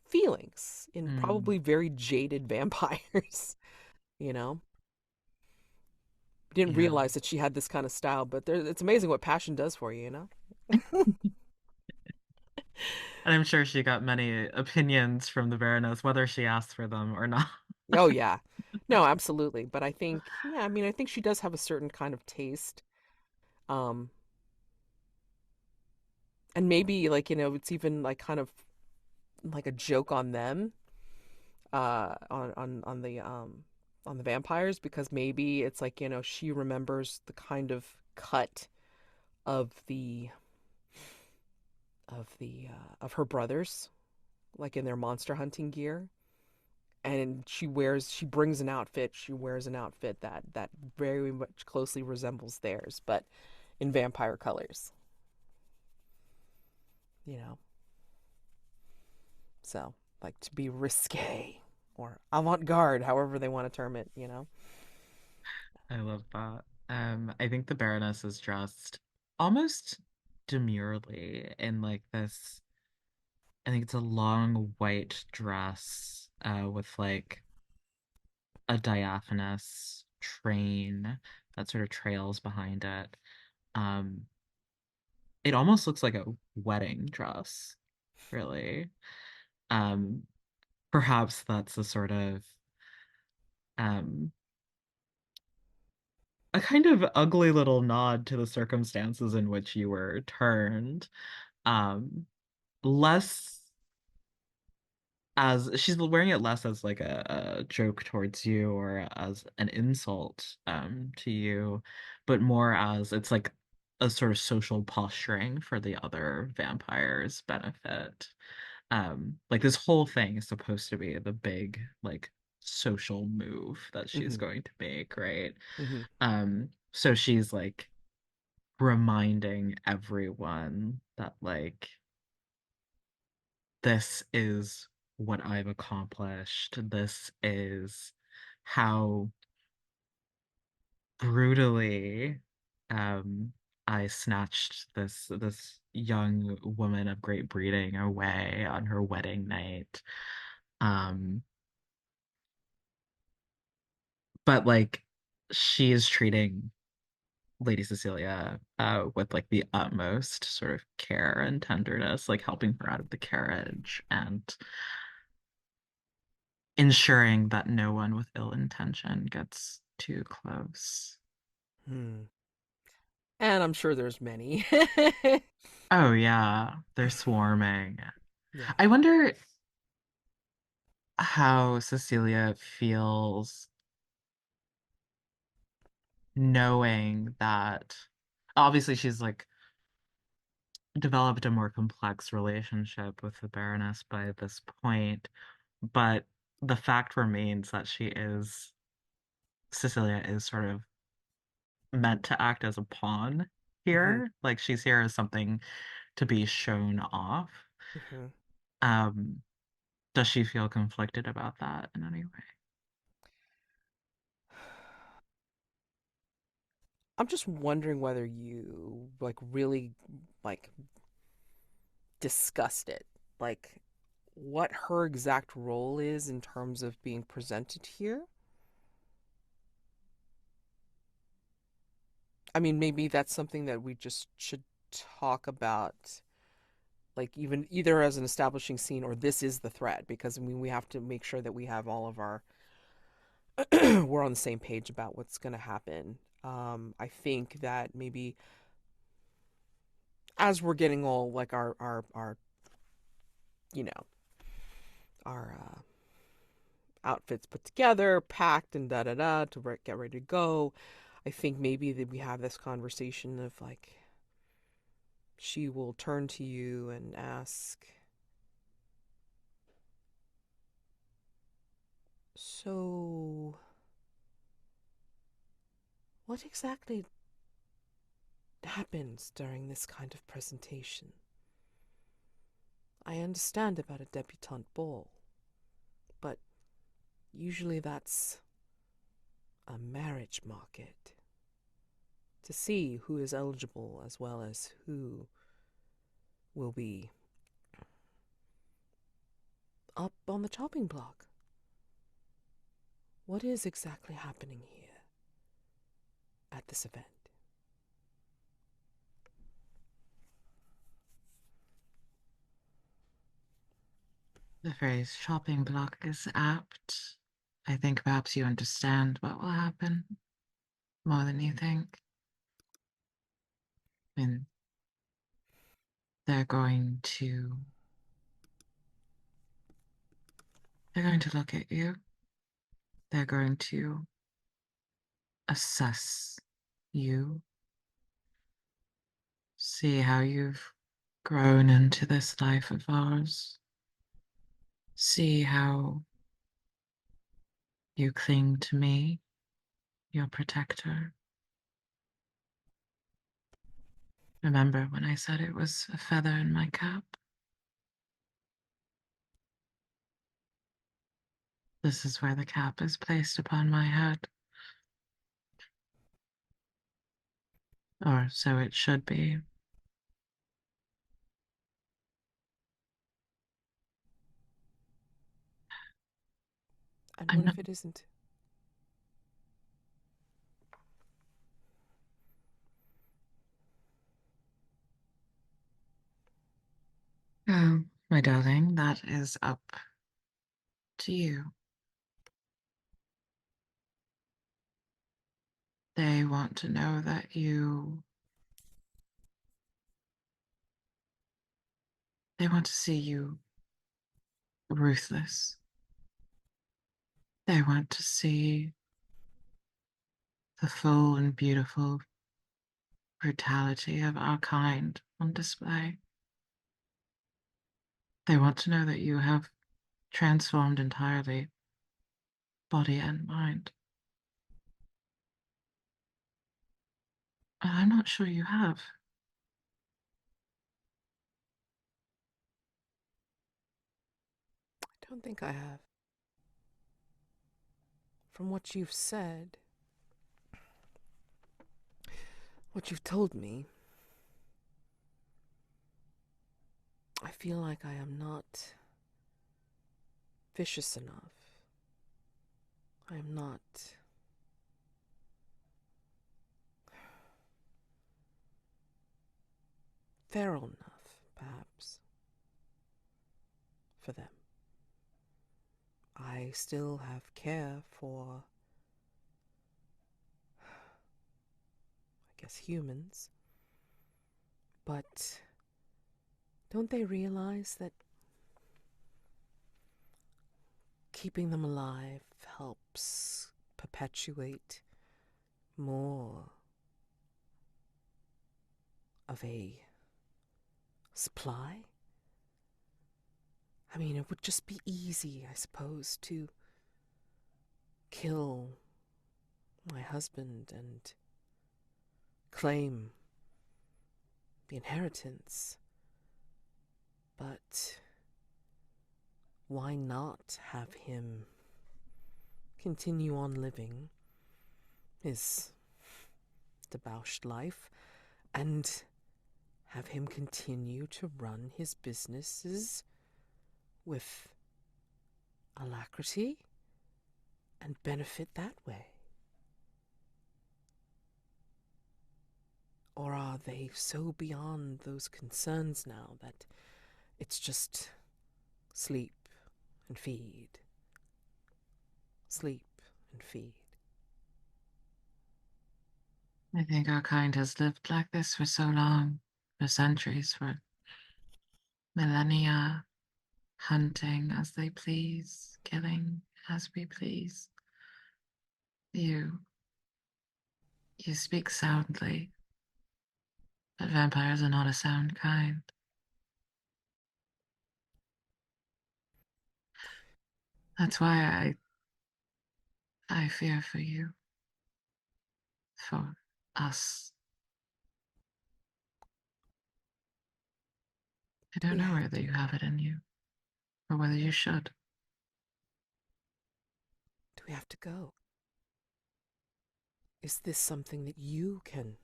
feelings in Mm, probably very jaded vampires. you know didn't yeah. realize that she had this kind of style, but it's amazing what passion does for you. And I'm sure she got many opinions from the Baroness, whether she asked for them or not. Oh yeah. No, absolutely. But I think, yeah, I mean, I think she does have a certain kind of taste. Um, and maybe like, it's even like kind of like a joke on them, on the vampires, because maybe it's like, she remembers the kind of cut of of her brothers, like in their monster hunting gear. And she brings an outfit, she wears an outfit that very much closely resembles theirs, but in vampire colors, you know. So, like, to be risque or avant-garde, however they want to term it. I love that. I think the Baroness is dressed almost demurely in like this. I think it's a long white dress with like a diaphanous train that sort of trails behind it. Um, it almost looks like a wedding dress, really. Um, Perhaps that's a sort of um a kind of ugly little nod to the circumstances in which you were turned. Um, Less as she's wearing it less as like a joke towards you or as an insult to you, but more as it's like a sort of social posturing for the other vampires' benefit. Like this whole thing is supposed to be the big like social move that she's Mm-hmm. going to make, right? Mm-hmm. So she's like reminding everyone that like this is what I've accomplished. This is how brutally um I snatched this young woman of great breeding away on her wedding night. Um, but like she is treating Lady Cecilia with like the utmost sort of care and tenderness, like helping her out of the carriage and ensuring that no one with ill intention gets too close. Hmm. And I'm sure there's many. Oh yeah, they're swarming. Yeah. I wonder how Cecilia feels knowing that obviously she's like developed a more complex relationship with the Baroness by this point, but the fact remains that Cecilia is sort of meant to act as a pawn Mm-hmm. here. Like she's here as something to be shown off. Mm-hmm. Um, does she feel conflicted about that in any way? I'm just wondering whether you like really like discussed it, like what her exact role is in terms of being presented here. I mean, maybe that's something that we just should talk about, like even either as an establishing scene or this is the thread, because I mean, we have to make sure that we have all of our we're on the same page about what's going to happen. I think that maybe as we're getting all like our you know our outfits put together, packed, and da da da to get ready to go, I think maybe that we have this conversation of like she will turn to you and ask, "So, what exactly happens during this kind of presentation?" I understand about a debutante ball, but usually that's a marriage market to see who is eligible as well as who will be up on the chopping block. What is exactly happening here at this event? The phrase shopping block is apt. I think perhaps you understand what will happen more than you think. I mean, they're going to they're going to look at you. They're going to assess you, see how you've grown into this life of ours, see how you cling to me, your protector. Remember when I said it was a feather in my cap? This is where the cap is placed upon my head. Or so it should be. And I'm what not. if it isn't? Oh, my darling, that is up to you. They want to know that they want to see you ruthless. They want to see the full and beautiful brutality of our kind on display. They want to know that you have transformed entirely, body and mind. I'm not sure you have. I don't think I have. From what you've said, what you've told me, I feel like I am not vicious enough. I am not feral enough, perhaps, for them. I still have care for, I guess, humans, but don't they realize that keeping them alive helps perpetuate more of a supply? I mean, it would just be easy, I suppose, to kill my husband and claim the inheritance. But why not have him continue on living his debauched life and have him continue to run his businesses with alacrity and benefit that way? Or are they so beyond those concerns now that it's just sleep and feed, sleep and feed? I think our kind has lived like this for so long, for centuries, for millennia, hunting as they please, killing as we please. You, you speak soundly, but vampires are not a sound kind. That's why I fear for you, for us. I Do don't we know have whether to? you have it in you or whether you should. Do we have to go? Is this something that you can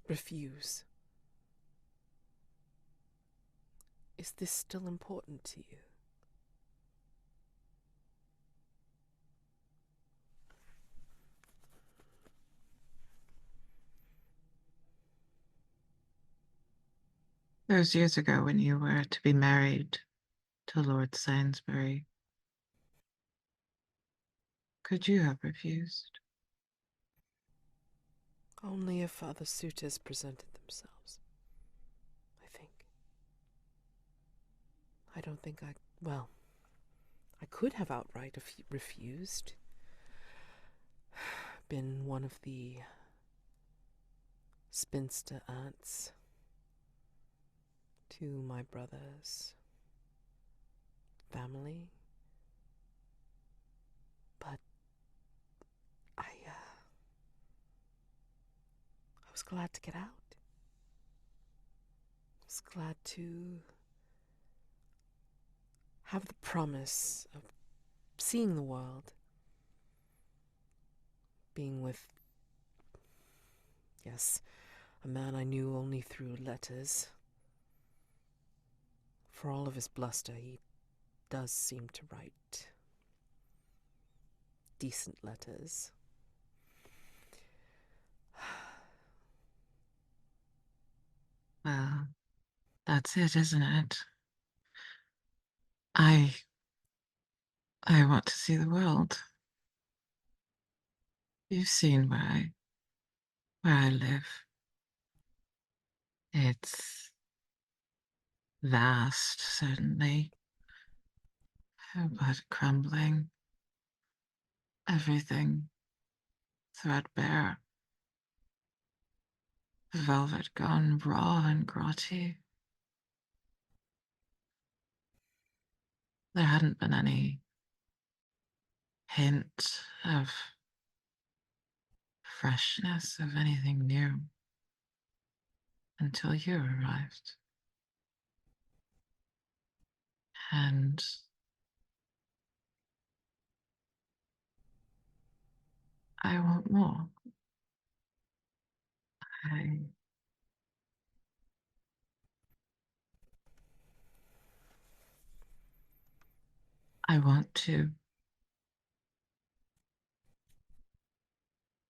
refuse? Is this still important to you? Those years ago when you were to be married to Lord Sainsbury, could you have refused? Only if other suitors presented themselves, I think. I don't think I. Well, I could have outright refused. Been one of the spinster aunts to my brother's family. But I was glad to get out. I was glad to have the promise of seeing the world, being with, yes, a man I knew only through letters. For all of his bluster, he does seem to write decent letters. Well, that's it, isn't it? I I want to see the world. You've seen where I live. It's vast, certainly, but crumbling. Everything threadbare. The velvet gone raw and grotty. There hadn't been any hint of freshness of anything new until you arrived. And I want more. I I want to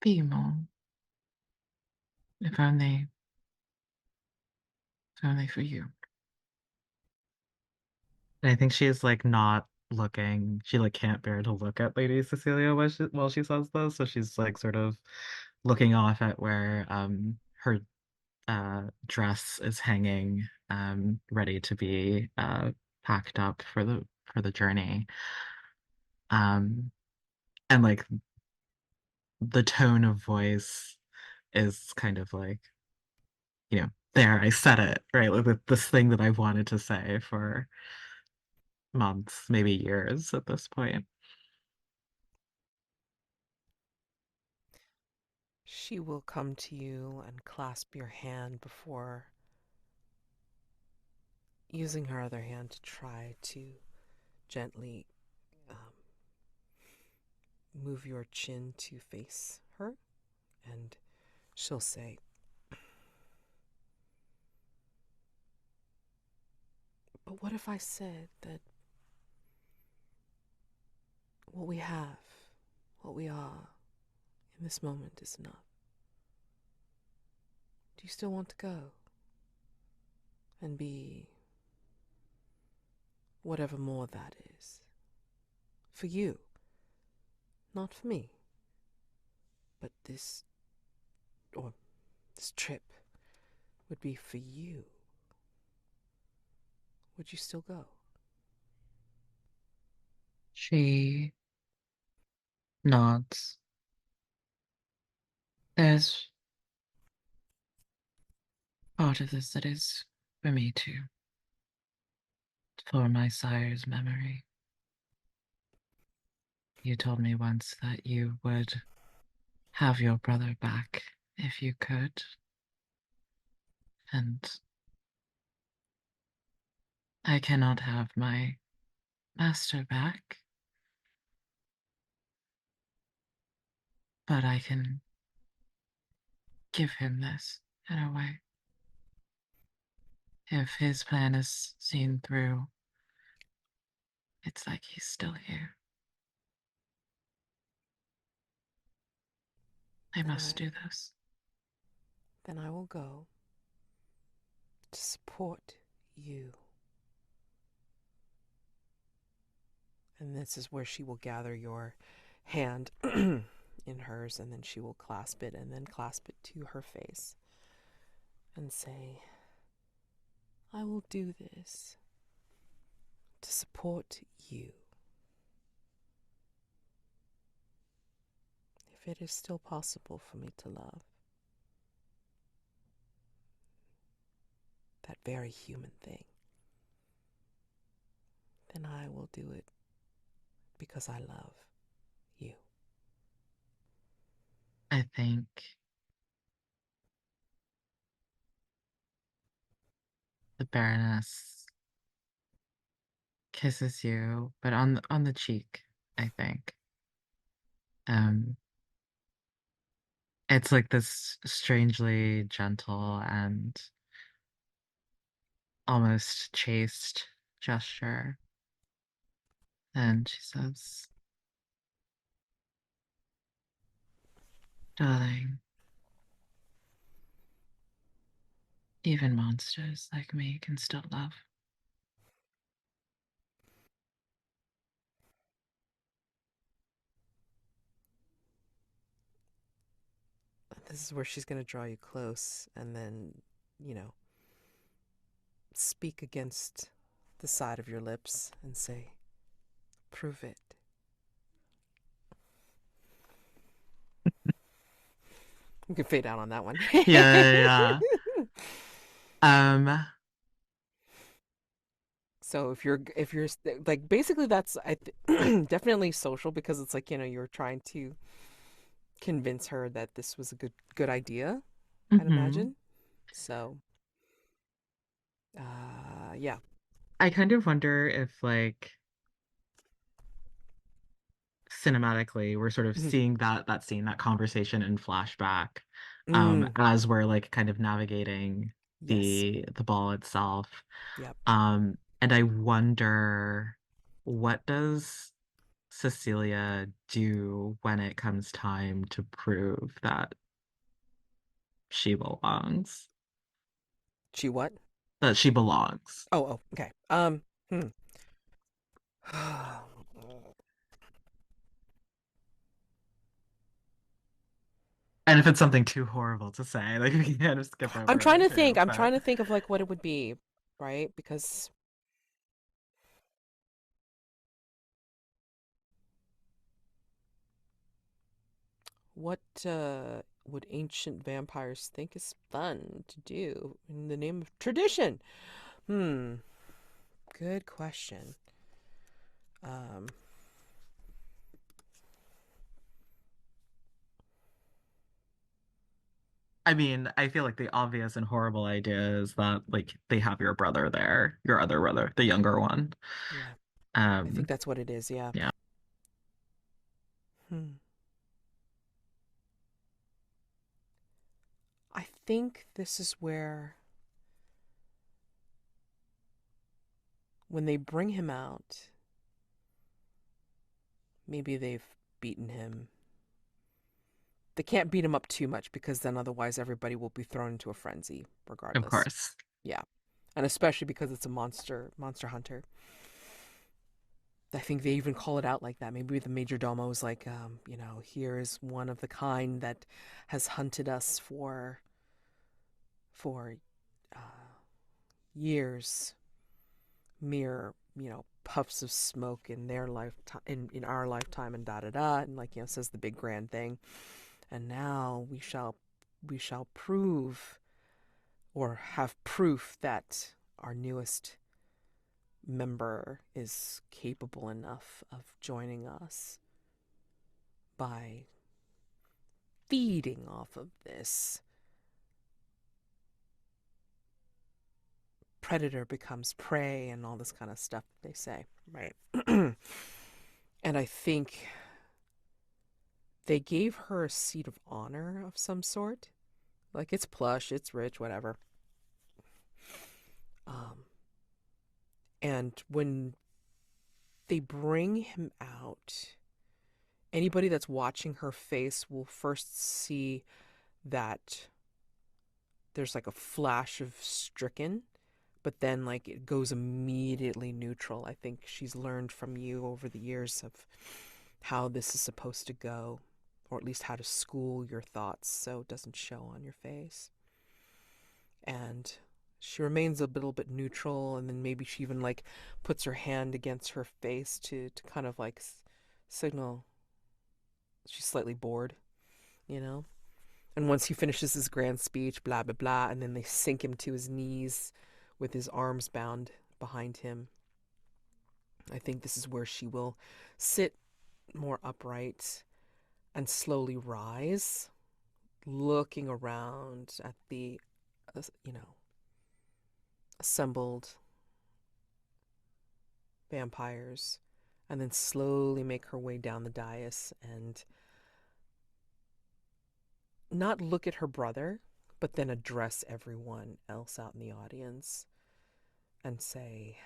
be more. If only if only for you. And I think she's like not looking. She like can't bear to look at Lady Cecilia while she says this, so she's like sort of looking off at where her dress is hanging, ready to be packed up for the journey. Um, and like the tone of voice is kind of like, there, I said it, right? Like this thing that I've wanted to say for months, maybe years at this point. She will come to you and clasp your hand before using her other hand to try to gently um, move your chin to face her. And she'll say, "But what if I said that what we have, what we are in this moment is enough? Do you still want to go and be whatever more that is? For you, not for me, but or this trip would be for you. Would you still go?" She nods. There's part of this that is for me too, for my sire's memory. You told me once that you would have your brother back if you could, and I cannot have my master back, but I can give him this in a way. If his plan is seen through, it's like he's still here. I Then must I do this. then I will go to support you. And this is where she will gather your hand in hers, and then she will clasp it and then clasp it to her face and say, I will do this to support you. If it is still possible for me to love that very human thing, then I will do it because I love you. I think the Baroness kisses you, but on the cheek, I think. Um, it's like this strangely gentle and almost chaste gesture. And she says, darling, even monsters like me can still love. This is where she's going to draw you close and then, you know, speak against the side of your lips and say, prove it. You can fade out on that one. Yeah, yeah, yeah. So if you're like basically that's definitely social because it's like you're trying to convince her that this was a good idea. I'd Mhm. imagine. So yeah. I kind of wonder if like cinematically we're sort of Mhm. seeing that scene, that conversation in flashback, Mm, as we're like kind of navigating yes. the ball itself. Yep. And I wonder, what does Cecilia do when it comes time to prove that she belongs? She what? That she belongs. Oh, okay. Hmm. And if it's something too horrible to say, like we can kind of skip I'm over trying it to think. too. I'm But trying to think of like what it would be, right? Because what would ancient vampires think is fun to do in the name of tradition? Hmm. Good question. Um, I mean, I feel like the obvious and horrible idea is that like they have your brother there, your other brother, the younger one. yeah, I think Um, that's what it is. Yeah. yeah. Hmm. I think this is where when they bring him out, maybe they've beaten him. They can't beat him up too much because then otherwise everybody will be thrown into a frenzy Of regardless. course. Yeah. And especially because it's a monster hunter. I think they even call it out like that. Maybe the major domo is like, here is one of the kind that has hunted us for years, mere puffs of smoke in their lifetime, in our lifetime, and da da da, and like says the big grand thing. And now we shall prove or have proof that our newest member is capable enough of joining us by feeding off of this predator becomes prey and all this kind of stuff they say, right? And I think they gave her a seat of honor of some sort. Like, it's plush, it's rich, whatever. Um, and when they bring him out, anybody that's watching her face will first see that there's like a flash of stricken, but then like it goes immediately neutral. I think she's learned from you over the years of how this is supposed to go, or at least how to school your thoughts so it doesn't show on your face. And she remains a little bit neutral, and then maybe she even like puts her hand against her face to kind of like signal she's slightly bored, you know? And once he finishes his grand speech, blah, blah, blah, and then they sink him to his knees with his arms bound behind him, I think this is where she will sit more upright and slowly rise, looking around at the, you know, assembled vampires, and then slowly make her way down the dais and not look at her brother, but then address everyone else out in the audience and say,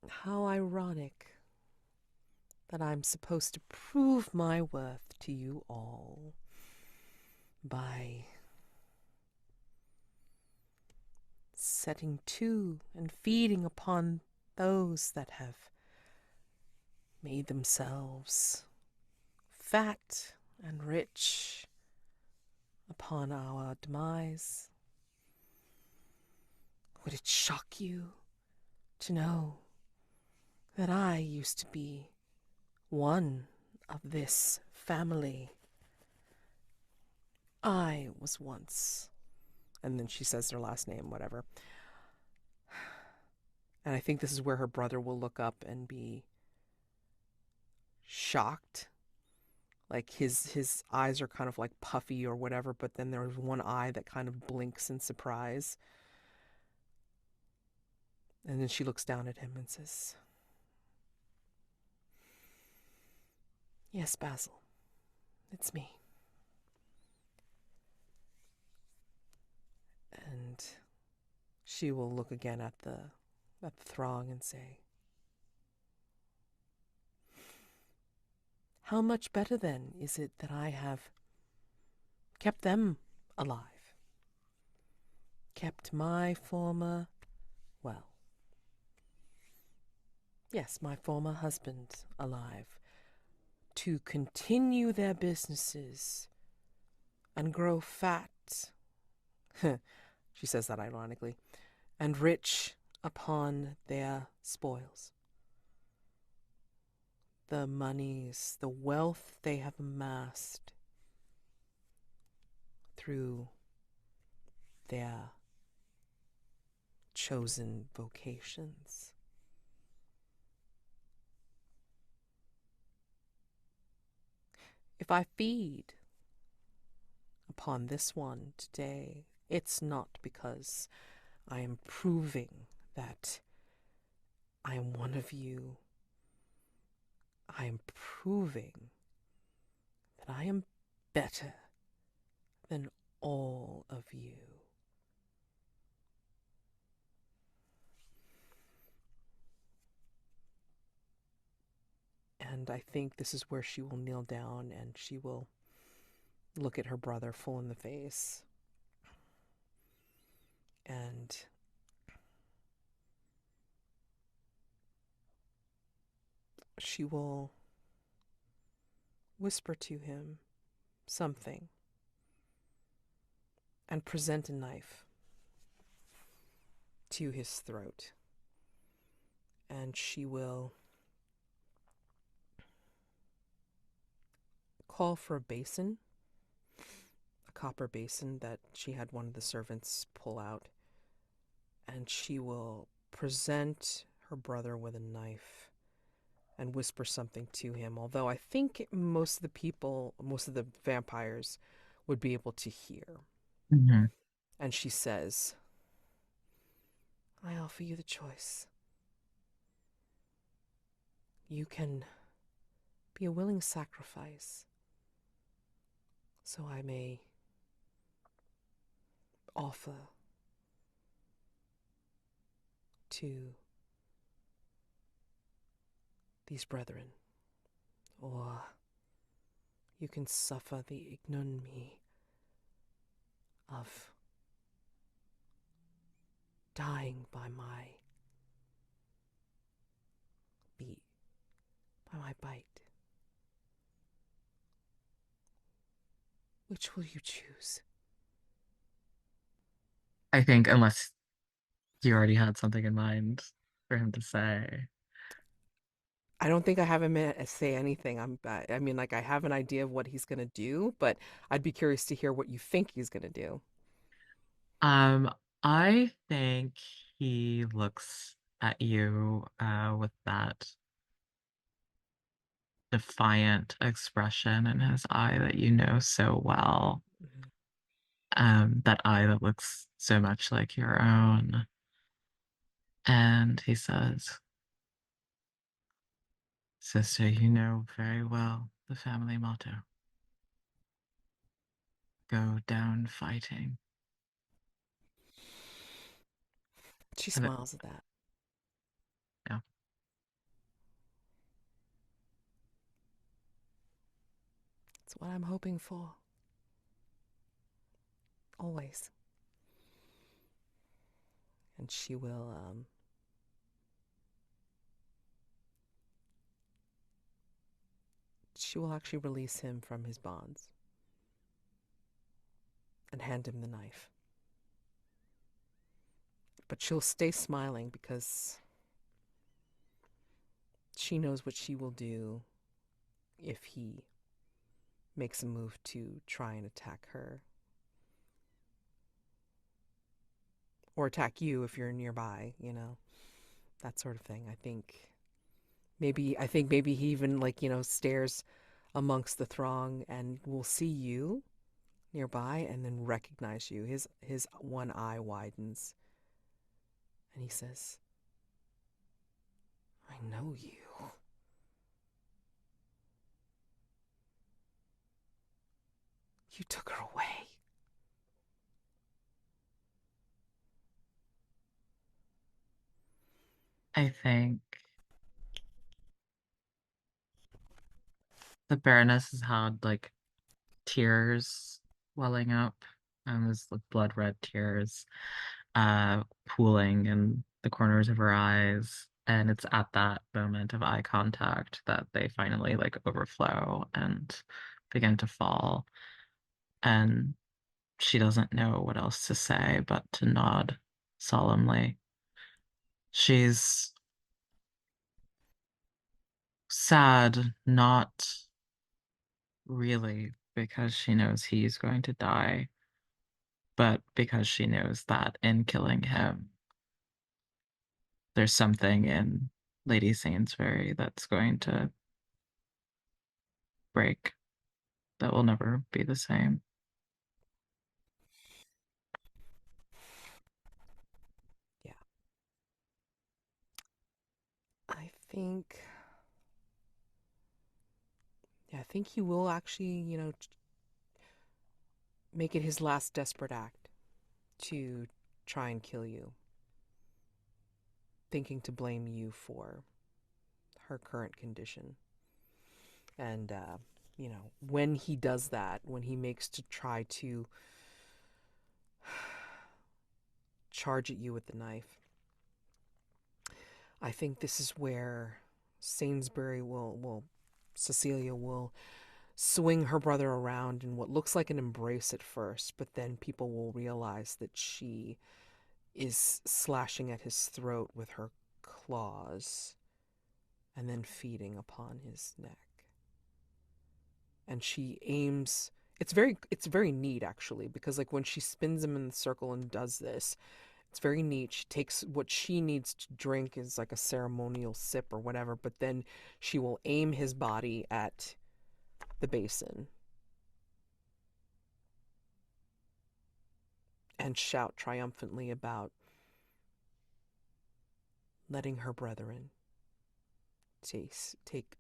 how ironic that I'm supposed to prove my worth to you all by setting to and feeding upon those that have made themselves fat and rich upon our demise. Would it shock you to know that I used to be one of this family? I was once. And then she says their last name, whatever. And I think this is where her brother will look up and be shocked. Like his eyes are kind of like puffy or whatever, but then there's one eye that kind of blinks in surprise. And then she looks down at him and says, yes, Basil, it's me. And she will look again at the throng and say, how much better then is it that I have kept them alive? Kept my former, well, yes, my former husband alive, to continue their businesses and grow fat, she says that ironically, and rich upon their spoils. The monies, the wealth they have amassed through their chosen vocations. If I feed upon this one today, it's not because I am proving that I am one of you. I am proving that I am better than all of you. And I think this is where she will kneel down and she will look at her brother full in the face. And she will whisper to him something and present a knife to his throat. And she will call for a basin, a copper basin that she had one of the servants pull out. And she will present her brother with a knife and whisper something to him, although I think most of the people, most of the vampires would be able to hear. Hmm. And she says, I offer you the choice. You can be a willing sacrifice, so I may offer to these brethren, or you can suffer the ignominy of dying beat, by my bite. Which will you choose? I think unless you already had something in mind for him to say. I don't think I have him say anything. I mean, like I have an idea of what he's gonna do, but I'd be curious to hear what you think he's gonna do. Um, I think he looks at you with that defiant expression in his eye that you know so well. Mhm. That eye that looks so much like your own. And he says, Sister, you know very well the family motto: go down fighting. She And it, smiles at that. yeah, It's what I'm hoping for. Always. And she will actually release him from his bonds and hand him the knife. But she'll stay smiling because she knows what she will do if he makes a move to try and attack her or attack you if you're nearby, that sort of thing. I think maybe he even like, stares amongst the throng and will see you nearby and then recognize you. His one eye widens and he says, I know you. You took her away. I think the Baroness has had like tears welling up, and there's like blood red tears pooling in the corners of her eyes. And it's at that moment of eye contact that they finally like overflow and begin to fall. And she doesn't know what else to say but to nod solemnly. She's sad, not really because she knows he's going to die, but because she knows that in killing him, there's something in Lady Sainsbury that's going to break, that will never be the same. Yeah. I think yeah, I think he will actually, make it his last desperate act to try and kill you, thinking to blame you for her current condition. And when he does that, when he makes to try to charge at you with the knife, I think this is where Sainsbury Cecilia will swing her brother around in what looks like an embrace at first, but then people will realize that she is slashing at his throat with her claws and then feeding upon his neck. And she aims it's very neat actually because like when she spins him in the circle and does this, It's very neat. She takes what she needs to drink is like a ceremonial sip or whatever, but then she will aim his body at the basin and shout triumphantly about letting her brethren take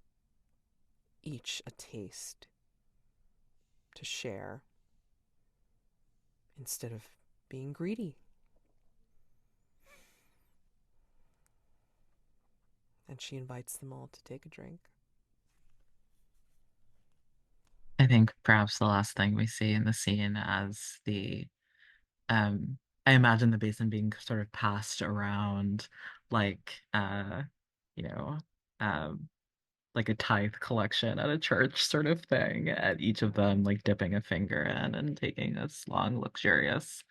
each a taste to share instead of being greedy. And she invites them all to take a drink. I think perhaps the last thing we see in the scene as the I imagine the basin being sort of passed around like you know, um like a tithe collection at a church sort of thing, and each of them like dipping a finger in and taking this long, luxurious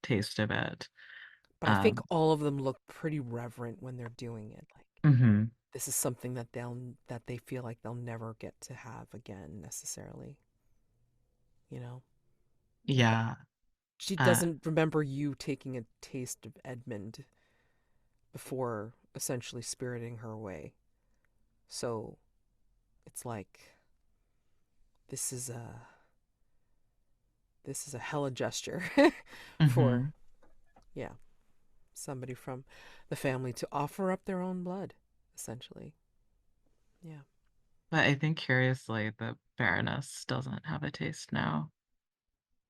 taste of it. But I think Um, all of them look pretty reverent when they're doing it. Like mhm. this is something that they feel like they'll never get to have again necessarily, you know. Yeah. She Uh, doesn't remember you taking a taste of Edmund before essentially spiriting her away. So it's like this is a this is a hella gesture for mhm. yeah, somebody from the family to offer up their own blood, essentially. Yeah. But I think curiously, the Baroness doesn't have a taste now.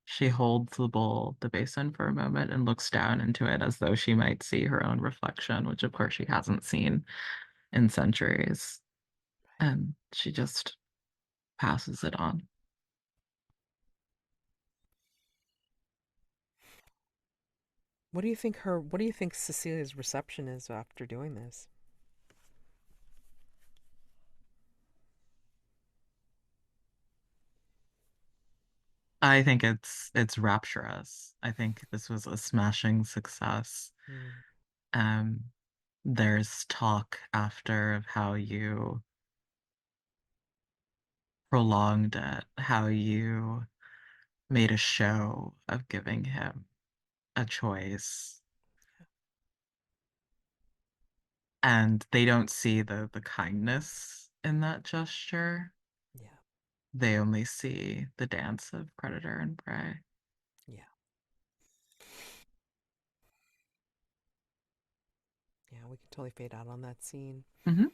She holds the bowl, the basin for a moment and looks down into it as though she might see her own reflection, which of course she hasn't seen in centuries. And she just passes it on. What do you think Cecilia's reception is after doing this? I think it's rapturous. I think this was a smashing success. Mm, Um, there's talk after of how you prolonged it, how you made a show of giving him a choice. And they don't see the kindness in that gesture. yeah. They only see the dance of predator and prey. Yeah. Yeah, we can totally fade out on that scene. Hmm.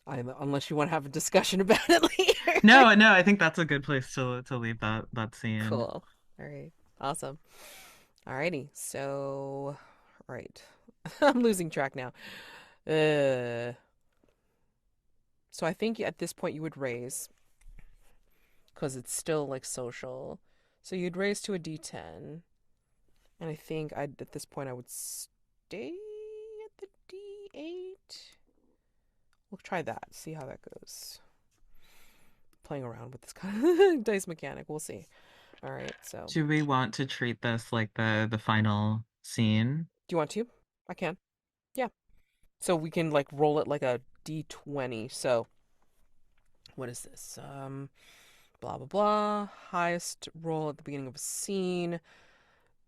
Unless you want to have a discussion about it later. No, no, I think that's a good place to leave that scene. Cool. All right. Awesome. Alrighty. So, right. I'm losing track now. Uh, so I think at this point you would raise because it's still like social. So you'd raise to a D10, and I think I'd at this point I would stay at the D8. We'll try that. See how that goes. Playing around with this kind of dice mechanic. We'll see. All right. So, Do we want to treat this like the final scene? do you want to? I can. Yeah. So we can like roll it like a D20. So what is this? Blah blah blah. Highest roll at the beginning of a scene.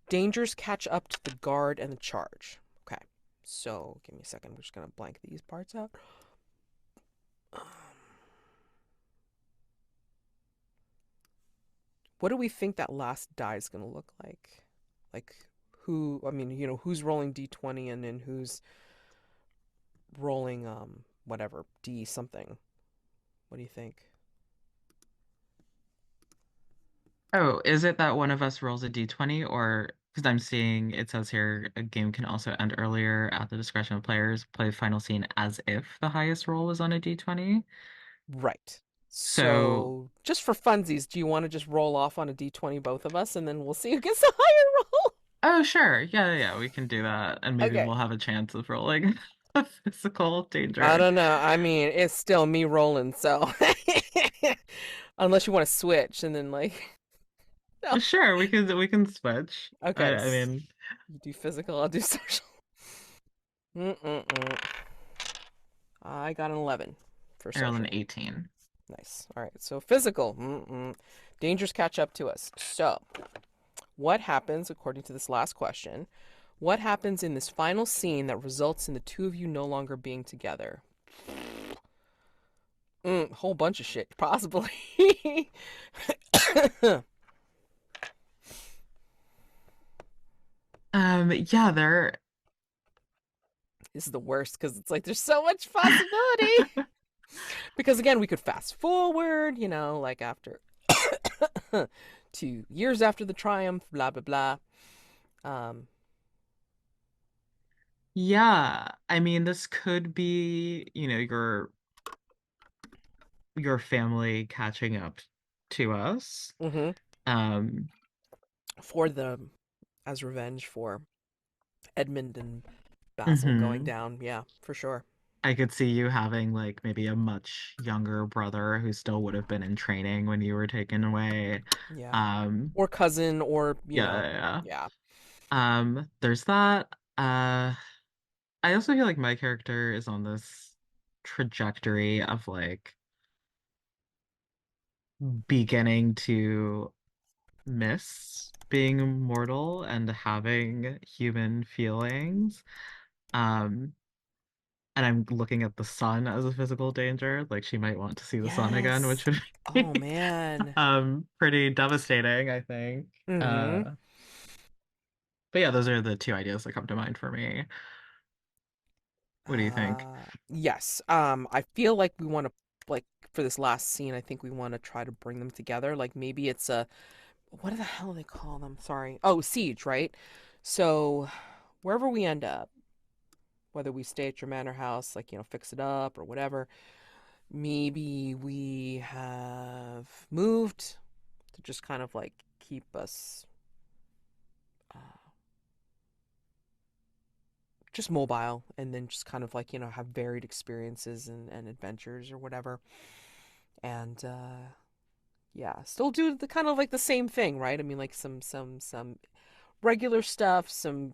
Dangers catch up to the guard and the charge. Okay. So give me a second. We're just gonna blank these parts out. What do we think that last die is gonna look like? Like who? I mean, who's rolling D20 and then who's rolling whatever D something. What do you think? Oh, is it that one of us rolls a d20 or because I'm seeing it says here a game can also end earlier at the discretion of players, play final scene as if the highest roll was on a d20. Right. So, So, just for funsies, do you want to just roll off on a d20, both of us, and then we'll see who gets the higher roll? oh sure. Yeah, yeah, yeah, we can do that. And maybe Okay. we'll have a chance of rolling a physical I danger. don't know. I mean, it's still me rolling, so. Unless you want to switch and then, like. No. Sure, we can switch. Okay. I mean, You do physical, I'll do social. Mm-mm-mm. I got an 11 for I rolled an social. 18. Nice. All right. So, physical. Mm-mm. Dangers catch up to us. So, what happens, according to this last question, What happens in this final scene that results in the two of you no longer being together? Whole bunch of shit, possibly. Yeah, there. This is the worst because it's like there's so much possibility. Because again, we could fast forward, like after 2 years after the triumph, blah blah blah. Um, Yeah, I mean, this could be, your family catching up to us. hmm Um, for the as revenge for Edmund and Basil going mhm. down. Yeah, for sure. I could see you having like maybe a much younger brother who still would have been in training when you were taken away. Yeah, Um, or cousin, or yeah, yeah. Yeah. yeah. There's that. I also feel like my character is on this trajectory of like beginning to miss being mortal and having human feelings. Um, and I'm looking at the sun as a physical danger. Like she might want to see the sun again, Yes. which would Oh be man. pretty devastating, I think. hmm Uh, but yeah, those are the two ideas that come to mind for me. What do you think? Yes. I feel like we want to, like, for this last scene, I think we want to try to bring them together. Like maybe it's a, what the hell do they call them? Sorry. Oh, siege, right? So wherever we end up, whether we stay at your manor house, like, fix it up or whatever, maybe we have moved to just kind of like keep us uh, just mobile, and then just kind of like, have varied experiences and adventures or whatever. And yeah, still do the kind of like the same thing, right? I mean, like some regular stuff, some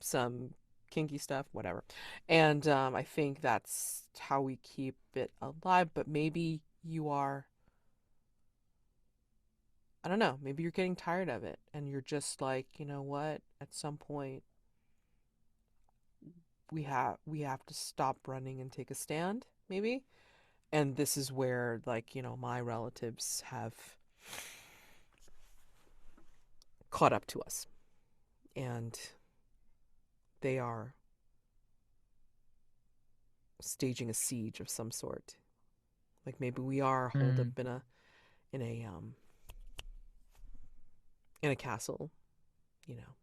kinky stuff, whatever. And I think that's how we keep it alive. But maybe you are, I don't know, maybe you're getting tired of it, and you're just like, you know what? At some point, we have to stop running and take a stand, maybe. And this is where, like, my relatives have caught up to us, and they are staging a siege of some sort. Like maybe we are holed up Mm, in a um in a castle, you know,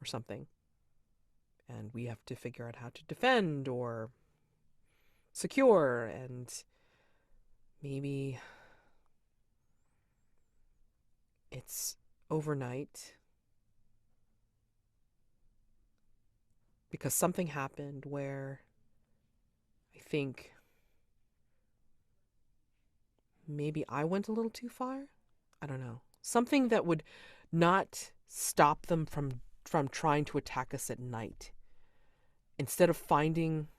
or something, and we have to figure out how to defend or secure. And maybe it's overnight because something happened where I think maybe I went a little too far. I don't know. Something that would not stop them from trying to attack us at night. Instead of finding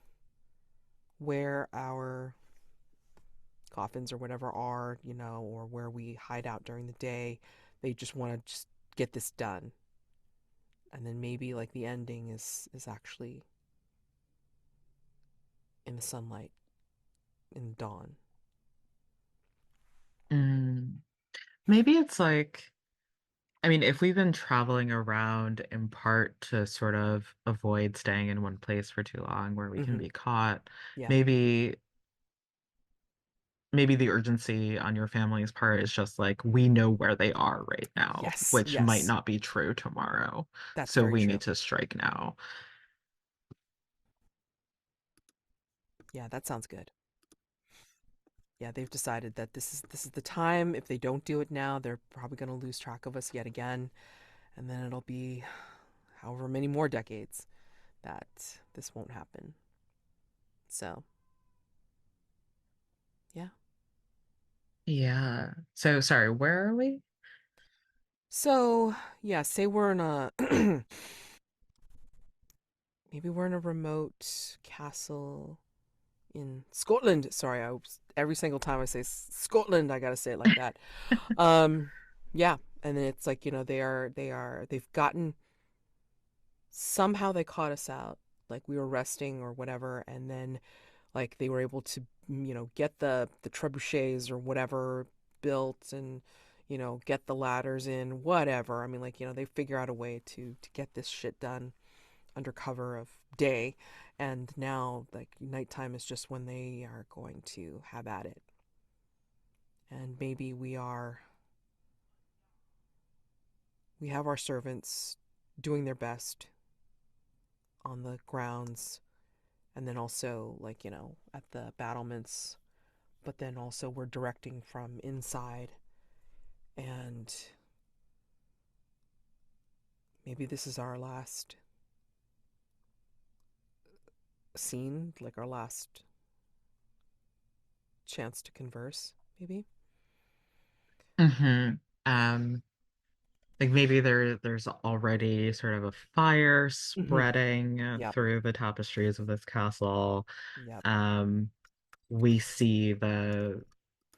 where our coffins or whatever are, or where we hide out during the day, they just want to just get this done. And then maybe like the ending is actually in the sunlight, in dawn. mm. Maybe it's like, I mean, if we've been traveling around in part to sort of avoid staying in one place for too long where we can Mhm. be caught, Yeah. maybe the urgency on your family's part is just like we know where they are right now, Yes. which might Yes. not be true tomorrow. That's So very we need true. to strike now. Yeah, that sounds good. Yeah, they've decided that this is the time. If they don't do it now, they're probably going to lose track of us yet again, and then it'll be however many more decades that this won't happen. So, yeah. Yeah. So sorry, where are we? So, yeah, say we're in a maybe we're in a remote castle in Scotland. Sorry, every single time I say Scotland, I got to say it like that. Um yeah, and then it's like, they've gotten somehow they caught us out. Like we were resting or whatever, and then like they were able to, get the trebuchets or whatever built and, get the ladders in, whatever. I mean, like, they figure out a way to get this shit done under cover of day. And now, like, nighttime is just when they are going to have at it. And maybe we have our servants doing their best on the grounds, and then also, like, at the battlements, but then also we're directing from inside. And maybe this is our last scene, like our last chance to converse, maybe. Hmm. Um, like maybe there's already sort of a fire Mm-hmm. spreading Yep. through the tapestries of this castle. Yep. Um, we see the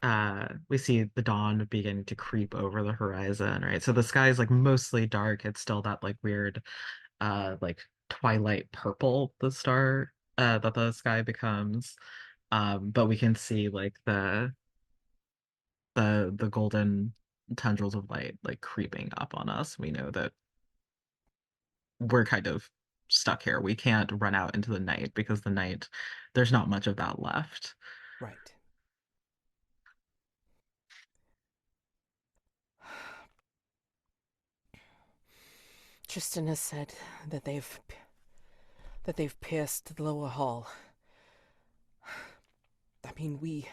dawn beginning to creep over the horizon, right? So the sky is like mostly dark. It's still that like weird like twilight purple that the sky becomes. But we can see like the golden tendrils of light like creeping up on us. We know that we're kind of stuck here. We can't run out into the night because the night there's not much of that left. Right. Tristan has said that they've pierced the lower hall. I mean, we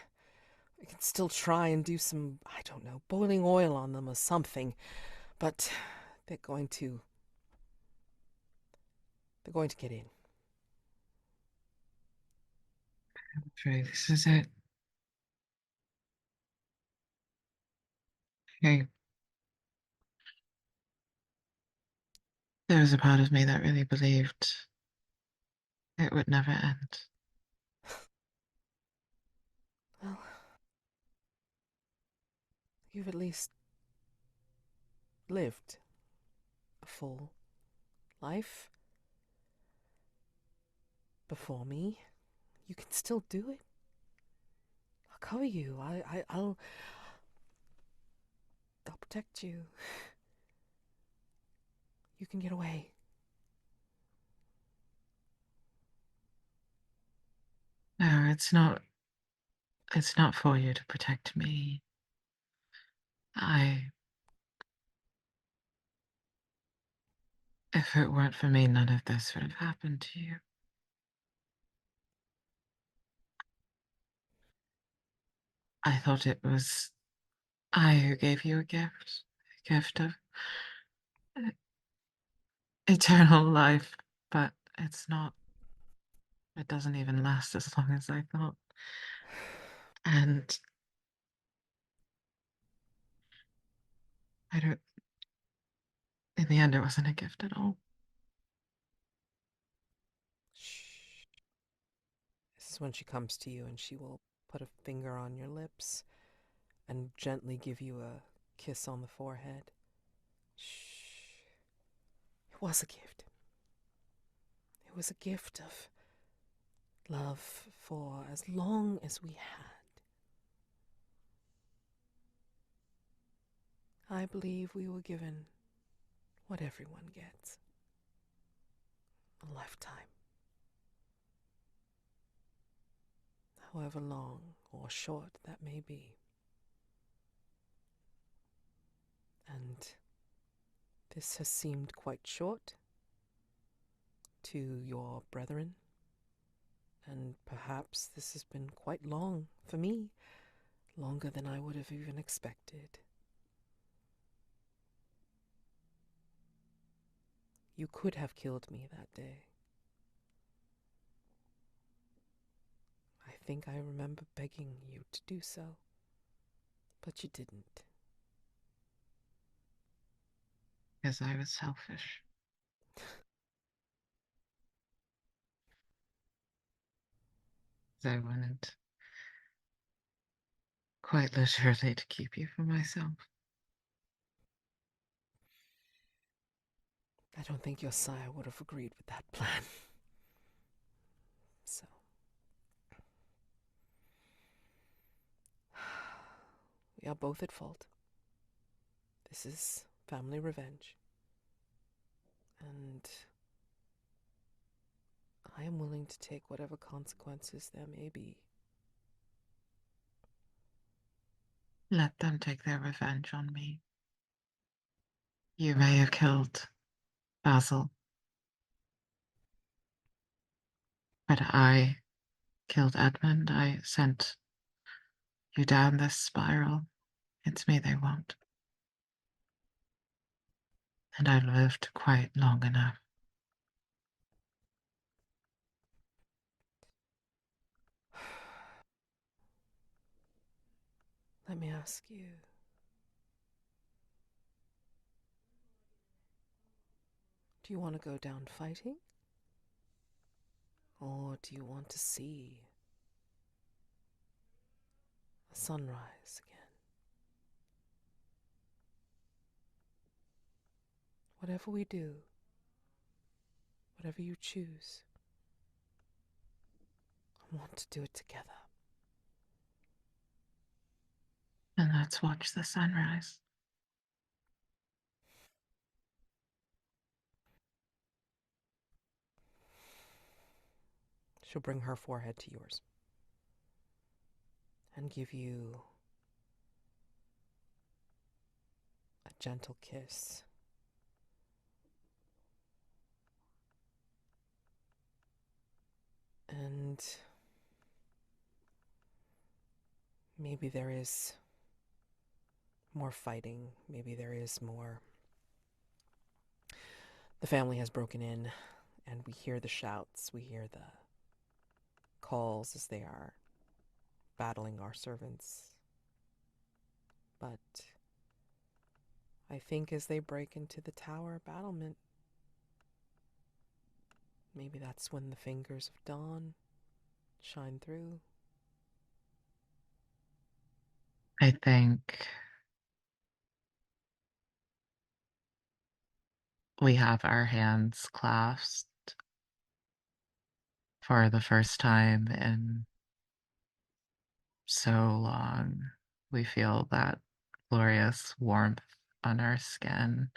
can still try and do some, I don't know, boiling oil on them or something, but they're going to they're going to get in. Okay, this is it. Okay. There was a part of me that really believed it would never end. Well, you've at least lived a full life before me. You can still do it. I'll cover you. I'll protect you. You can get away. No, it's not for you to protect me. I If it weren't for me, none of this would have happened to you. I thought it was I who gave you a gift of eternal life, but it's not. It doesn't even last as long as I thought. And I don't, in the end, it wasn't a gift at all. Shh. This is when she comes to you and she will put a finger on your lips and gently give you a kiss on the forehead. Shh. It was a gift. It was a gift of love for as long as we had. I believe we were given what everyone gets, a lifetime, however long or short that may be. And this has seemed quite short to your brethren, and perhaps this has been quite long for me, longer than I would have even expected. You could have killed me that day. I think I remember begging you to do so, but you didn't. Because I was selfish. Because I wanted quite literally to keep you for myself. I don't think your sire would have agreed with that plan. So, we are both at fault. This is family revenge. And I am willing to take whatever consequences there may be. Let them take their revenge on me. You may have killed Basil, but I killed Edmund. I sent you down this spiral. It's me they want. And I lived quite long enough. Let me ask you, do you want to go down fighting? Or do you want to see a sunrise again? Whatever we do, whatever you choose, I want to do it together. And let's watch the sunrise. She'll bring her forehead to yours and give you a gentle kiss. And maybe there is more fighting. Maybe there is more. The family has broken in, and we hear the shouts, we hear the calls as they are battling our servants. But I think as they break into the tower battlement, maybe that's when the fingers of dawn shine through. I think we have our hands clasped for the first time in so long. We feel that glorious warmth on our skin.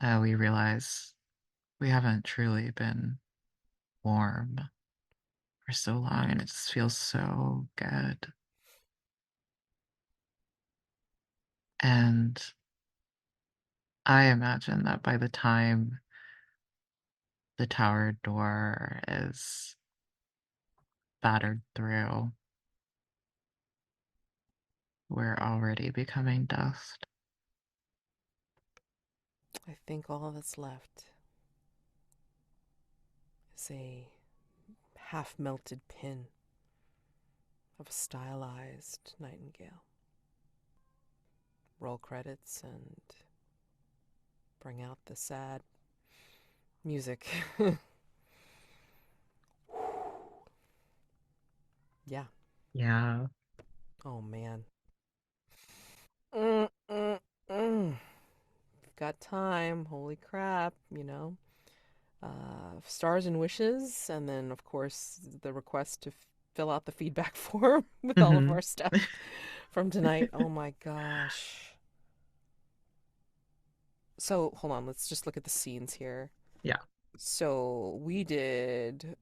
We realize we haven't truly been warm for so long, and it just feels so good. And I imagine that by the time the tower door is battered through, we're already becoming dust. I think all that's left is a half melted pin of a stylized nightingale. Roll credits and bring out the sad music. Yeah. Yeah. Oh man. Mm, mm, mm. We've got time. Holy crap, you know. Stars and wishes, and then of course the request to fill out the feedback form with all of Hmm. our stuff from tonight. Oh my gosh. So hold on, let's just look at the scenes here. Yeah. So we did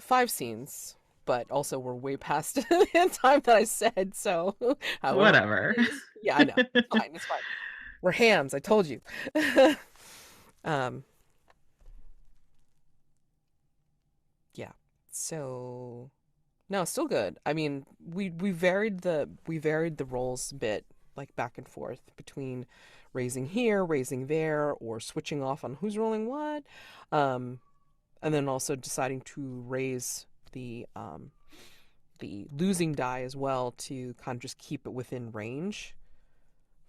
5 scenes, but also we're way past the time that I said. So however long Whatever. it is, yeah, I know. It's fine. It's fine. We're hams. I told you. um, yeah. So no, still good. I mean, we varied the roles a bit, like back and forth between raising here, raising there, or switching off on who's rolling what, um, and then also deciding to raise the losing die as well to kind of just keep it within range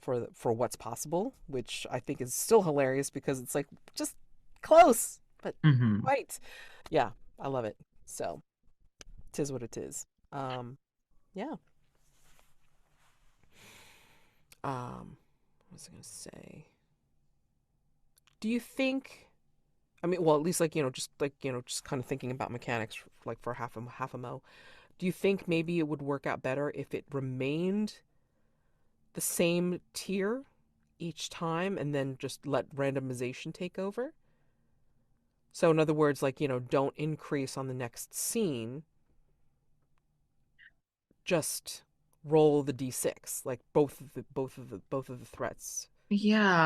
for what's possible, which I think is still hilarious because it's like just close, but Hmm. quite. Yeah, I love it. So, tis what it is. Um, yeah. What was I gonna say? Do you think? I mean, well, at least like just like just kind of thinking about mechanics, like for half a mo. Do you think maybe it would work out better if it remained the same tier each time, and then just let randomization take over? So in other words, like don't increase on the next scene, just roll the d6, like both of the threats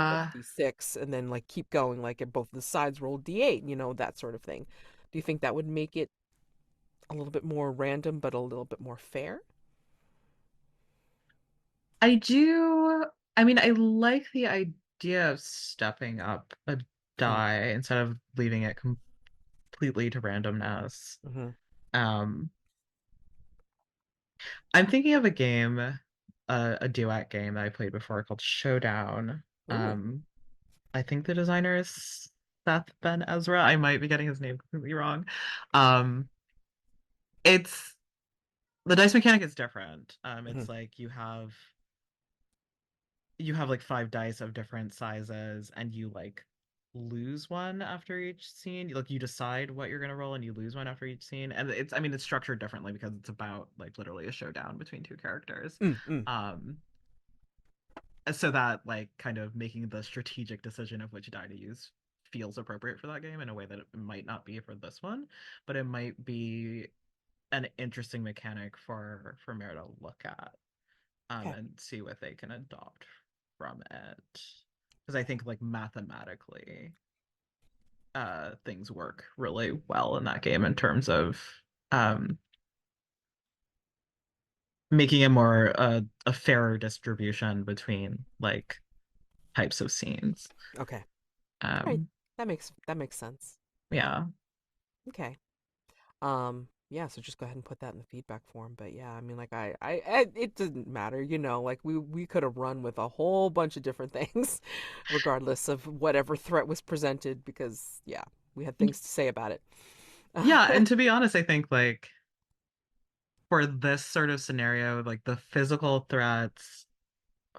roll Yeah. d6, and then like keep going, like at both the sides roll d8, that sort of thing. Do you think that would make it a little bit more random but a little bit more fair? I do. I mean, I like the idea of stepping up a Mm-hmm. die instead of leaving it completely to randomness. Mm-hmm. Um, I'm thinking of a game, a duet game that I played before called Showdown. Ooh. I think the designer is Seth Ben Ezra. I might be getting his name completely wrong. Um, it's the dice mechanic is different. Mm-hmm. It's like you have like five dice of different sizes, and you like lose one after each scene. Like you decide what you're gonna roll, and you lose one after each scene. And I mean, it's structured differently because it's about like literally a showdown between two characters. Mm-hmm. Um, so that like kind of making the strategic decision of which die to use feels appropriate for that game in a way that it might not be for this one, but it might be an interesting mechanic for Mare to look at, Okay. and see what they can adopt from it. Because I think like mathematically, things work really well in that game in terms of um, making it more a fairer distribution between like types of scenes. Okay. All right. Um, That makes sense. yeah. Okay. Yeah, so just go ahead and put that in the feedback form. But yeah, I mean, like I it didn't matter, like we could have run with a whole bunch of different things, regardless of whatever threat was presented, because yeah, we had things to say about it. Yeah, and to be honest, I think like for this sort of scenario, like the physical threats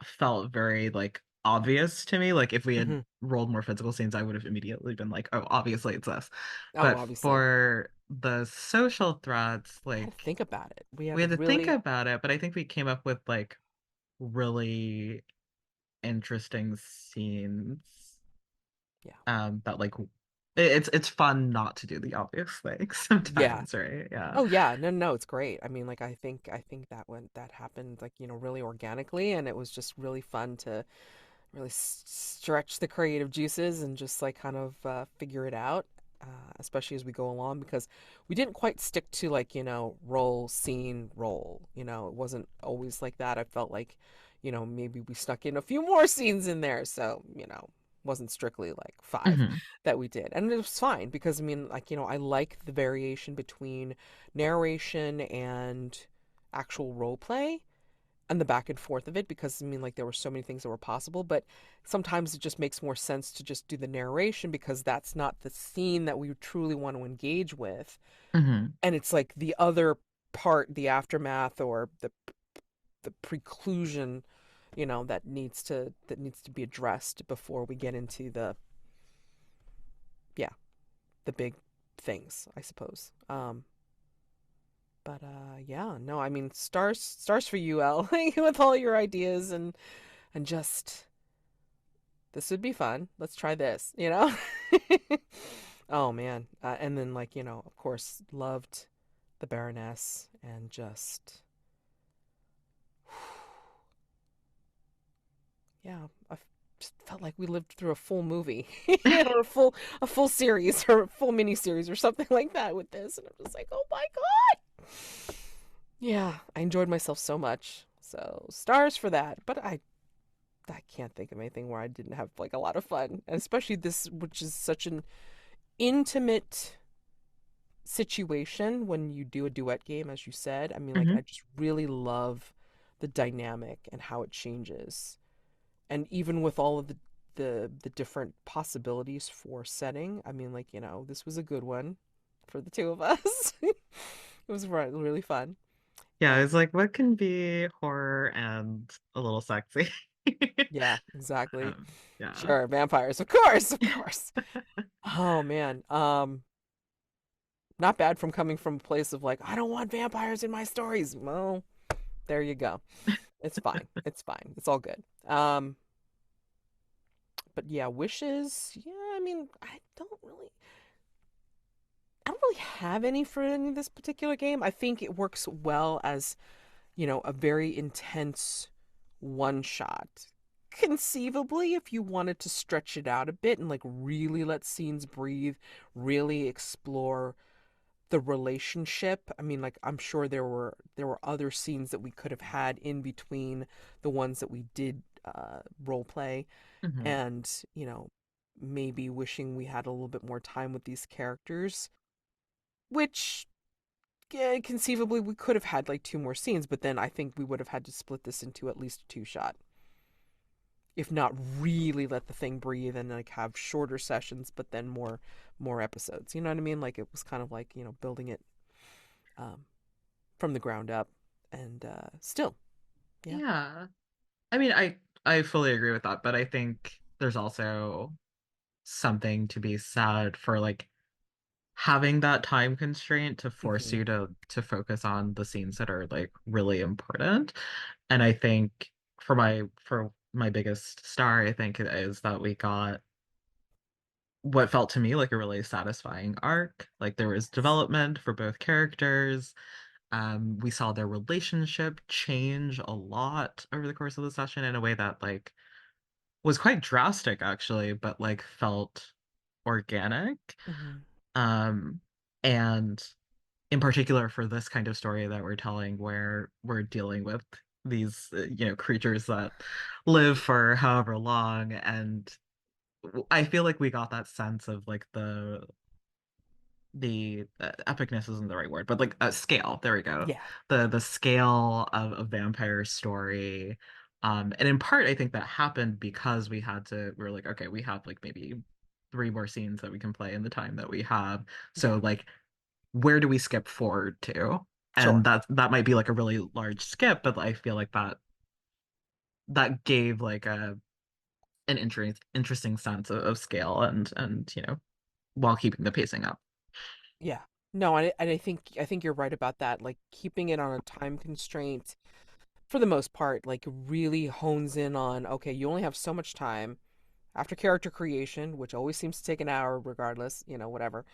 felt very like obvious to me. Like if we had Hmm. rolled more physical scenes, I would have immediately been like, oh, obviously it's this. Oh, But obviously, for the social threats, we had to like think about it. We had we to had to think really, about it, but I think we came up with like really interesting scenes. yeah, That like it's fun not to do the obvious thing yeah. sometimes, right? Yeah. Oh yeah, no, no, it's great. I mean, like I think that happened like really organically, and it was just really fun to really stretch the creative juices and just like kind of figure it out, especially as we go along, because we didn't quite stick to like roll scene roll. It wasn't always like that. I felt like maybe we snuck in a few more scenes in there, so wasn't strictly like five Hmm. that we did, and it was fine because I mean, like I like the variation between narration and actual role play and the back and forth of it, because I mean, like there were so many things that were possible, but sometimes it just makes more sense to just do the narration because that's not the scene that we truly want to engage with, Hmm. and it's like the other part, the aftermath or the preclusion, that needs to be addressed before we get into the yeah the big things, I suppose. But yeah, no, I mean, stars for you, Elle, with all your ideas and just this would be fun. Let's try this. Oh man. And then like, of course, loved the Baroness and just yeah, just felt like we lived through a full movie, or a full series or a full mini series or something like that with this. And I'm just like, "Oh my God." Yeah, I enjoyed myself so much. So, stars for that. But I can't think of anything where I didn't have like a lot of fun, and especially this, which is such an intimate situation when you do a duet game, as you said. I mean, like, I Hmm. just really love the dynamic and how it changes. And even with all of the different possibilities for setting, I mean, like, this was a good one for the two of us. It was really fun. Yeah, And it's like what can be horror and a little sexy. Yeah, exactly. Yeah. Sure, vampires, of course, of course. Oh man. Not bad from coming from a place of like, I don't want vampires in my stories. Well, there you go. It's fine. It's fine. It's all good. But yeah, wishes. Yeah, I mean, I don't really have any for any of this particular game. I think it works well as, a very intense one shot. Conceivably, if you wanted to stretch it out a bit and like really let scenes breathe, really explore the relationship. I mean, like I'm sure there were other scenes that we could have had in between the ones that we did role play, Hmm. and maybe wishing we had a little bit more time with these characters, which conceivably we could have had like two more scenes, but then I think we would have had to split this into at least a two shot, if not really let the thing breathe and like have shorter sessions, but then more episodes. You know what I mean? Like it was kind of like building it um, from the ground up, and still, yeah. Yeah. I mean, I fully agree with that, but I think there's also something to be said for like having that time constraint to force Hmm. you to focus on the scenes that are like really important. And I think for my biggest star, I think is that we got what felt to me like a really satisfying arc. Like there was Yes. development for both characters. We saw their relationship change a lot over the course of the session in a way that like was quite drastic actually, but like felt organic. Hmm. Um, and in particular for this kind of story that we're telling, where we're dealing with these, creatures that live for however long, and I feel like we got that sense of like the epicness isn't the right word, but like a scale. There we go. Yeah. The scale of a vampire story. And in part, I think that happened because we were like, okay, we have like maybe three more scenes that we can play in the time that we have. Yeah. So like, where do we skip forward to? And Sure. that might be like a really large skip, but I feel like that gave like an interesting sense of scale and while keeping the pacing up. Yeah. No, and I think you're right about that. Like keeping it on a time constraint for the most part, like really hones in on, okay, you only have so much time after character creation, which always seems to take an hour regardless, whatever,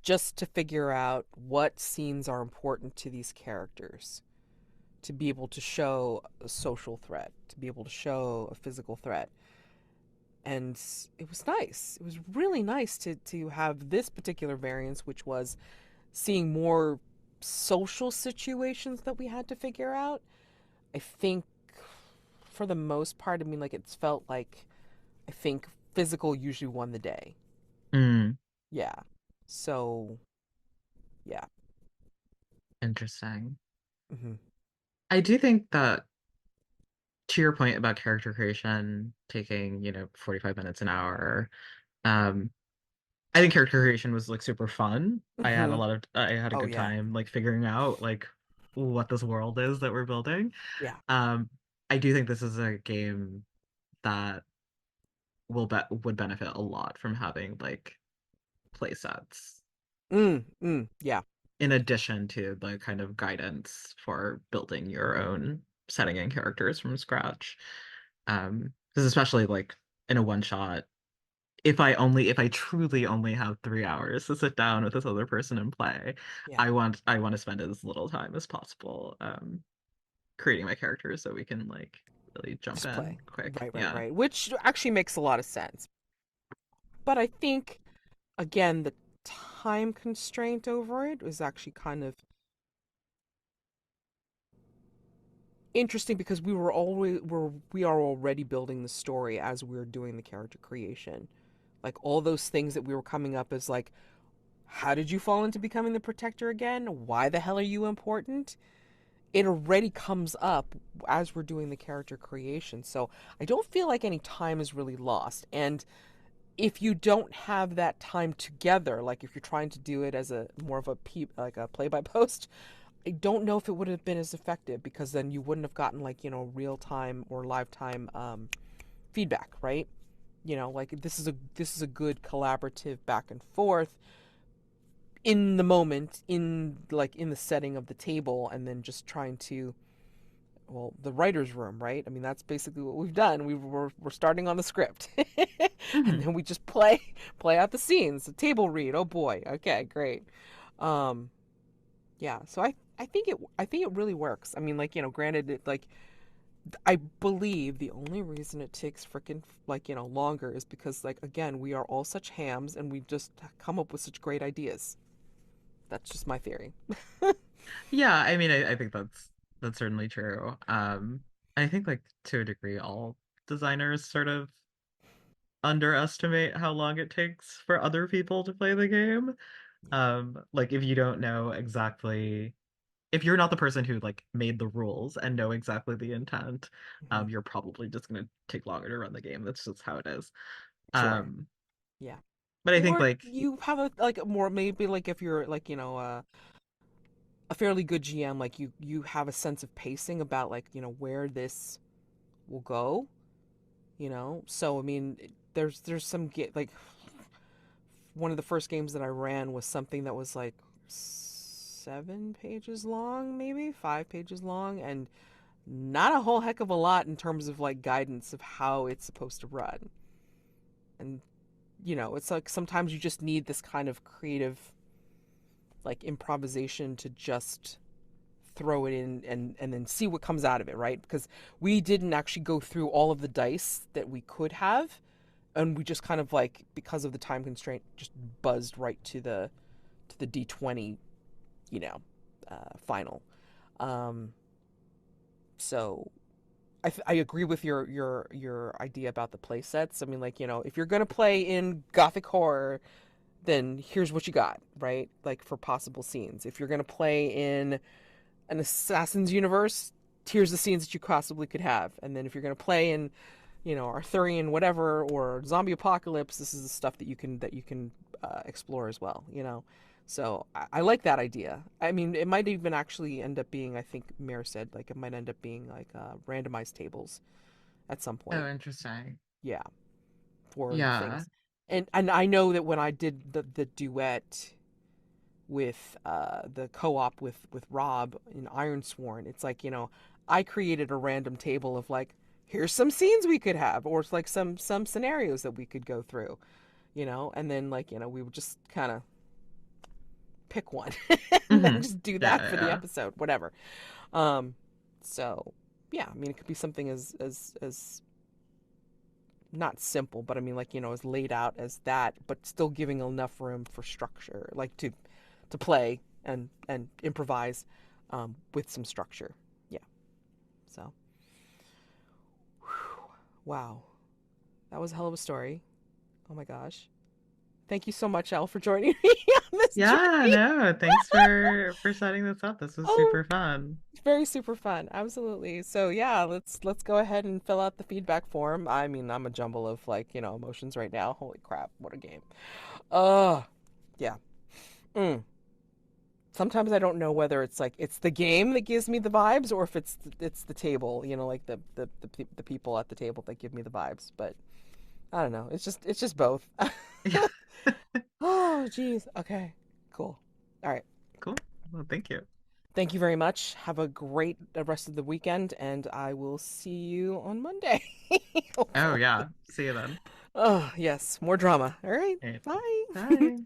just to figure out what scenes are important to these characters, to be able to show a social threat, to be able to show a physical threat. And it was nice. It was really nice to have this particular variance, which was seeing more social situations that we had to figure out. I think for the most part, I mean, like it's felt like I think physical usually won the day. Mm, Yeah. So yeah. interesting. Hmm. I do think that to your point about character creation taking, 45 minutes an hour, um, I think character creation was like super fun. Hmm. I had a Oh good yeah. time like figuring out like what this world is that we're building. Yeah. Um, I do think this is a game that would benefit a lot from having like play sets Yeah. in addition to the kind of guidance for building your own setting and characters from scratch. Because especially like in a one shot, if I truly only have 3 hours to sit down with this other person and play, Yeah. I want to spend as little time as possible creating my characters so we can like really jump Just play. in quick. Right, right, Yeah. right. Which actually makes a lot of sense. But I think again the time constraint over it was actually kind of interesting because we are already building the story as we are doing the character creation. Like all those things that we were coming up as like, how did you fall into becoming the protector again? Why the hell are you important? It already comes up as we're doing the character creation. So I don't feel like any time is really lost. And if you don't have that time together, like if you're trying to do it as a more of a like a play by post, I don't know if it would have been as effective because then you wouldn't have gotten like, real time or live time feedback, right? Like this is a good collaborative back and forth in the moment, in the setting of the table, and then just trying to, well, the writer's room, right? I mean, that's basically what we've done. We're starting on the script, and Hmm. then we just play out the scenes. The table read. Oh boy. Okay, great. Um, yeah. So I think it really works. I mean, like, granted, I believe the only reason it takes freaking like, longer is because, like, again, we are all such hams and we just come up with such great ideas. That's just my theory. Yeah, I mean, I think that's certainly true. I think like to a degree, all designers sort of underestimate how long it takes for other people to play the game. Like if you don't know exactly, if you're not the person who like made the rules and know exactly the intent, Hmm. you're probably just gonna take longer to run the game. That's just how it is. Sure. Um, Yeah. but I think Or like, you have a like more, maybe like if you're like, a fairly good GM, like you have a sense of pacing about, like, where this will go, So I mean, there's some like one of the first games that I ran was something that was like 7 pages long, maybe 5 pages long, and not a whole heck of a lot in terms of like guidance of how it's supposed to run. And it's like sometimes you just need this kind of creative like improvisation to just throw it in and then see what comes out of it, right? Because we didn't actually go through all of the dice that we could have, and we just kind of like, because of the time constraint, just buzzed right to the D20, you know, final. Um, so I agree with your idea about the play sets. I mean, like, if you're gonna play in gothic horror, then here's what you got, right? Like, for possible scenes. If you're gonna play in an assassin's universe, here's the scenes that you possibly could have. And then if you're gonna play in, Arthurian whatever or zombie apocalypse, this is the stuff that you can explore as well. So I like that idea. I mean, it might even actually end up being, I think Mayor said, like, it might end up being like randomized tables at some oh, point. interesting. Yeah, for the Yeah. things. And I know that when I did the duet with the co-op with Rob in Ironsworn, it's like, I created a random table of like, here's some scenes we could have, or it's like some scenarios that we could go through, and then, like, we would just kind of pick one and then Hmm. just do Yeah, that for the yeah. episode, whatever. Um, so yeah, I mean, it could be something as not simple, but I mean, like, as laid out as that, but still giving enough room for structure, like to play and improvise with some structure. Yeah. So, whew, wow, that was a hell of a story. Oh my gosh. Thank you so much, Elle, for joining me on this Yeah, journey. no, thanks for setting this up. This was Oh, super fun. very super fun. Absolutely. So yeah, let's go ahead and fill out the feedback form. I mean, I'm a jumble of, like, emotions right now. Holy crap, what a game. Uh yeah. Mm. Sometimes I don't know whether it's like it's the game that gives me the vibes, or if it's the table, like the people at the table that give me the vibes. But I don't know. It's just both. Yeah, Oh, geez. Okay. Cool. All right. cool. Well, thank you. Thank you very much. Have a great rest of the weekend, and I will see you on Monday. Oh, Hopefully. yeah. See you then. Oh, yes. More drama. All right. Okay. Bye. Bye.